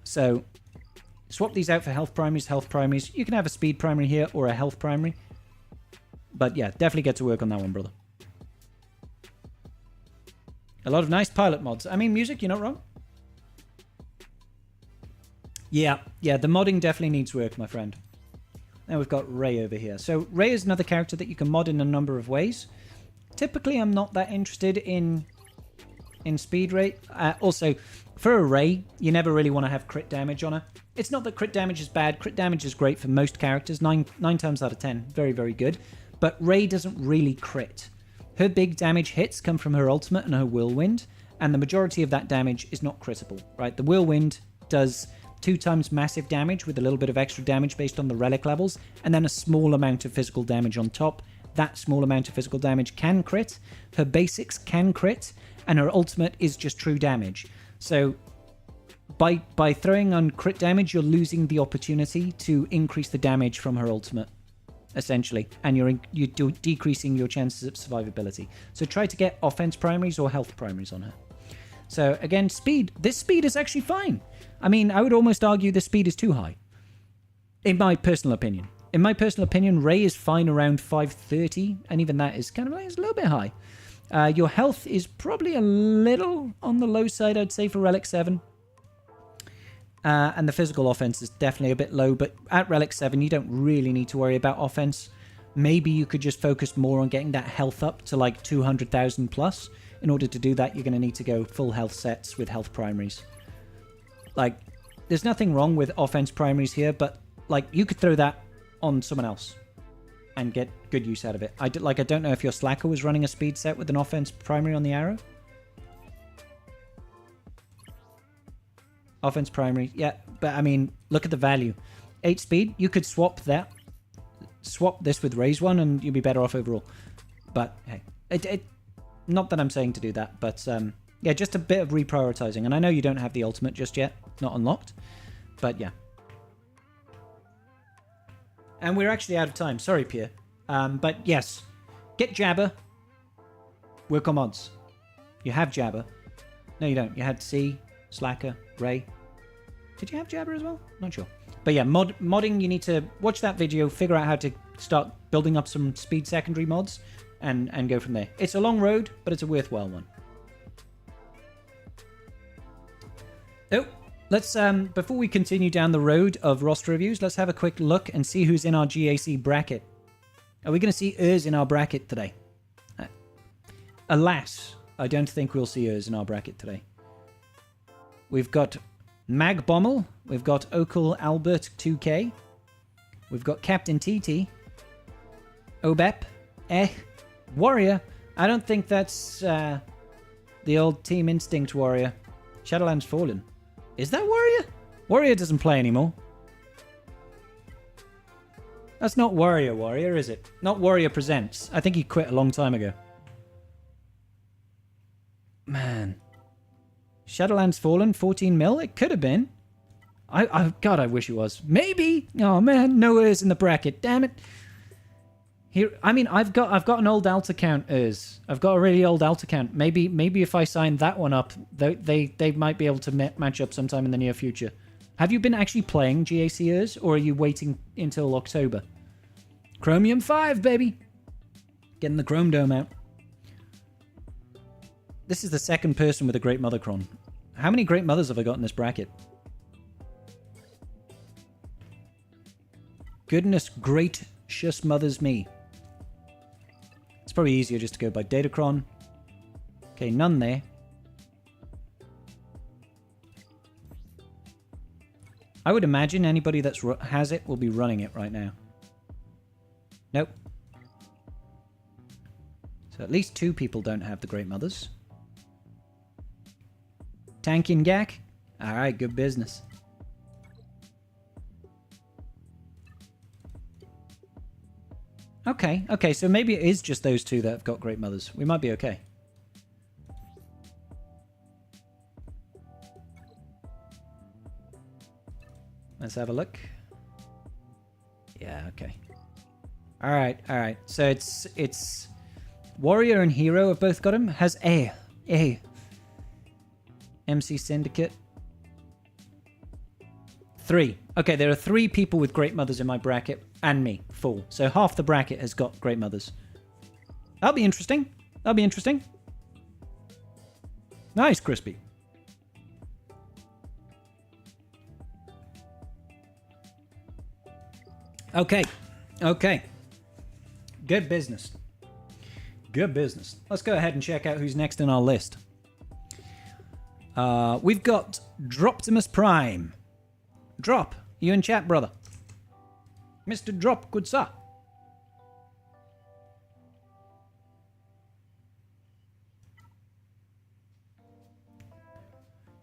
So, swap these out for health primaries. You can have a speed primary here or a health primary. But yeah, definitely get to work on that one, brother. A lot of nice pilot mods. I mean, music, you're not wrong. Yeah, the modding definitely needs work, my friend. Now we've got Ray over here. So Ray is another character that you can mod in a number of ways. Typically, I'm not that interested in speed rate. Also, for a Ray, you never really want to have crit damage on her. It's not that crit damage is bad. Crit damage is great for most characters. 9 times out of 10. Very, very good. But Ray doesn't really crit. Her big damage hits come from her ultimate and her whirlwind, and the majority of that damage is not critable, right? The whirlwind does 2 times massive damage with a little bit of extra damage based on the relic levels, and then a small amount of physical damage on top. That small amount of physical damage can crit. Her basics can crit, and her ultimate is just true damage. So by throwing on crit damage, you're losing the opportunity to increase the damage from her ultimate, essentially, and you're decreasing your chances of survivability. So try to get offense primaries or health primaries on her. So again, speed. This speed is actually fine. I mean, I would almost argue the speed is too high, in my personal opinion. In my personal opinion, Ray is fine around 530, and even that is kind of like, it's a little bit high. Your health is probably a little on the low side, I'd say, for Relic 7. And the physical offense is definitely a bit low, but at Relic 7, you don't really need to worry about offense. Maybe you could just focus more on getting that health up to like 200,000 plus. In order to do that, you're going to need to go full health sets with health primaries. Like, there's nothing wrong with offense primaries here, but like, you could throw that on someone else and get good use out of it. I don't know if your Slacker was running a speed set with an offense primary on the arrow. Offense primary, yeah, but I mean, look at the value. 8 speed, you could swap this with Ray's one and you'd be better off overall. But hey, not that I'm saying to do that, but yeah, just a bit of reprioritizing. And I know you don't have the ultimate just yet, not unlocked, but yeah. And we're actually out of time, sorry Pierre. But yes, get Jabber, work on mods. You have Jabber. No, you don't. You had C, Slacker, Ray. Did you have Jabber as well? Not sure. But yeah, modding, you need to watch that video, figure out how to start building up some speed secondary mods, and go from there. It's a long road, but it's a worthwhile one. Oh, let's, before we continue down the road of roster reviews, let's have a quick look and see who's in our GAC bracket. Are we going to see Urs in our bracket today? Alas, I don't think we'll see Urs in our bracket today. We've got Mag Bommel, we've got Okul Albert 2K, we've got Captain TT, Obep, Warrior. I don't think that's the old Team Instinct Warrior. Shadowlands Fallen. Is that Warrior? Warrior doesn't play anymore. That's not Warrior, is it? Not Warrior Presents. I think he quit a long time ago. Man. Shadowlands Fallen, 14 mil? It could have been. God, I wish it was. Maybe. Oh man, no Urs in the bracket. Damn it. Here, I mean, I've got an old alt account, Urs. I've got a really old alt account. Maybe if I sign that one up, they might be able to match up sometime in the near future. Have you been actually playing GAC Urs, or are you waiting until October? Chromium 5, baby. Getting the Chrome Dome out. This is the second person with a Great Mother Cron. How many Great Mothers have I got in this bracket? Goodness gracious mothers me. It's probably easier just to go by Datacron. Okay, none there. I would imagine anybody that has it will be running it right now. Nope. So at least 2 people don't have the Great Mothers. Tankin Gak? Alright, good business. Okay, so maybe it is just those 2 that have got Great Mothers. We might be okay. Let's have a look. Yeah, okay. Alright. So it's Warrior and Hero have both got him. Has MC Syndicate. 3. Okay, there are 3 people with Great Mothers in my bracket, and me, full. So half the bracket has got Great Mothers. That'll be interesting. Nice, Crispy. Okay. Good business. Let's go ahead and check out who's next in our list. We've got Droptimus Prime. Drop, you in chat, brother. Mr. Drop, good sir.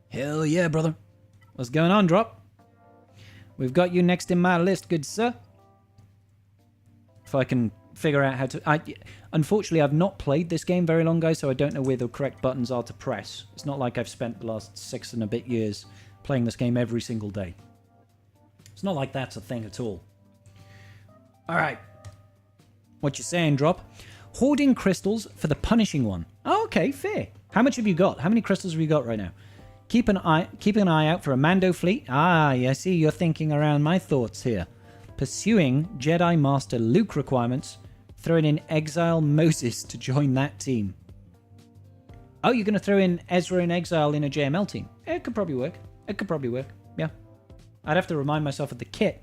Hell yeah, brother. What's going on, Drop? We've got you next in my list, good sir. If I can figure out how to... Unfortunately, I've not played this game very long, guys, so I don't know where the correct buttons are to press. It's not like I've spent the last 6 and a bit years playing this game every single day. It's not like that's a thing at all. Alright. What you saying, Drop? Hoarding crystals for the punishing one. Oh, okay, fair. How much have you got? How many crystals have you got right now? Keep an eye out for a Mando fleet. Ah, I see you're thinking around my thoughts here. Pursuing Jedi Master Luke requirements. Throwing in Exile Moses to join that team. Oh, you're going to throw in Ezra in Exile in a JML team? It could probably work. Yeah. I'd have to remind myself of the kit,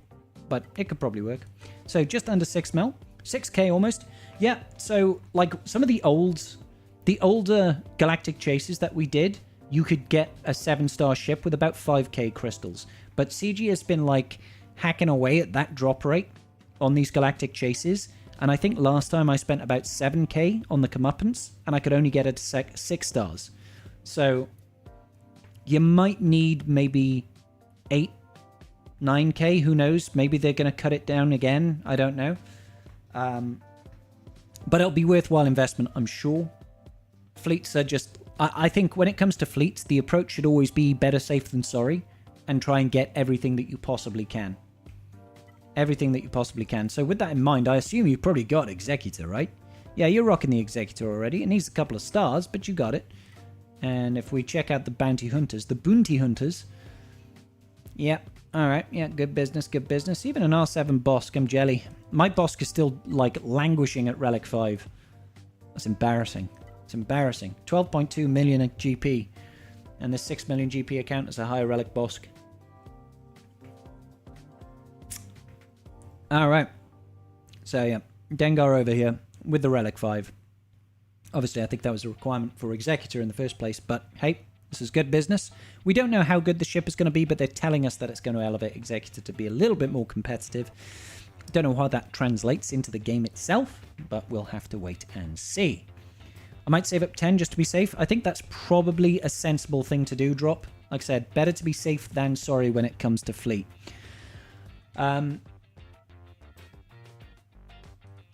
but it could probably work. So just under 6 mil. 6k almost. Yeah, so like some of the older Galactic Chases that we did, you could get a 7-star ship with about 5k crystals. But CG has been like hacking away at that drop rate on these Galactic Chases. And I think last time I spent about 7k on the comeuppance, and I could only get it to 6 stars. So you might need maybe 8, 9k, who knows? Maybe they're going to cut it down again. I don't know. But it'll be worthwhile investment, I'm sure. Fleets are just... I think when it comes to fleets, the approach should always be better safe than sorry, and try and get everything that you possibly can. Everything that you possibly can. So with that in mind, I assume you've probably got Executor, right? Yeah, you're rocking the Executor already. It needs a couple of stars, but you got it. And if we check out the Bounty Hunters, the Bounty Hunters... Yep. Alright, yeah, good business. Even an R7 Bosk, I'm jelly. My Bosk is still, like, languishing at Relic 5. That's embarrassing. 12.2 million at GP. And the 6 million GP account is a higher relic Bosk. Alright. So yeah, Dengar over here with the relic 5. Obviously, I think that was a requirement for Executor in the first place, but hey, this is good business. We don't know how good the ship is going to be, but they're telling us that it's going to elevate Executor to be a little bit more competitive. Don't know how that translates into the game itself, but we'll have to wait and see. I might save up 10 just to be safe. I think that's probably a sensible thing to do, Drop. Like I said, better to be safe than sorry when it comes to fleet.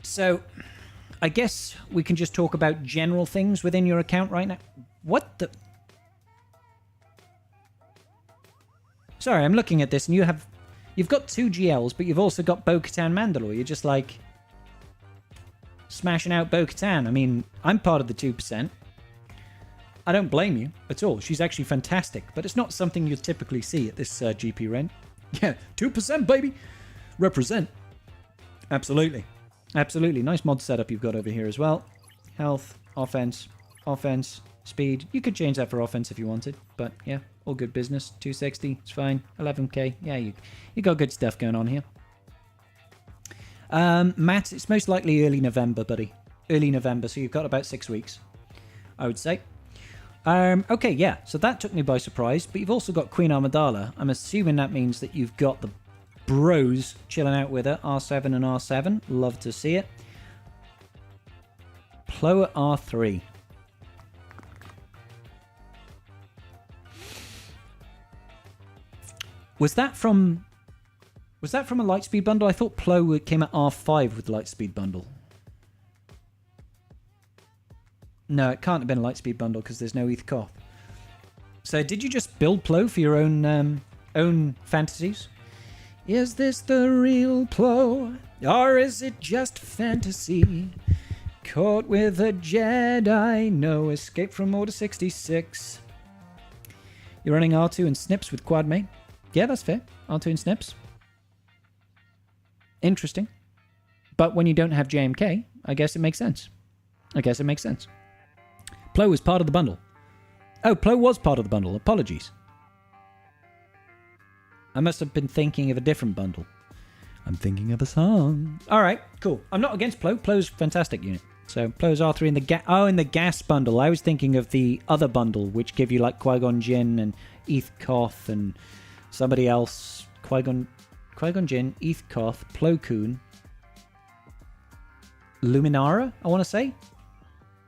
So, I guess we can just talk about general things within your account right now. What the... Sorry, I'm looking at this and you've got 2 GLs, but you've also got Bo-Katan Mandalore. You're just like smashing out Bo-Katan. I mean, I'm part of the 2%. I don't blame you at all. She's actually fantastic, but it's not something you typically see at this GP rent. Yeah, 2%, baby. Represent. Absolutely. Absolutely. Nice mod setup you've got over here as well. Health, offense, speed. You could change that for offense if you wanted, but yeah, all good business. 260, it's fine. 11k. Yeah, you got good stuff going on here. Matt, it's most likely early November, buddy. Early November, so you've got about 6 weeks, I would say. Okay, yeah, so that took me by surprise, but you've also got Queen Amidala. I'm assuming that means that you've got the bros chilling out with her. R7 and R7. Love to see it. Plo at R3. Was that from a Lightspeed bundle? I thought Plo came at R5 with the Lightspeed bundle. No, it can't have been a Lightspeed bundle because there's no ETH Koth. So did you just build Plo for your own fantasies? Is this the real Plo? Or is it just fantasy? Caught with a Jedi, no escape from Order 66. You're running R2 and Snips with Quad Mate? Yeah, that's fair. R2 and Snips. Interesting. But when you don't have JMK, I guess it makes sense. Plo was part of the bundle. Oh, Plo was part of the bundle. Apologies. I must have been thinking of a different bundle. I'm thinking of a song. Alright, cool. I'm not against Plo. Plo's a fantastic unit. So, Plo's R3 in the in the gas bundle. I was thinking of the other bundle, which give you like Qui-Gon Jinn and ETH Koth and somebody else. Qui-Gon Jinn, ETH Koth, Plo Koon, Luminara, I want to say?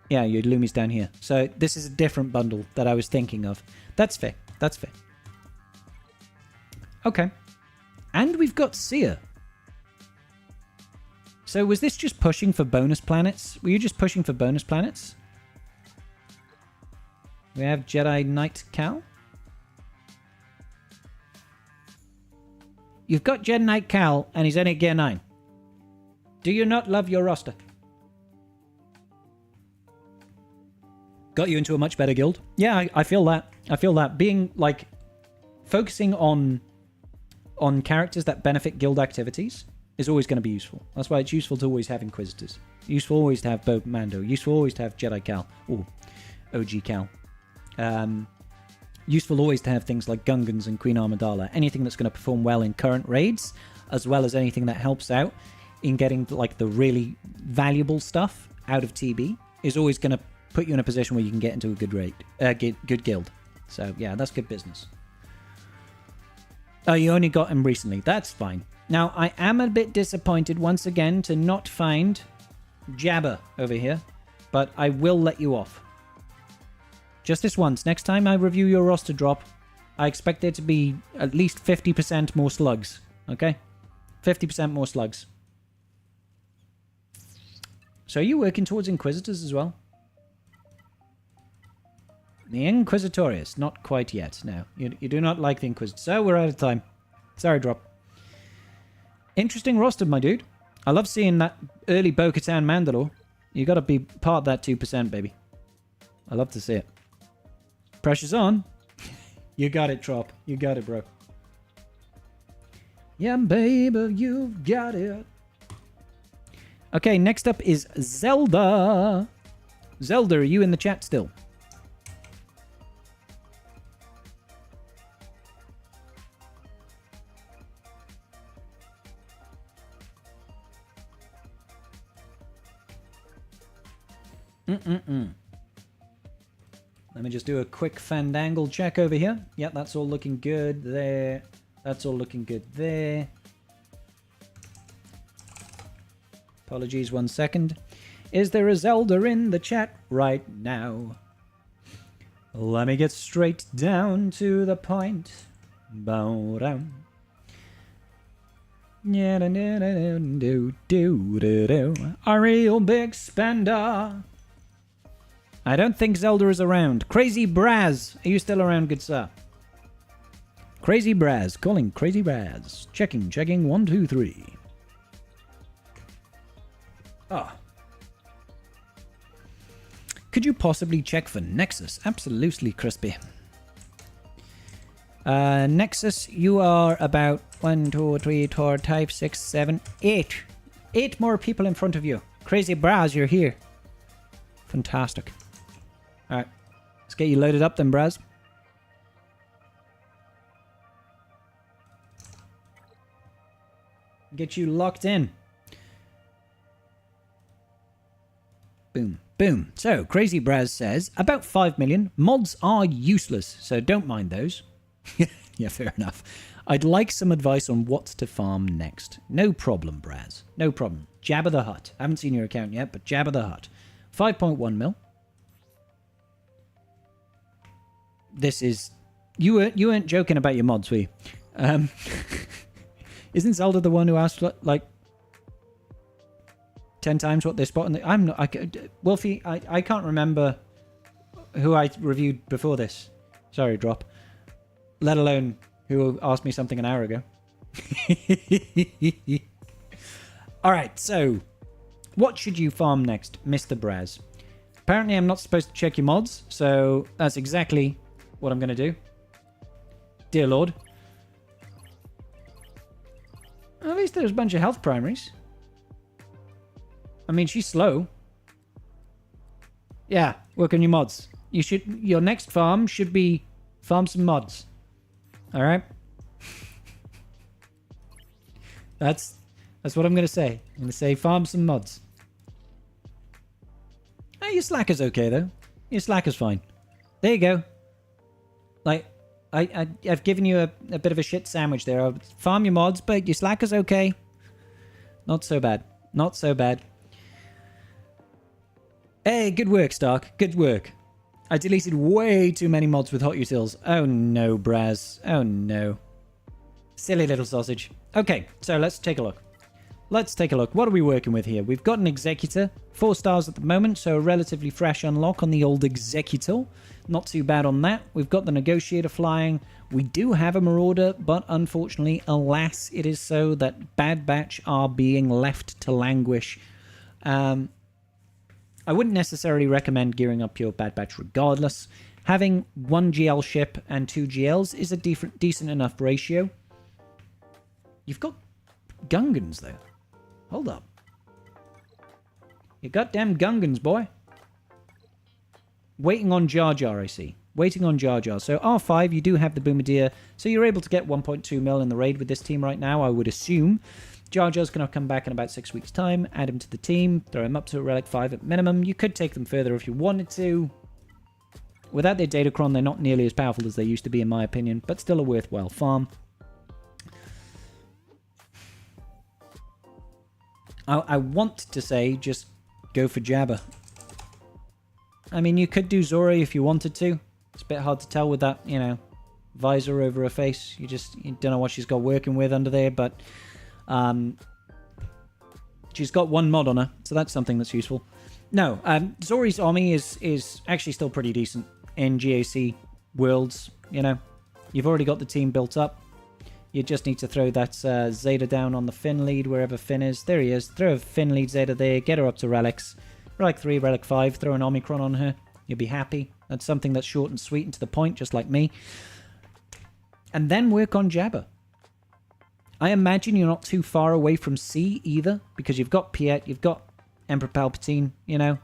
Yeah, your Lumi's down here. So, this is a different bundle that I was thinking of. That's fair. Okay. And we've got Seer. So was this just pushing for bonus planets? Were you just pushing for bonus planets? We have Jedi Knight Cal. You've got Jedi Knight Cal and he's only at gear 9. Do you not love your roster? Got you into a much better guild? Yeah, I feel that. Being like focusing on characters that benefit guild activities is always going to be useful. That's why it's useful to always have Inquisitors. Useful always to have Bo Mando. Useful always to have Jedi Cal. Or OG Cal. Useful always to have things like Gungans and Queen Amidala. Anything that's going to perform well in current raids, as well as anything that helps out in getting like the really valuable stuff out of TB, is always going to put you in a position where you can get into a good raid, good guild. So yeah, that's good business. Oh, you only got him recently. That's fine. Now, I am a bit disappointed once again to not find Jabba over here, but I will let you off. Just this once. Next time I review your roster drop, I expect there to be at least 50% more slugs. Okay? 50% more slugs. So are you working towards Inquisitors as well? The Inquisitorius. Not quite yet. No. You do not like the Inquisitors. So we're out of time. Sorry, drop. Interesting roster, my dude. I love seeing that early Bo-Katan Mandalore. You gotta be part of that 2%, baby. I love to see it. Pressure's on. You got it, Trop. You got it, bro. Yeah, baby, you've got it. Okay, next up is Zelda. Zelda, are you in the chat still? Let me just do a quick fandangle check over here. Yep, that's all looking good there. That's all looking good there. Apologies, 1 second. Is there a Zelda in the chat right now? Let me get straight down to the point. Bow down. A real big spender. I don't think Zelda is around. Crazy Braz, are you still around, good sir? Crazy Braz, calling Crazy Braz. Checking, 1, 2, 3. Ah. Could you possibly check for Nexus? Absolutely, Crispy. Nexus, you are about 1, 2, 3, 4, 5, 6, 7, 8. 8 more people in front of you. Crazy Braz, you're here. Fantastic. Alright. Let's get you loaded up then, Braz. Get you locked in. Boom. Boom. So, Crazy Braz says, about 5 million. Mods are useless, so don't mind those. Yeah, fair enough. I'd like some advice on what to farm next. No problem, Braz. No problem. Jabba the Hutt. I haven't seen your account yet, but Jabba the Hutt. 5.1 mil. This is... You weren't joking about your mods, were you? Isn't Zelda the one who asked, like... 10 times what they spot on the... I'm not... Wolfie, I can't remember who I reviewed before this. Sorry, Drop. Let alone who asked me something an hour ago. Alright, so... What should you farm next, Mr. Braz? Apparently I'm not supposed to check your mods, so that's exactly what I'm going to do. Dear Lord. At least there's a bunch of health primaries. I mean, she's slow. Yeah, work on your mods. Your next farm should be farm some mods. Alright? That's what I'm going to say. I'm going to say farm some mods. Oh, your Slacker's okay, though. Your Slacker's fine. There you go. Like, I've given you a bit of a shit sandwich there. I'll farm your mods, but your Slacker's okay. Not so bad. Not so bad. Hey, good work, Stark. Good work. I deleted way too many mods with hot utils. Oh no, Braz. Oh no. Silly little sausage. Okay, so let's take a look. Let's take a look. What are we working with here? We've got an Executor. 4 stars at the moment, so a relatively fresh unlock on the old Executor. Not too bad on that. We've got the Negotiator flying. We do have a Marauder, but unfortunately, alas, it is so that Bad Batch are being left to languish. I wouldn't necessarily recommend gearing up your Bad Batch regardless. Having 1 GL ship and 2 GLs is a decent enough ratio. You've got Gungans, though. Hold up. You goddamn Gungans, boy. Waiting on Jar Jar, I see. Waiting on Jar Jar. So R5, you do have the Bombardier. So you're able to get 1.2 mil in the raid with this team right now, I would assume. Jar Jar's going to come back in about 6 weeks' time. Add him to the team. Throw him up to a Relic 5 at minimum. You could take them further if you wanted to. Without their Datacron, they're not nearly as powerful as they used to be, in my opinion. But still a worthwhile farm. I want to say just go for Jabba. I mean, you could do Zora if you wanted to. It's a bit hard to tell with that, you know, visor over her face. You don't know what she's got working with under there, but she's got 1 mod on her, so that's something that's useful. No, Zori's army is actually still pretty decent in GAC worlds, you know. You've already got the team built up. You just need to throw that Zeta down on the Finn lead, wherever Finn is. There he is. Throw a Finn lead Zeta there. Get her up to Relics. Relic 3, Relic 5. Throw an Omicron on her. You'll be happy. That's something that's short and sweet and to the point, just like me. And then work on Jabba. I imagine you're not too far away from C either, because you've got Piet, you've got Emperor Palpatine, you know.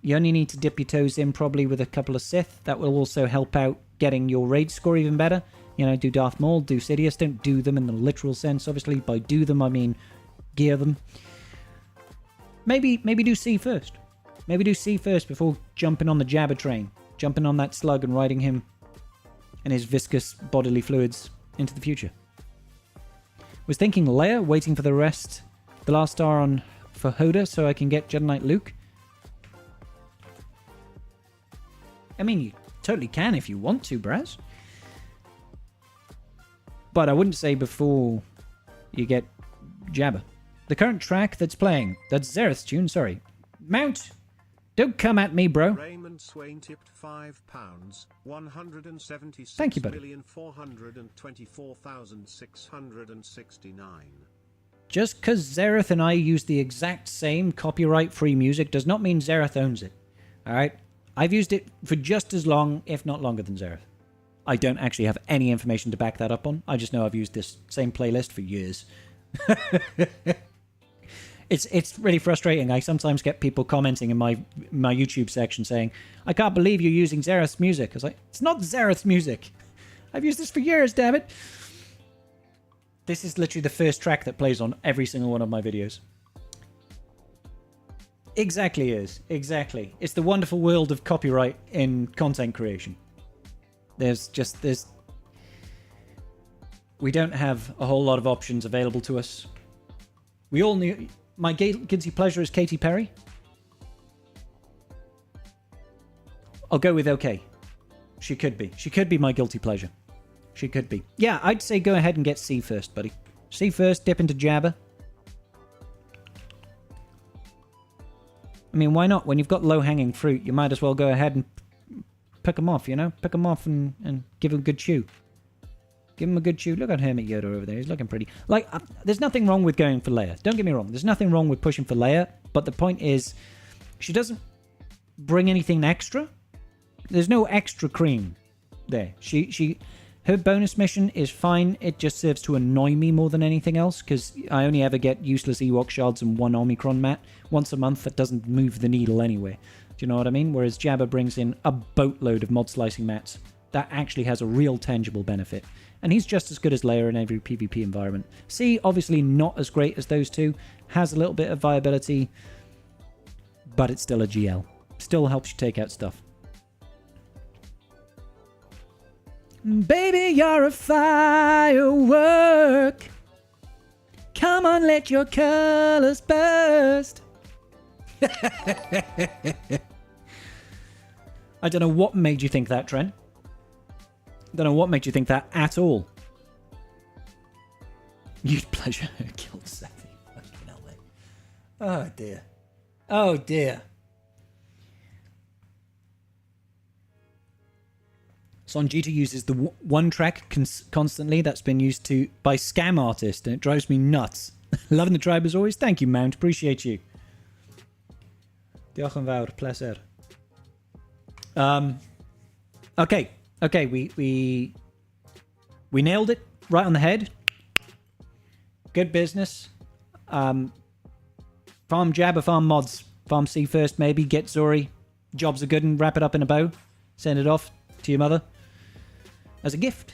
You only need to dip your toes in probably with a couple of Sith. That will also help out getting your raid score even better. You know, do Darth Maul, do Sidious. Don't do them in the literal sense, obviously. By do them, I mean gear them. Maybe do C first. Maybe do C first before jumping on the Jabba train. Jumping on that slug and riding him and his viscous bodily fluids into the future. Was thinking Leia, waiting for the last star on for Hoda so I can get Jedi Knight Luke. I mean, you totally can if you want to, Braz. But I wouldn't say before you get Jabba. The current track that's playing, that's Zareth's tune, sorry. Mount! Don't come at me, bro. Raymond Swain tipped £5, 176 Thank you, buddy. 1,424,669. Just because Zareth and I use the exact same copyright-free music does not mean Zareth owns it. Alright? I've used it for just as long, if not longer than Zareth. I don't actually have any information to back that up on. I just know I've used this same playlist for years. It's really frustrating. I sometimes get people commenting in my YouTube section saying, I can't believe you're using Zareth's music. I was like, it's not Zareth's music. I've used this for years, damn it. This is literally the first track that plays on every single one of my videos. Exactly is. Exactly. It's the wonderful world of copyright in content creation. We don't have a whole lot of options available to us. We all knew... My guilty pleasure is Katy Perry. I'll go with okay. She could be. She could be my guilty pleasure. She could be. Yeah, I'd say go ahead and get C first, buddy. C first, dip into Jabba. I mean, why not? When you've got low-hanging fruit, you might as well go ahead and pick them off, you know? Pick them off and give them a good chew. Give him a good chew. Look at Hermit Yoda over there. He's looking pretty. Like, there's nothing wrong with going for Leia. Don't get me wrong. There's nothing wrong with pushing for Leia. But the point is, she doesn't bring anything extra. There's no extra cream there. Her bonus mission is fine. It just serves to annoy me more than anything else, because I only ever get useless Ewok shards and one Omicron mat once a month. That doesn't move the needle anyway. Do you know what I mean? Whereas Jabba brings in a boatload of mod slicing mats that actually has a real tangible benefit. And he's just as good as Leia in every PvP environment. C, obviously not as great as those two. Has a little bit of viability. But it's still a GL. Still helps you take out stuff. Baby, you're a firework. Come on, let your colors burst. I don't know what made you think that, Trent. Don't know what made you think that at all. You'd pleasure her killed Seth. Fucking hell, mate. Oh, dear. Oh, dear. Sonjita uses the one track constantly that's been used by scam artists, and it drives me nuts. Loving the tribe as always. Thank you, Mount. Appreciate you. Diolch yn fawr. Pleasure. Okay. Okay, we nailed it right on the head. Good business. Farm Jabba, farm mods. Farm C first, maybe. Get Zori. Jobs are good and wrap it up in a bow. Send it off to your mother as a gift.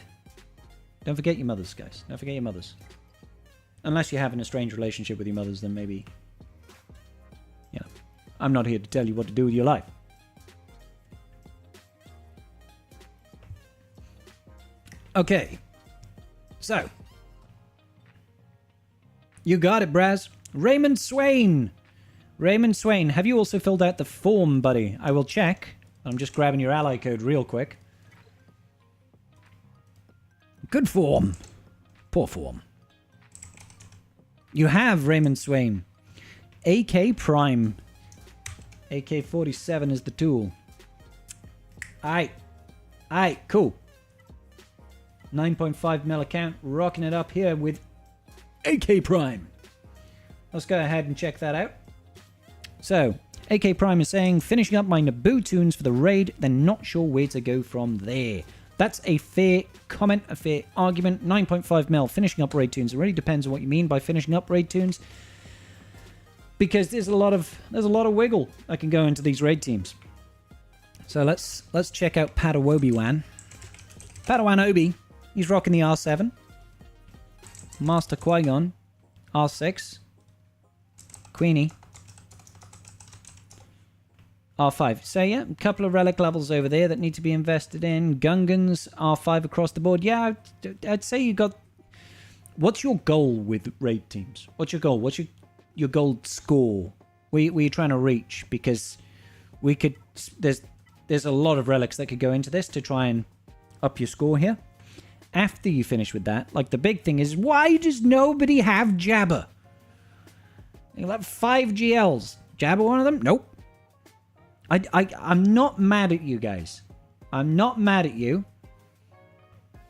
Don't forget your mothers, guys. Don't forget your mothers. Unless you have an estranged relationship with your mothers, then maybe... You know, I'm not here to tell you what to do with your life. Okay, so, you got it, Braz. Raymond Swain. Raymond Swain, have you also filled out the form, buddy? I will check. I'm just grabbing your ally code real quick. Good form. Poor form. You have Raymond Swain. AK Prime. AK-47 is the tool. Aight, cool. 9.5 account, rocking it up here with AK Prime. Let's go ahead and check that out. So, AK Prime is saying, finishing up my Naboo tunes for the raid, then not sure where to go from there. That's a fair comment, a fair argument. 9.5 finishing up raid tunes. It really depends on what you mean by finishing up raid tunes, because there's a lot of wiggle that can go into these raid teams. So let's check out Padawobi-wan. Padawan Obi. He's rocking the R7. Master Qui-Gon. R6. Queenie. R5. So yeah, a couple of relic levels over there that need to be invested in. Gungans, R5 across the board. Yeah, I'd say you got... What's your goal with raid teams? What's your goal? What's your gold score? Where you trying to reach? Because we could... There's a lot of relics that could go into this to try and up your score here. After you finish with that, like the big thing is, why does nobody have Jabber? You have 5 GLs. Jabber one of them? Nope. I'm not mad at you guys. I'm not mad at you.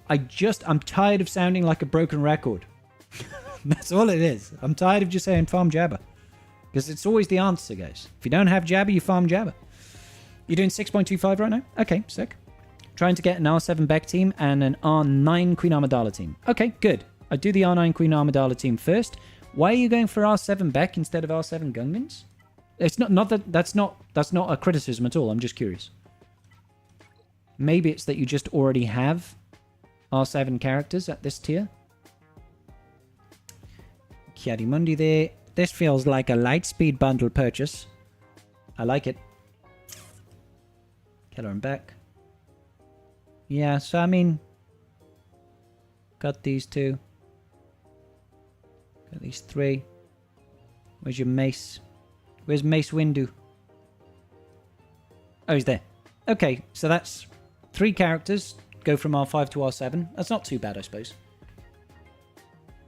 I'm tired of sounding like a broken record. That's all it is. I'm tired of just saying farm Jabber. Because it's always the answer, guys. If you don't have Jabber, you farm Jabber. You're doing 6.25 right now? Okay, sick. Trying to get an R7 Beck team and an R9 Queen Amidala team. Okay, good. I do the R9 Queen Amidala team first. Why are you going for R7 Beck instead of R7 Gungans? It's not that that's not a criticism at all. I'm just curious. Maybe it's that you just already have R7 characters at this tier. Chiarimundi there. This feels like a light speed bundle purchase. I like it. Keller and Beck. Yeah, so I mean, got these 2. Got these 3. Where's your Mace? Where's Mace Windu? Oh, he's there. Okay, so that's 3 characters. Go from R5 to R7. That's not too bad, I suppose.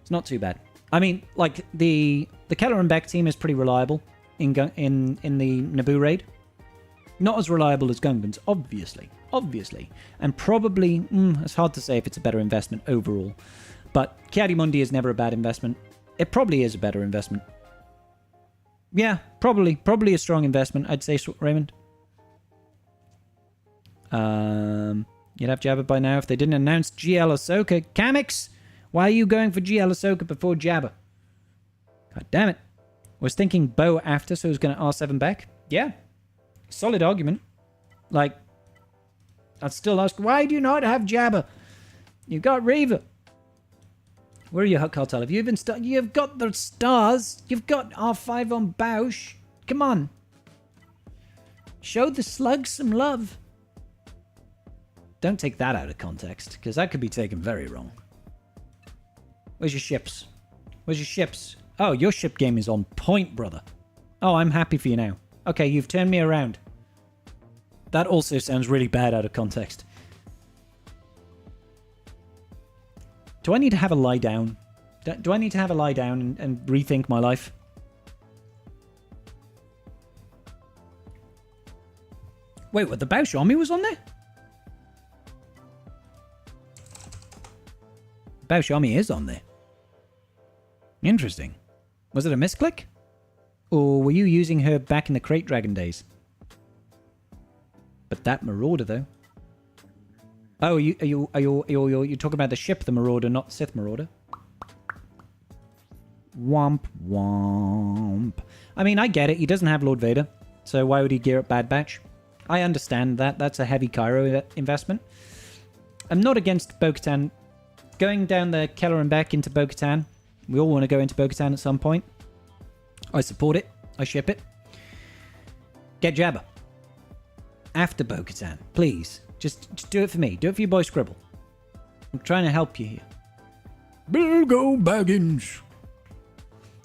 It's not too bad. I mean, like, the Keller and Beck team is pretty reliable in the Naboo raid. Not as reliable as Gungans, obviously. Obviously. And probably, it's hard to say if it's a better investment overall. But Chiarimundi is never a bad investment. It probably is a better investment. Yeah, probably a strong investment, I'd say, Raymond. You'd have Jabba by now if they didn't announce GL Ahsoka. Kamix, why are you going for GL Ahsoka before Jabba? God damn it. Was thinking Bo after, so I was going to R7 back. Yeah, solid argument. Like, I'd still ask, why do you not have Jabba? You've got Reva. Where are you, Hutt Cartel? Have you even you've got the stars. You've got R5 on Bausch. Come on. Show the slugs some love. Don't take that out of context, because that could be taken very wrong. Where's your ships? Where's your ships? Oh, your ship game is on point, brother. Oh, I'm happy for you now. Okay, you've turned me around. That also sounds really bad out of context. Do I need to have a lie down? Do I need to have a lie down and rethink my life? Wait, what? The Bausch army was on there? Bausch army is on there. Interesting. Was it a misclick? Or were you using her back in the Crate Dragon days? But that Marauder, though. Oh, are you talking about the ship, the Marauder, not Sith Marauder? Womp womp. I mean, I get it. He doesn't have Lord Vader, so why would he gear up Bad Batch? I understand that. That's a heavy Cairo investment. I'm not against Bo-Katan. Going down the Keller and back into Bo-Katan. We all want to go into Bo-Katan at some point. I support it. I ship it. Get Jabba. After Bo-Katan. Please. Just do it for me. Do it for your boy Scribble. I'm trying to help you here. Bilgo Baggins.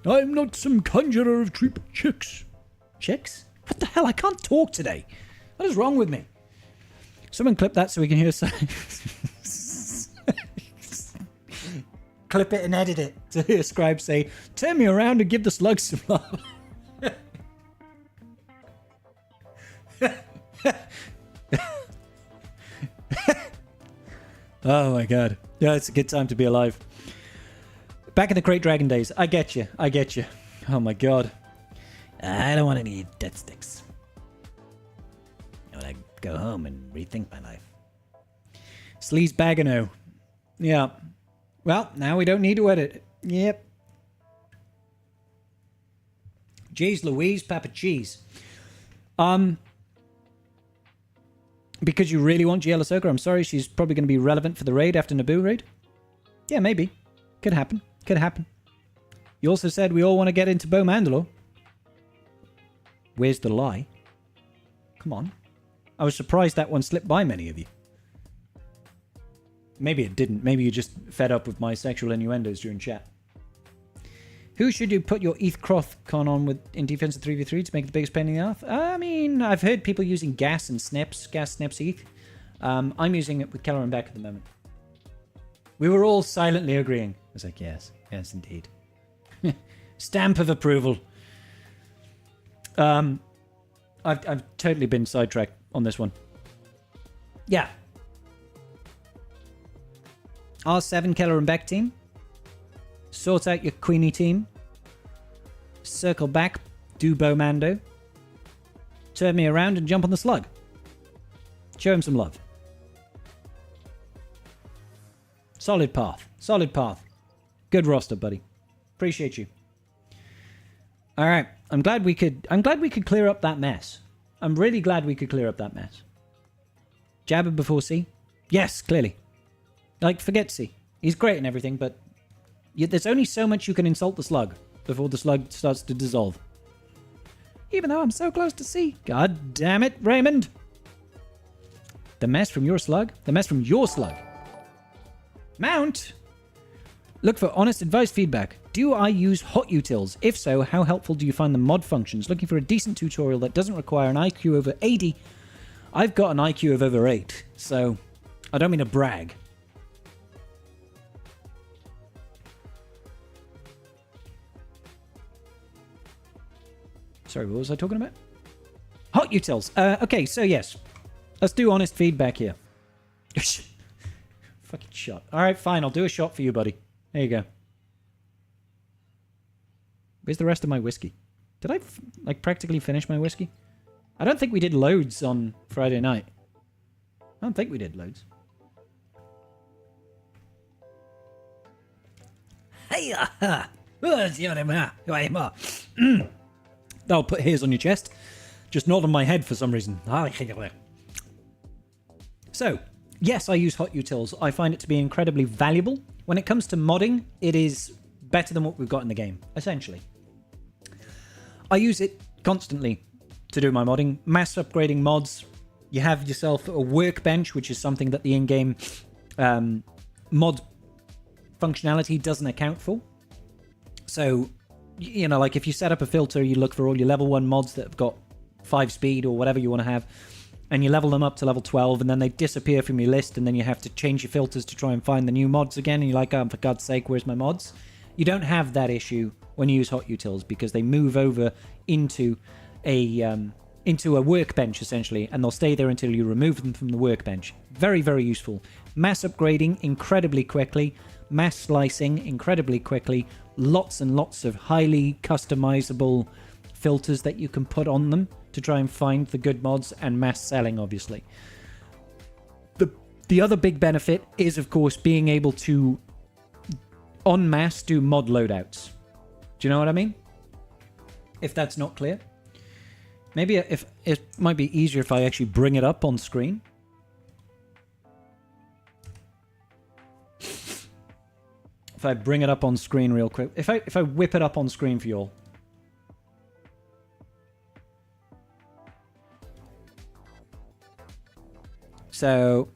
I'm not some conjurer of cheap chicks. Chicks? What the hell? I can't talk today. What is wrong with me? Someone clip that so we can hear clip it and edit it to hear Scribe say, turn me around and give the slugs some love. Oh my god. Yeah, it's a good time to be alive. Back in the Crate Dragon days. I get you. I get you. Oh my god. I don't want any death sticks. I want to go home and rethink my life. Sleaze Bagano. Yeah. Well, now we don't need to edit it. Yep. Jeez Louise, Papa Cheese. Because you really want GL Ahsoka, I'm sorry, she's probably going to be relevant for the raid after Naboo raid. Yeah, maybe. Could happen. Could happen. You also said we all want to get into Bo Mandalore. Where's the lie? Come on. I was surprised that one slipped by many of you. Maybe it didn't. Maybe you're just fed up with my sexual innuendos during chat. Who should you put your ETH Crothcon on with in defensive 3v3 to make the biggest pain in the ass? I mean, I've heard people using gas and snips. Gas, snips, ETH. I'm using it with Keller and Beck at the moment. We were all silently agreeing. I was like, yes. Yes, indeed. Stamp of approval. I've totally been sidetracked on this one. Yeah. R7 Keller and Beck team. Sort out your Queenie team. Circle back, do Bomando. Turn me around and jump on the slug. Show him some love. Solid path. Solid path. Good roster, buddy. Appreciate you. All right. I'm glad we could clear up that mess. I'm really glad we could clear up that mess. Jabber before C? Yes, clearly. Like, forget C. He's great and everything, but there's only so much you can insult the slug before the slug starts to dissolve. Even though I'm so close to C. God damn it, Raymond. The mess from your slug? The mess from your slug. Mount! Look for honest advice feedback. Do I use hot utils? If so, how helpful do you find the mod functions? Looking for a decent tutorial that doesn't require an IQ over 80. I've got an IQ of over 8, so I don't mean to brag. Sorry, what was I talking about? Hot utils. Okay, so yes. Let's do honest feedback here. Fucking shot. Alright, fine. I'll do a shot for you, buddy. There you go. Where's the rest of my whiskey? Did I practically finish my whiskey? I don't think we did loads on Friday night. I don't think we did loads. Hey, I'll put hairs on your chest. Just not on my head for some reason. So, yes, I use hot utils. I find it to be incredibly valuable. When it comes to modding, it is better than what we've got in the game, essentially. I use it constantly to do my modding. Mass upgrading mods. You have yourself a workbench, which is something that the in-game mod functionality doesn't account for. So, you know, like if you set up a filter, you look for all your level 1 mods that have got 5 speed or whatever you want to have, and you level them up to level 12, and then they disappear from your list, and then you have to change your filters to try and find the new mods again, and you're like, oh, for God's sake, where's my mods? You don't have that issue when you use hot utils, because they move over into a workbench, essentially, and they'll stay there until you remove them from the workbench. Very, very useful. Mass upgrading incredibly quickly. Mass slicing incredibly quickly. Lots and lots of highly customizable filters that you can put on them to try and find the good mods, and mass selling, obviously. The other big benefit is, of course, being able to en masse do mod loadouts. Do you know what I mean? If that's not clear. Maybe if it might be easier if I actually bring it up on screen. If I bring it up on screen real quick. If I whip it up on screen for you all. So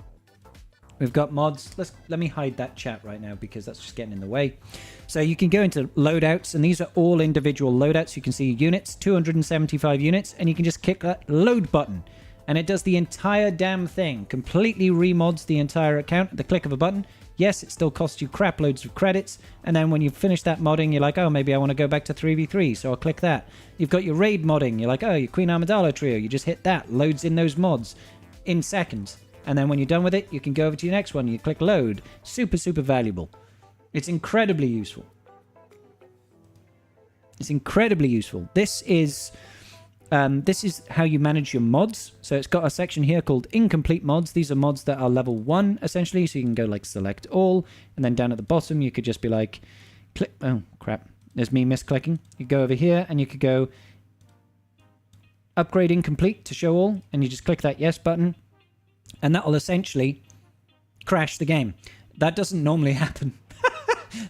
we've got mods. Let me hide that chat right now because that's just getting in the way. So you can go into loadouts, and these are all individual loadouts. You can see units, 275 units, and you can just click that load button, and it does the entire damn thing. Completely remods the entire account at the click of a button. Yes, it still costs you crap loads of credits, and then when you finish that modding, you're like, oh, maybe I want to go back to 3v3, so I'll click that. You've got your raid modding. You're like, oh, your Queen Amidala trio. You just hit that. Loads in those mods in seconds. And then when you're done with it, you can go over to your next one. You click load. Super, super valuable. It's incredibly useful. It's incredibly useful. This is how you manage your mods. So it's got a section here called incomplete mods. These are mods that are level 1, essentially. So you can go like select all. And then down at the bottom, you could just be like, click. Oh, crap. There's me misclicking. You go over here and you could go upgrade incomplete to show all. And you just click that yes button. And that will essentially crash the game. That doesn't normally happen.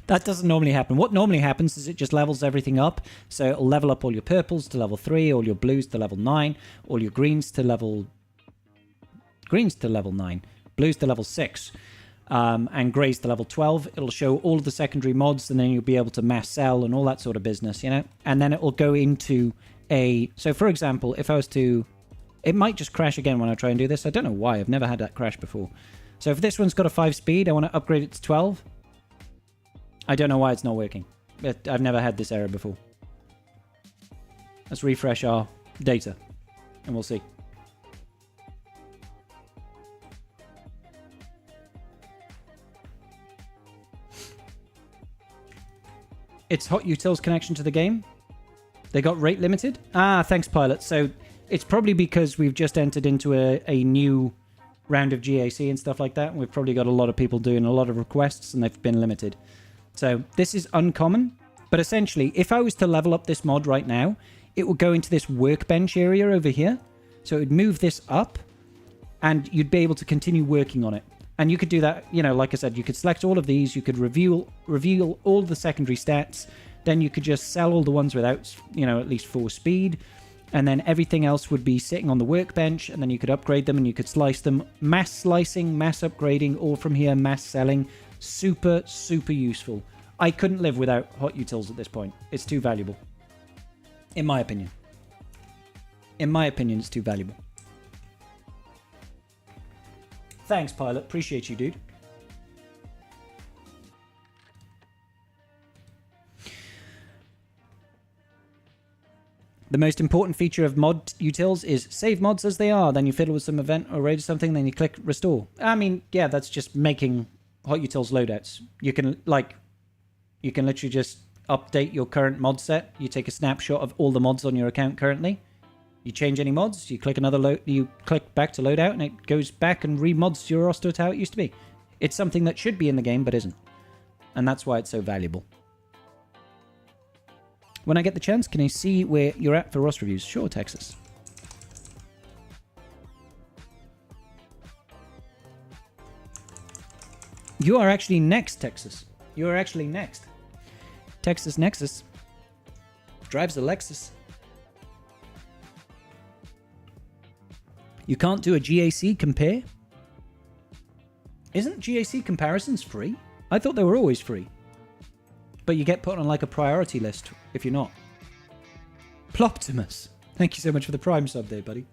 That doesn't normally happen. What normally happens is it just levels everything up. So it'll level up all your purples to level 3, all your blues to level 9, all your greens to level 9, blues to level 6, and greys to level 12. It'll show all of the secondary mods, and then you'll be able to mass sell and all that sort of business, you know? And then it will go into a... So, for example, if I was to... It might just crash again when I try and do this. I don't know why. I've never had that crash before. So if this one's got a 5 speed, I want to upgrade it to 12. I don't know why it's not working. I've never had this error before. Let's refresh our data, and we'll see. It's Hot Utils connection to the game. They got rate limited. Ah, thanks, Pilot. So it's probably because we've just entered into a new round of GAC and stuff like that. And we've probably got a lot of people doing a lot of requests, and they've been limited. So this is uncommon. But essentially, if I was to level up this mod right now, it would go into this workbench area over here. So it would move this up, and you'd be able to continue working on it. And you could do that, you know, like I said, you could select all of these. You could reveal all the secondary stats. Then you could just sell all the ones without, you know, at least 4 speed. And then everything else would be sitting on the workbench. And then you could upgrade them and you could slice them. Mass slicing, mass upgrading, all from here, mass selling. Super, super useful. I couldn't live without Hot Utils at this point. It's too valuable. In my opinion. In my opinion, it's too valuable. Thanks, Pilot. Appreciate you, dude. The most important feature of mod utils is save mods as they are. Then you fiddle with some event or raid or something, then you click restore. I mean, yeah, that's just making Hot Utils loadouts. You can literally just update your current mod set. You take a snapshot of all the mods on your account currently. You change any mods, you click you click back to loadout, and it goes back and remods your roster to how it used to be. It's something that should be in the game, but isn't. And that's why it's so valuable. When I get the chance, can I see where you're at for roster reviews? Sure, Texas. You are actually next, Texas. You are actually next. Texas Nexus drives a Lexus. You can't do a GAC compare? Isn't GAC comparisons free? I thought they were always free. But you get put on like a priority list if you're not. Ploptimus. Thank you so much for the Prime sub there, buddy.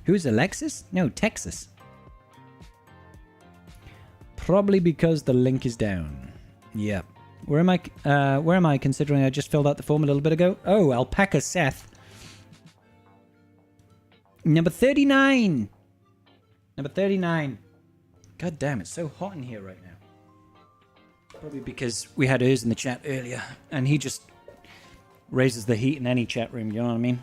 Who's Alexis? No, Texas. Probably because the link is down. Yeah. Where am I considering I just filled out the form a little bit ago? Oh, Alpaca Seth. Number 39. Number 39. God damn, it's so hot in here right now. Probably because we had Urs in the chat earlier, and he just raises the heat in any chat room, you know what I mean?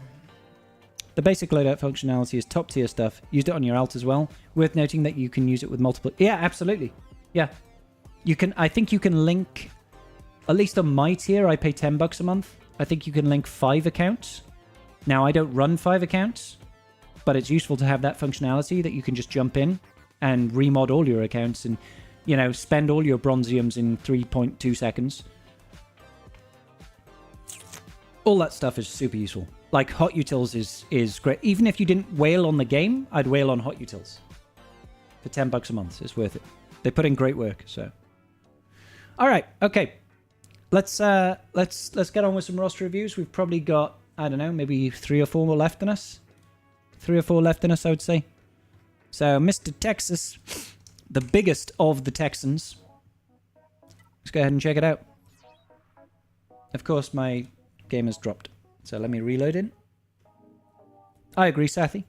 The basic loadout functionality is top tier stuff. Used it on your alt as well. Worth noting that you can use it with multiple... Yeah, absolutely. Yeah. You can. I think you can link... At least on my tier, I pay $10 a month. I think you can link 5 accounts. Now, I don't run 5 accounts, but it's useful to have that functionality that you can just jump in and remod all your accounts and, you know, spend all your bronziums in 3.2 seconds. All that stuff is super useful. Like, Hot Utils is great. Even if you didn't whale on the game, I'd whale on Hot Utils. For $10 a month, it's worth it. They put in great work, so. All right, okay. Let's get on with some roster reviews. We've probably got, I don't know, maybe 3 or 4 more left in us. 3 or 4 left in us, I would say. So, Mr. Texas, the biggest of the Texans. Let's go ahead and check it out. Of course, my game has dropped. So let me reload it. I agree, Sathi.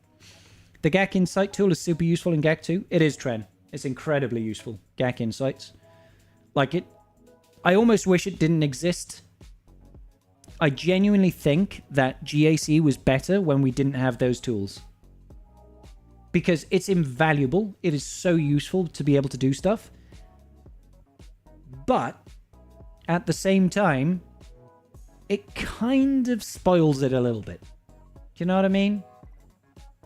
The GAC Insight tool is super useful in GAC 2. It is, Tren. It's incredibly useful. GAC Insights. Like it... I almost wish it didn't exist. I genuinely think that GAC was better when we didn't have those tools. Because it's invaluable. It is so useful to be able to do stuff. But, at the same time, it kind of spoils it a little bit. Do you know what I mean?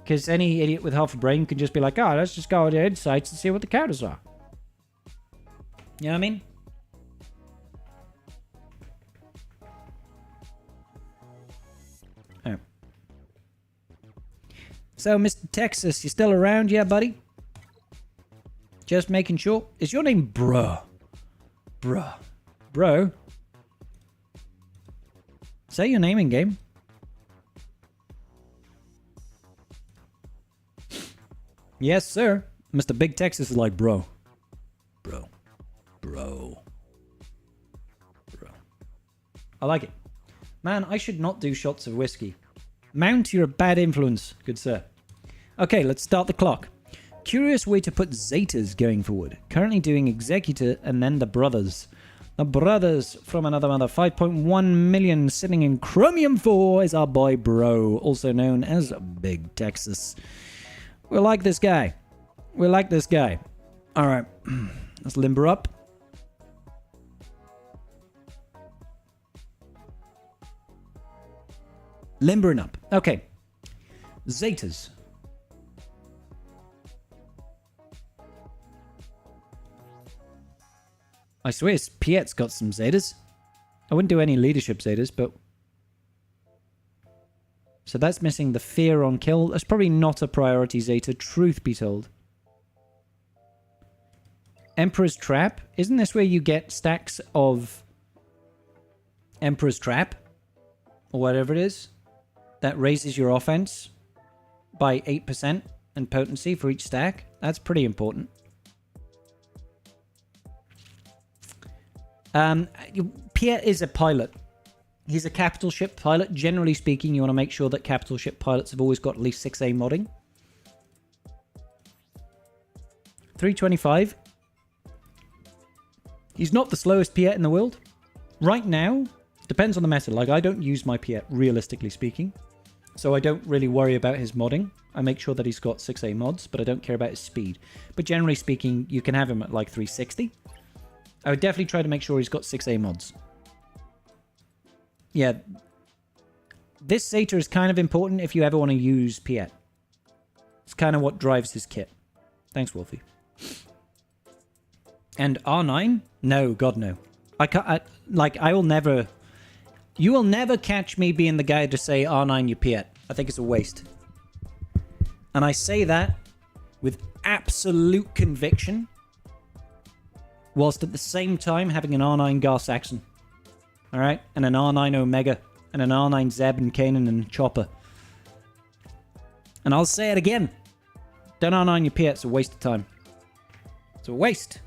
Because any idiot with half a brain can just be like, oh, let's just go to insights and see what the counters are. You know what I mean? Oh. So, Mr. Texas, you still around? Yeah, buddy? Just making sure. Is your name Bruh? Bruh. Bro? Say your name in game. Yes, sir. Mr. Big Texas is like, bro. Bro. Bro. Bro. I like it. Man, I should not do shots of whiskey. Mount, you're a bad influence, good sir. Okay, let's start the clock. Curious way to put Zetas going forward. Currently doing Executor and then the Brothers. The Brothers from another mother. 5.1 million sitting in Chromium 4 is our boy Bro, also known as Big Texas. We like this guy. We like this guy. All right. Let's limber up. Limbering up. Okay. Zetas. I swear Piet's got some Zetas. I wouldn't do any leadership Zetas, but... So that's missing the fear on kill. That's probably not a priority Zeta, truth be told. Emperor's Trap. Isn't this where you get stacks of Emperor's Trap? Or whatever it is. That raises your offense by 8% and potency for each stack. That's pretty important. Piet is a pilot. He's a capital ship pilot. Generally speaking, you want to make sure that capital ship pilots have always got at least 6A modding. 325. He's not the slowest Piet in the world. Right now, depends on the meta. Like, I don't use my Piet, realistically speaking. So I don't really worry about his modding. I make sure that he's got 6A mods, but I don't care about his speed. But generally speaking, you can have him at like 360. I would definitely try to make sure he's got 6A mods. Yeah. This Zeta is kind of important if you ever want to use Piet. It's kind of what drives his kit. Thanks, Wolfie. And R9? No, God no. I can't, I will never... You will never catch me being the guy to say R9 you Piet. I think it's a waste. And I say that with absolute conviction, whilst at the same time having an R9 Gar Saxon. Alright? And an R9 Omega. And an R9 Zeb and Kanan and Chopper. And I'll say it again. Don't R9 your Piet. It's a waste of time. It's a waste.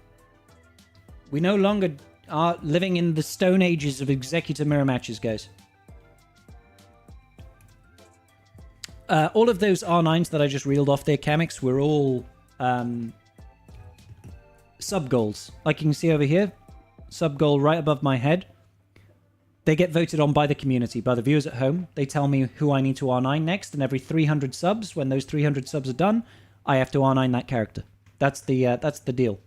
We no longer are living in the stone ages of executor mirror matches, guys. All of those R9s that I just reeled off there, Kamix, were all sub-goals. Like you can see over here, sub-goal right above my head. They get voted on by the community, by the viewers at home. They tell me who I need to R9 next, and every 300 subs, when those 300 subs are done, I have to R9 that character. That's the deal.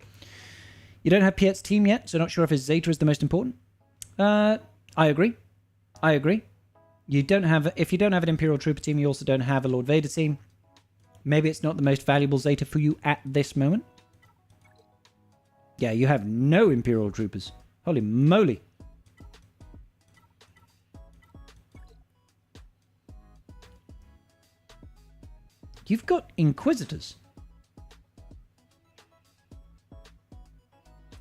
You don't have Piet's team yet, so not sure if his Zeta is the most important. I agree. I agree. If you don't have an Imperial Trooper team, you also don't have a Lord Vader team. Maybe it's not the most valuable Zeta for you at this moment. Yeah, you have no Imperial Troopers. Holy moly. You've got Inquisitors.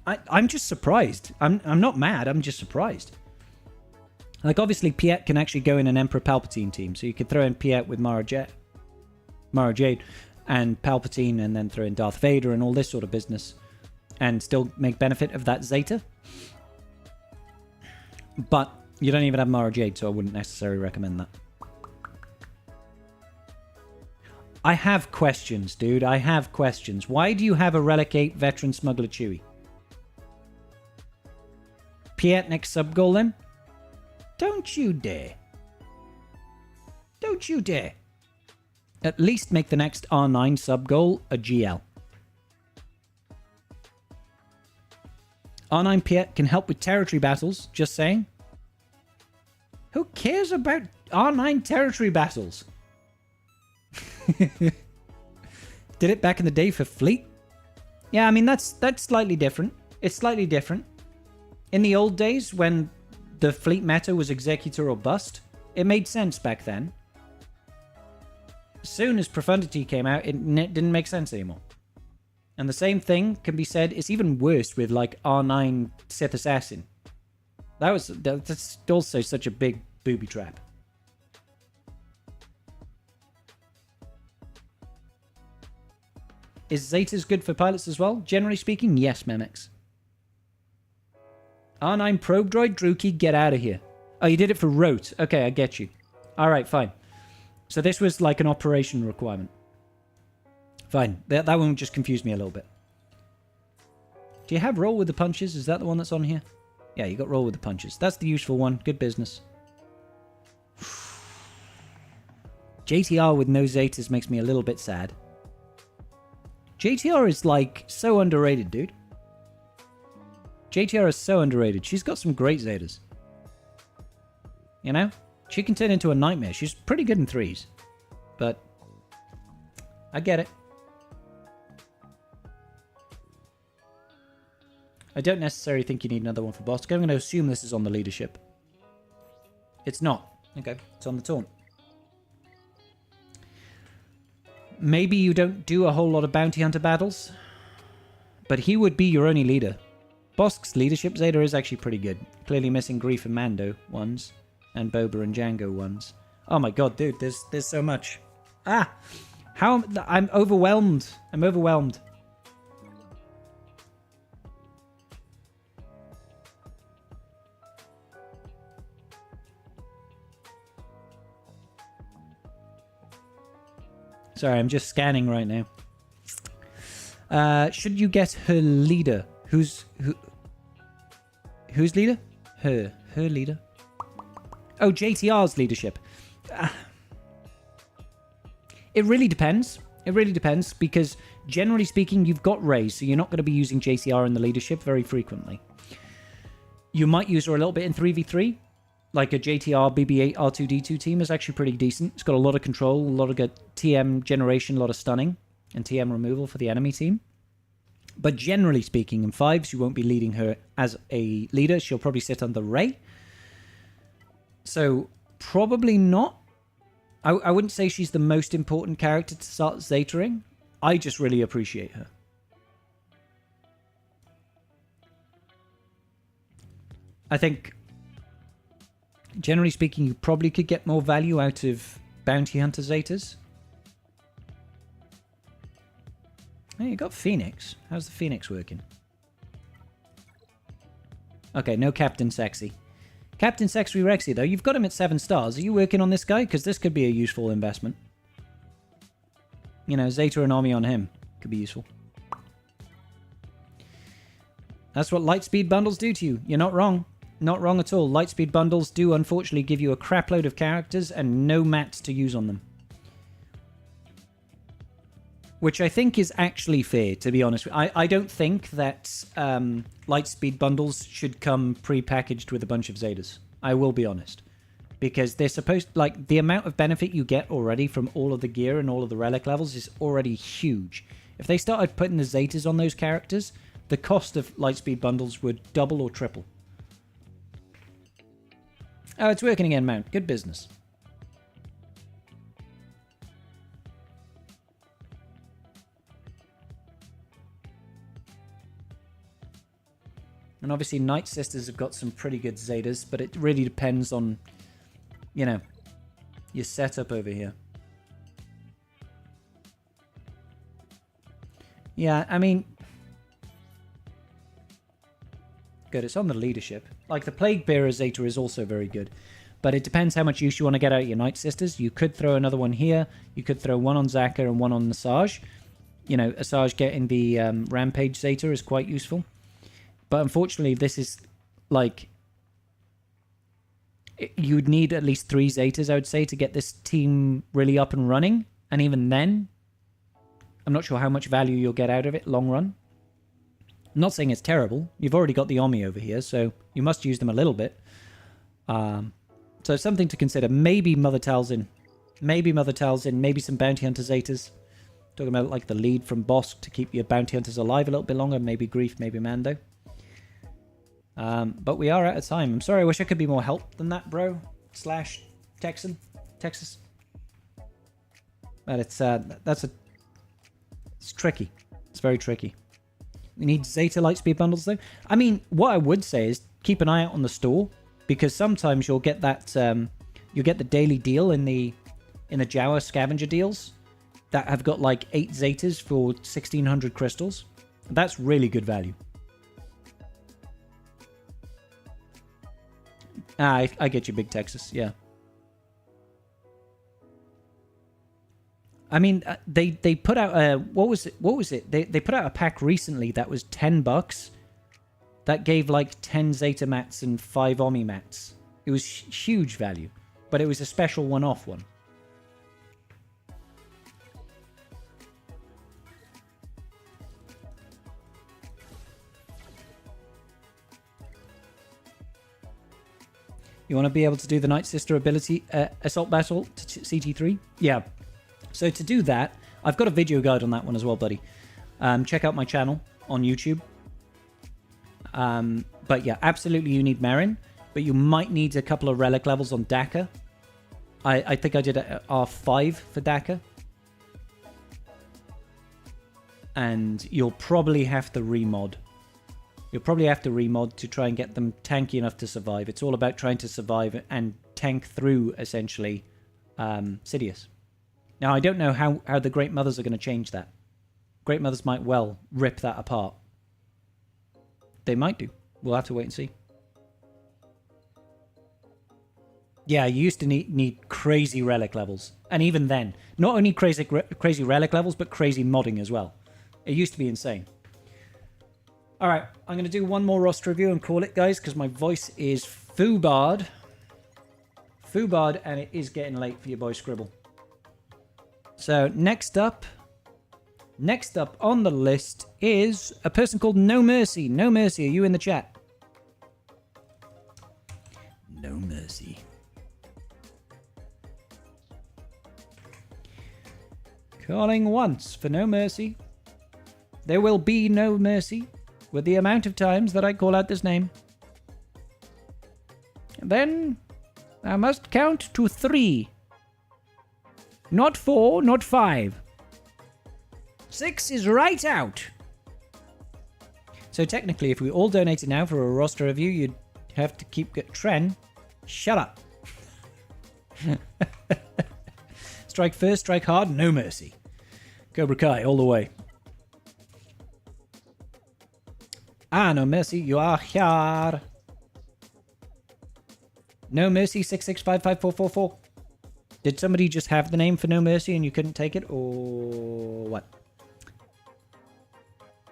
I'm just surprised. I'm not mad. I'm just surprised. Like, obviously, Piet can actually go in an Emperor Palpatine team. So you could throw in Piet with Mara Jade and Palpatine, and then throw in Darth Vader and all this sort of business, and still make benefit of that Zeta. But you don't even have Mara Jade, so I wouldn't necessarily recommend that. I have questions, dude. I have questions. Why do you have a Relic 8 Veteran Smuggler Chewie? Piet next sub-goal then? Don't you dare. Don't you dare. At least make the next R9 sub-goal a GL. R9 Piet can help with territory battles, just saying. Who cares about R9 territory battles? Did it back in the day for Fleet. Yeah, I mean, that's slightly different. It's slightly different. In the old days, when the Fleet meta was Executor or Bust, it made sense back then. As soon as Profundity came out, it didn't make sense anymore. And the same thing can be said, it's even worse with, like, R9 Sith Assassin. That's also such a big booby trap. Is Zetas good for pilots as well? Generally speaking, yes, Memex. R9 Probe Droid, Druki, get out of here. Oh, you did it for Rote. Okay, I get you. Alright, fine. So this was like an operation requirement. Fine. That one just confused me a little bit. Do you have Roll with the Punches? Is that the one that's on here? Yeah, you got Roll with the Punches. That's the useful one. Good business. JTR with no Zetas makes me a little bit sad. JTR is, like, so underrated, dude. JTR is so underrated. She's got some great Zetas. You know? She can turn into a nightmare. She's pretty good in 3s. But I get it. I don't necessarily think you need another one for Boss. I'm going to assume this is on the leadership. It's not. Okay, it's on the Taunt. Maybe you don't do a whole lot of bounty hunter battles, but he would be your only leader. Bosk's leadership Zeta is actually pretty good. Clearly missing Grief and Mando ones, and Boba and Django ones. Oh my god, dude, there's so much. I'm overwhelmed. I'm overwhelmed. Sorry, I'm just scanning right now. Should you get her leader? Who's leader? Her leader. Oh, JTR's leadership. It really depends. It really depends because generally speaking, you've got Rey, so you're not going to be using JTR in the leadership very frequently. You might use her a little bit in 3v3. Like a JTR BB-8 R2-D2 team is actually pretty decent. It's got a lot of control, a lot of good TM generation, a lot of stunning, and TM removal for the enemy team. But generally speaking, in 5s, you won't be leading her as a leader. She'll probably sit under Rey. So, probably not. I wouldn't say she's the most important character to start Zetaing. I just really appreciate her. I think, generally speaking, you probably could get more value out of Bounty Hunter Zetas. Hey, you got Phoenix. How's the Phoenix working? Okay, no Captain Sexy. Captain Sexy Rexy, though, you've got him at 7 stars. Are you working on this guy? Because this could be a useful investment. You know, Zeta and Army on him could be useful. That's what Lightspeed bundles do to you. You're not wrong. Not wrong at all. Lightspeed bundles do unfortunately give you a crapload of characters and no mats to use on them. Which I think is actually fair, to be honest. I don't think that Lightspeed bundles should come pre-packaged with a bunch of Zetas. I will be honest. Because they're supposed... Like, the amount of benefit you get already from all of the gear and all of the relic levels is already huge. If they started putting the Zetas on those characters, the cost of Lightspeed bundles would double or triple. Oh, it's working again, Mount. Good business. And obviously Night Sisters have got some pretty good Zetas, but it really depends on, you know, your setup over here. Yeah, I mean... Good, it's on the leadership. Like, the Plague Bearer Zeta is also very good. But it depends how much use you want to get out of your Night Sisters. You could throw another one here. You could throw one on Zaka and one on Asajj. You know, Asajj getting the Rampage Zeta is quite useful. But unfortunately, this is, like... You'd need at least 3 Zetas, I would say, to get this team really up and running. And even then, I'm not sure how much value you'll get out of it long run. I'm not saying it's terrible. You've already got the Omni over here, so you must use them a little bit. So something to consider. Maybe Mother Talzin Maybe Mother Talzin, maybe some Bounty Hunter Zetas. Talking about like the lead from Bosk to keep your Bounty Hunters alive a little bit longer. Maybe Grief, maybe Mando. But we are out of time. I'm sorry, I wish I could be more help than that, bro. / Texas. But it's tricky. It's very tricky. We need Zeta Lightspeed bundles though. I mean, what I would say is keep an eye out on the store, because sometimes you'll get that you'll get the daily deal in the Jawa scavenger deals that have got like 8 Zetas for 1,600 crystals. That's really good value. I get you, Big Texas. Yeah. I mean, they put out a what was it? They put out a pack recently that was $10 that gave like 10 Zeta mats and 5 Omi mats. It was huge value, but it was a special one-off one. You want to be able to do the Night Sister ability assault battle to CT3? Yeah. So to do that, I've got a video guide on that one as well, buddy. Check out my channel on YouTube. But yeah, absolutely you need Marin, but you might need a couple of relic levels on Daka. I think I did R5 for Daka. And you'll probably have to remod. You'll probably have to remod to try and get them tanky enough to survive. It's all about trying to survive and tank through, essentially, Sidious. Now, I don't know how the Great Mothers are going to change that. Great Mothers might well rip that apart. They might do. We'll have to wait and see. Yeah, you used to need crazy relic levels. And even then, not only crazy relic levels, but crazy modding as well. It used to be insane. Alright, I'm going to do one more roster review and call it, guys, because my voice is foobarred. Foobarred, and it is getting late for your boy Scribble. So, next up on the list is a person called No Mercy. No Mercy, are you in the chat? No Mercy. Calling once for No Mercy. There will be no mercy with the amount of times that I call out this name. Then I must count to 3. Not 4, not 5. 6 is right out. So technically, if we all donated now for a roster review, you'd have to keep... Tren, shut up. Strike first, strike hard, no mercy. Cobra Kai, all the way. No mercy, you are here. No mercy, 6655444. Did somebody just have the name for No Mercy and you couldn't take it, or what?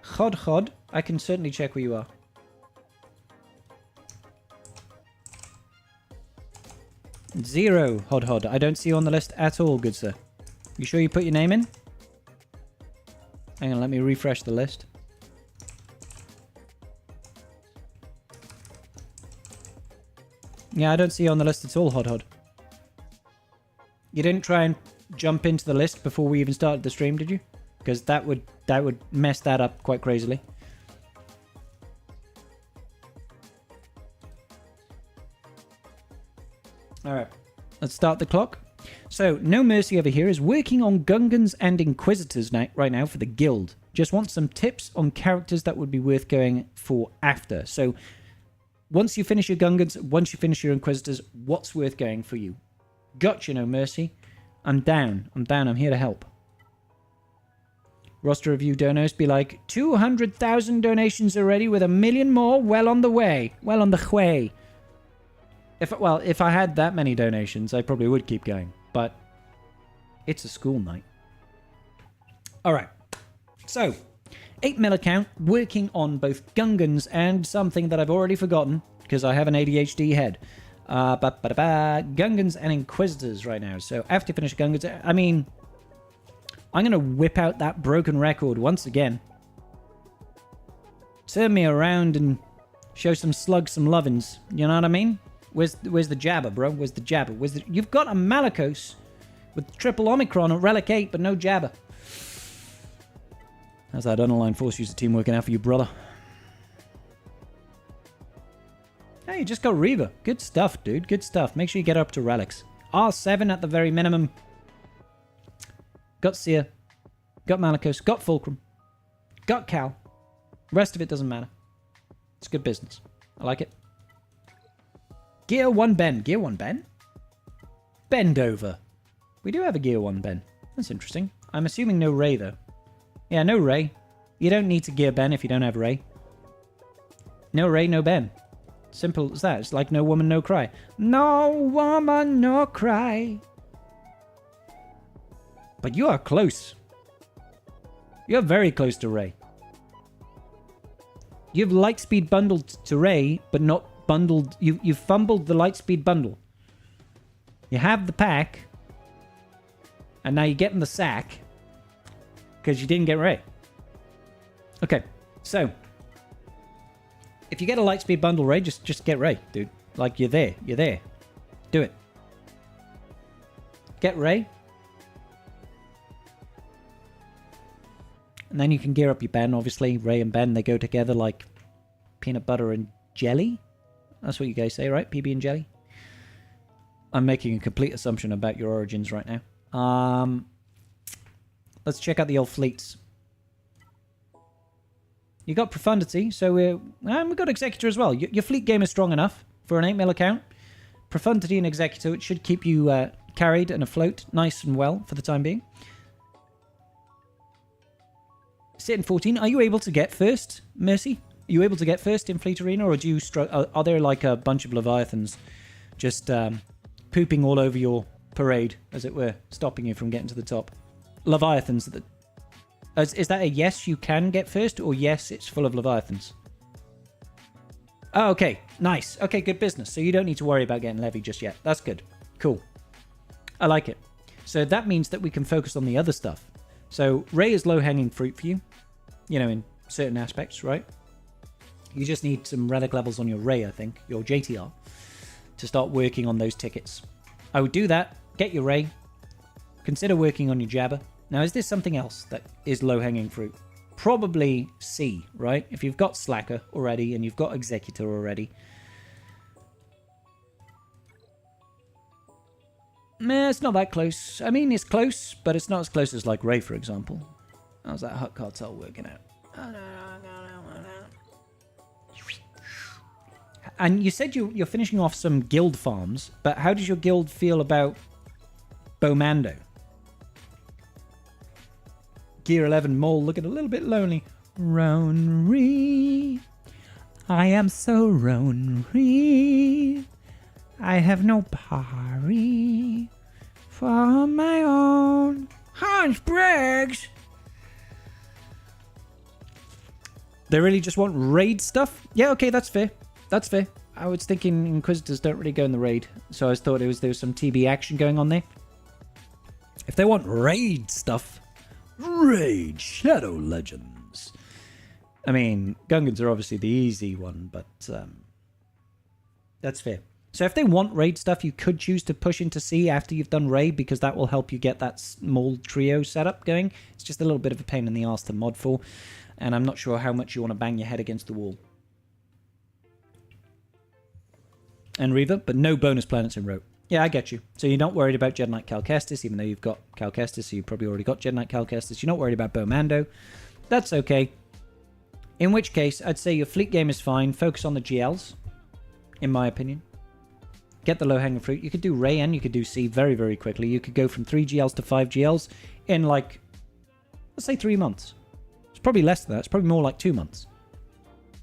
Khod, I can certainly check where you are. Zero, Hod. I don't see you on the list at all, good sir. You sure you put your name in? Hang on, let me refresh the list. Yeah, I don't see you on the list at all, Hod. You didn't try and jump into the list before we even started the stream, did you? Because that would mess that up quite crazily. Alright, let's start the clock. So, No Mercy over here is working on Gungans and Inquisitors right now for the guild. Just want some tips on characters that would be worth going for after. So, once you finish your Gungans, once you finish your Inquisitors, what's worth going for you? Gotcha, No Mercy. I'm down. I'm here to help. Roster review donos be like, 200,000 donations already with 1 million more well on the way. Well on the way. If I had that many donations, I probably would keep going. But it's a school night. Alright. So, 8 mil account, working on both Gungans and something that I've already forgotten, because I have an ADHD head. Gungans and Inquisitors right now. So after you finish Gungans, I mean, I'm going to whip out that broken record once again. Turn me around and show some slugs some lovin's. You know what I mean? Where's the jabber, bro? Where's the jabber? You've got a Malakos with triple Omicron at Relic 8, but no Jabba. How's that unaligned Force user team working out for you, brother? Hey, you just got Reva. Good stuff, dude. Good stuff. Make sure you get up to relics. R7 at the very minimum. Got Seer. Got Malicos. Got Fulcrum. Got Cal. Rest of it doesn't matter. It's good business. I like it. Gear 1 Ben. Gear 1 Ben? Bend over. We do have a Gear 1 Ben. That's interesting. I'm assuming no Ray, though. Yeah, no Ray. You don't need to gear Ben if you don't have Ray. No Ray, no Ben. Simple as that. It's like no woman, no cry. No woman, no cry. But you are close. You're very close to Ray. You've Lightspeed bundled to Ray, but not bundled. You've fumbled the Lightspeed bundle. You have the pack, and now you're getting the sack because you didn't get Ray. Okay, so if you get a Lightspeed bundle Ray, just get Ray, dude. Like, you're there. You're there. Do it. Get Ray. And then you can gear up your Ben, obviously. Ray and Ben, they go together like peanut butter and jelly. That's what you guys say, right? PB and jelly? I'm making a complete assumption about your origins right now. Let's check out the old fleets. You got Profundity, so we've got Executor as well. Your fleet game is strong enough for an 8 mil account. Profundity and Executor, it should keep you carried and afloat nice and well for the time being. Sit in 14. Are you able to get first, Mercy? Are you able to get first in Fleet Arena, or do you are there like a bunch of Leviathans just pooping all over your parade, as it were, stopping you from getting to the top? Leviathans that... Is that a yes, you can get first, or yes, it's full of Leviathans? Oh, okay. Nice. Okay, good business. So you don't need to worry about getting Levy just yet. That's good. Cool. I like it. So that means that we can focus on the other stuff. So Ray is low-hanging fruit for you, you know, in certain aspects, right? You just need some relic levels on your Ray, I think, your JTR, to start working on those tickets. I would do that. Get your Ray. Consider working on your Jabba. Now, is this something else that is low-hanging fruit? Probably C, right? If you've got Slacker already and you've got Executor already. Meh, it's not that close. I mean, it's close, but it's not as close as, like, Ray, for example. How's that Hut Cartel working out? And you said you're finishing off some guild farms, but how does your guild feel about Bomando? Gear 11 Mole looking a little bit lonely. Ronry, I am so lonely. I have no party for my own. Hans Briggs. They really just want raid stuff? Yeah, okay, that's fair. That's fair. I was thinking Inquisitors don't really go in the raid, so I thought there was some TB action going on there. If they want raid stuff, Raid Shadow Legends. I mean, Gungans are obviously the easy one, but that's fair. So if they want raid stuff, you could choose to push into C after you've done raid, because that will help you get that small trio setup going. It's just a little bit of a pain in the arse to mod for, and I'm not sure how much you want to bang your head against the wall. And Reaver, but no bonus planets in row. Yeah, I get you. So you're not worried about Jedi Knight Cal Kestis, even though you've got Cal Kestis, so you've probably already got Jedi Knight Cal Kestis. You're not worried about Bomando. That's okay. In which case, I'd say your fleet game is fine. Focus on the GLs, in my opinion. Get the low-hanging fruit. You could do Ray and you could do C very, very quickly. You could go from 3 GLs to 5 GLs in, like, let's say 3 months. It's probably less than that. It's probably more like 2 months.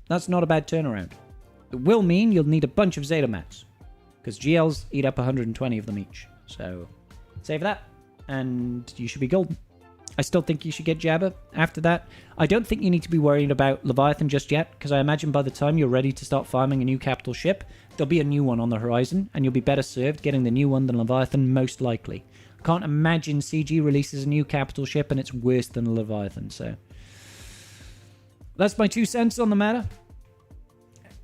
That's not a bad turnaround. It will mean you'll need a bunch of Zeta mats, because GLs eat up 120 of them each. So save that, and you should be golden. I still think you should get Jabba after that. I don't think you need to be worried about Leviathan just yet, because I imagine by the time you're ready to start farming a new capital ship, there'll be a new one on the horizon, and you'll be better served getting the new one than Leviathan, most likely. I can't imagine CG releases a new capital ship and it's worse than Leviathan, so that's my 2 cents on the matter.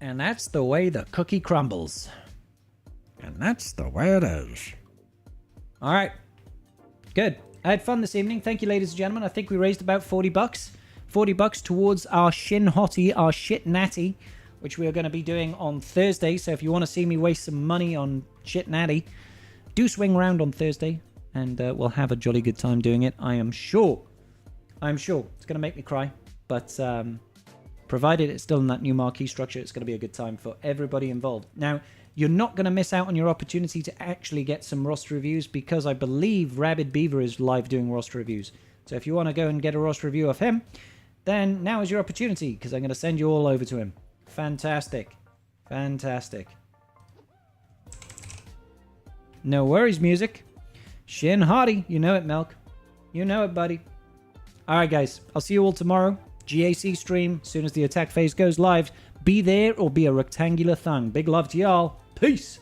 And that's the way the cookie crumbles. And that's the way it is. All right. Good. I had fun this evening. Thank you, ladies and gentlemen. I think we raised about 40 bucks. 40 bucks towards our Shin Hottie, our Shit Natty, which we are going to be doing on Thursday. So if you want to see me waste some money on Shit Natty, do swing around on Thursday, and we'll have a jolly good time doing it. I am sure. I'm sure. It's going to make me cry. But provided it's still in that new marquee structure, it's going to be a good time for everybody involved. Now, you're not going to miss out on your opportunity to actually get some roster reviews, because I believe Rabid Beaver is live doing roster reviews. So if you want to go and get a roster review of him, then now is your opportunity, because I'm going to send you all over to him. Fantastic. Fantastic. No worries, music. Shin Hardy. You know it, Milk. You know it, buddy. Alright, guys. I'll see you all tomorrow. GAC stream. As soon as the attack phase goes live. Be there or be a rectangular thing. Big love to y'all. Peace.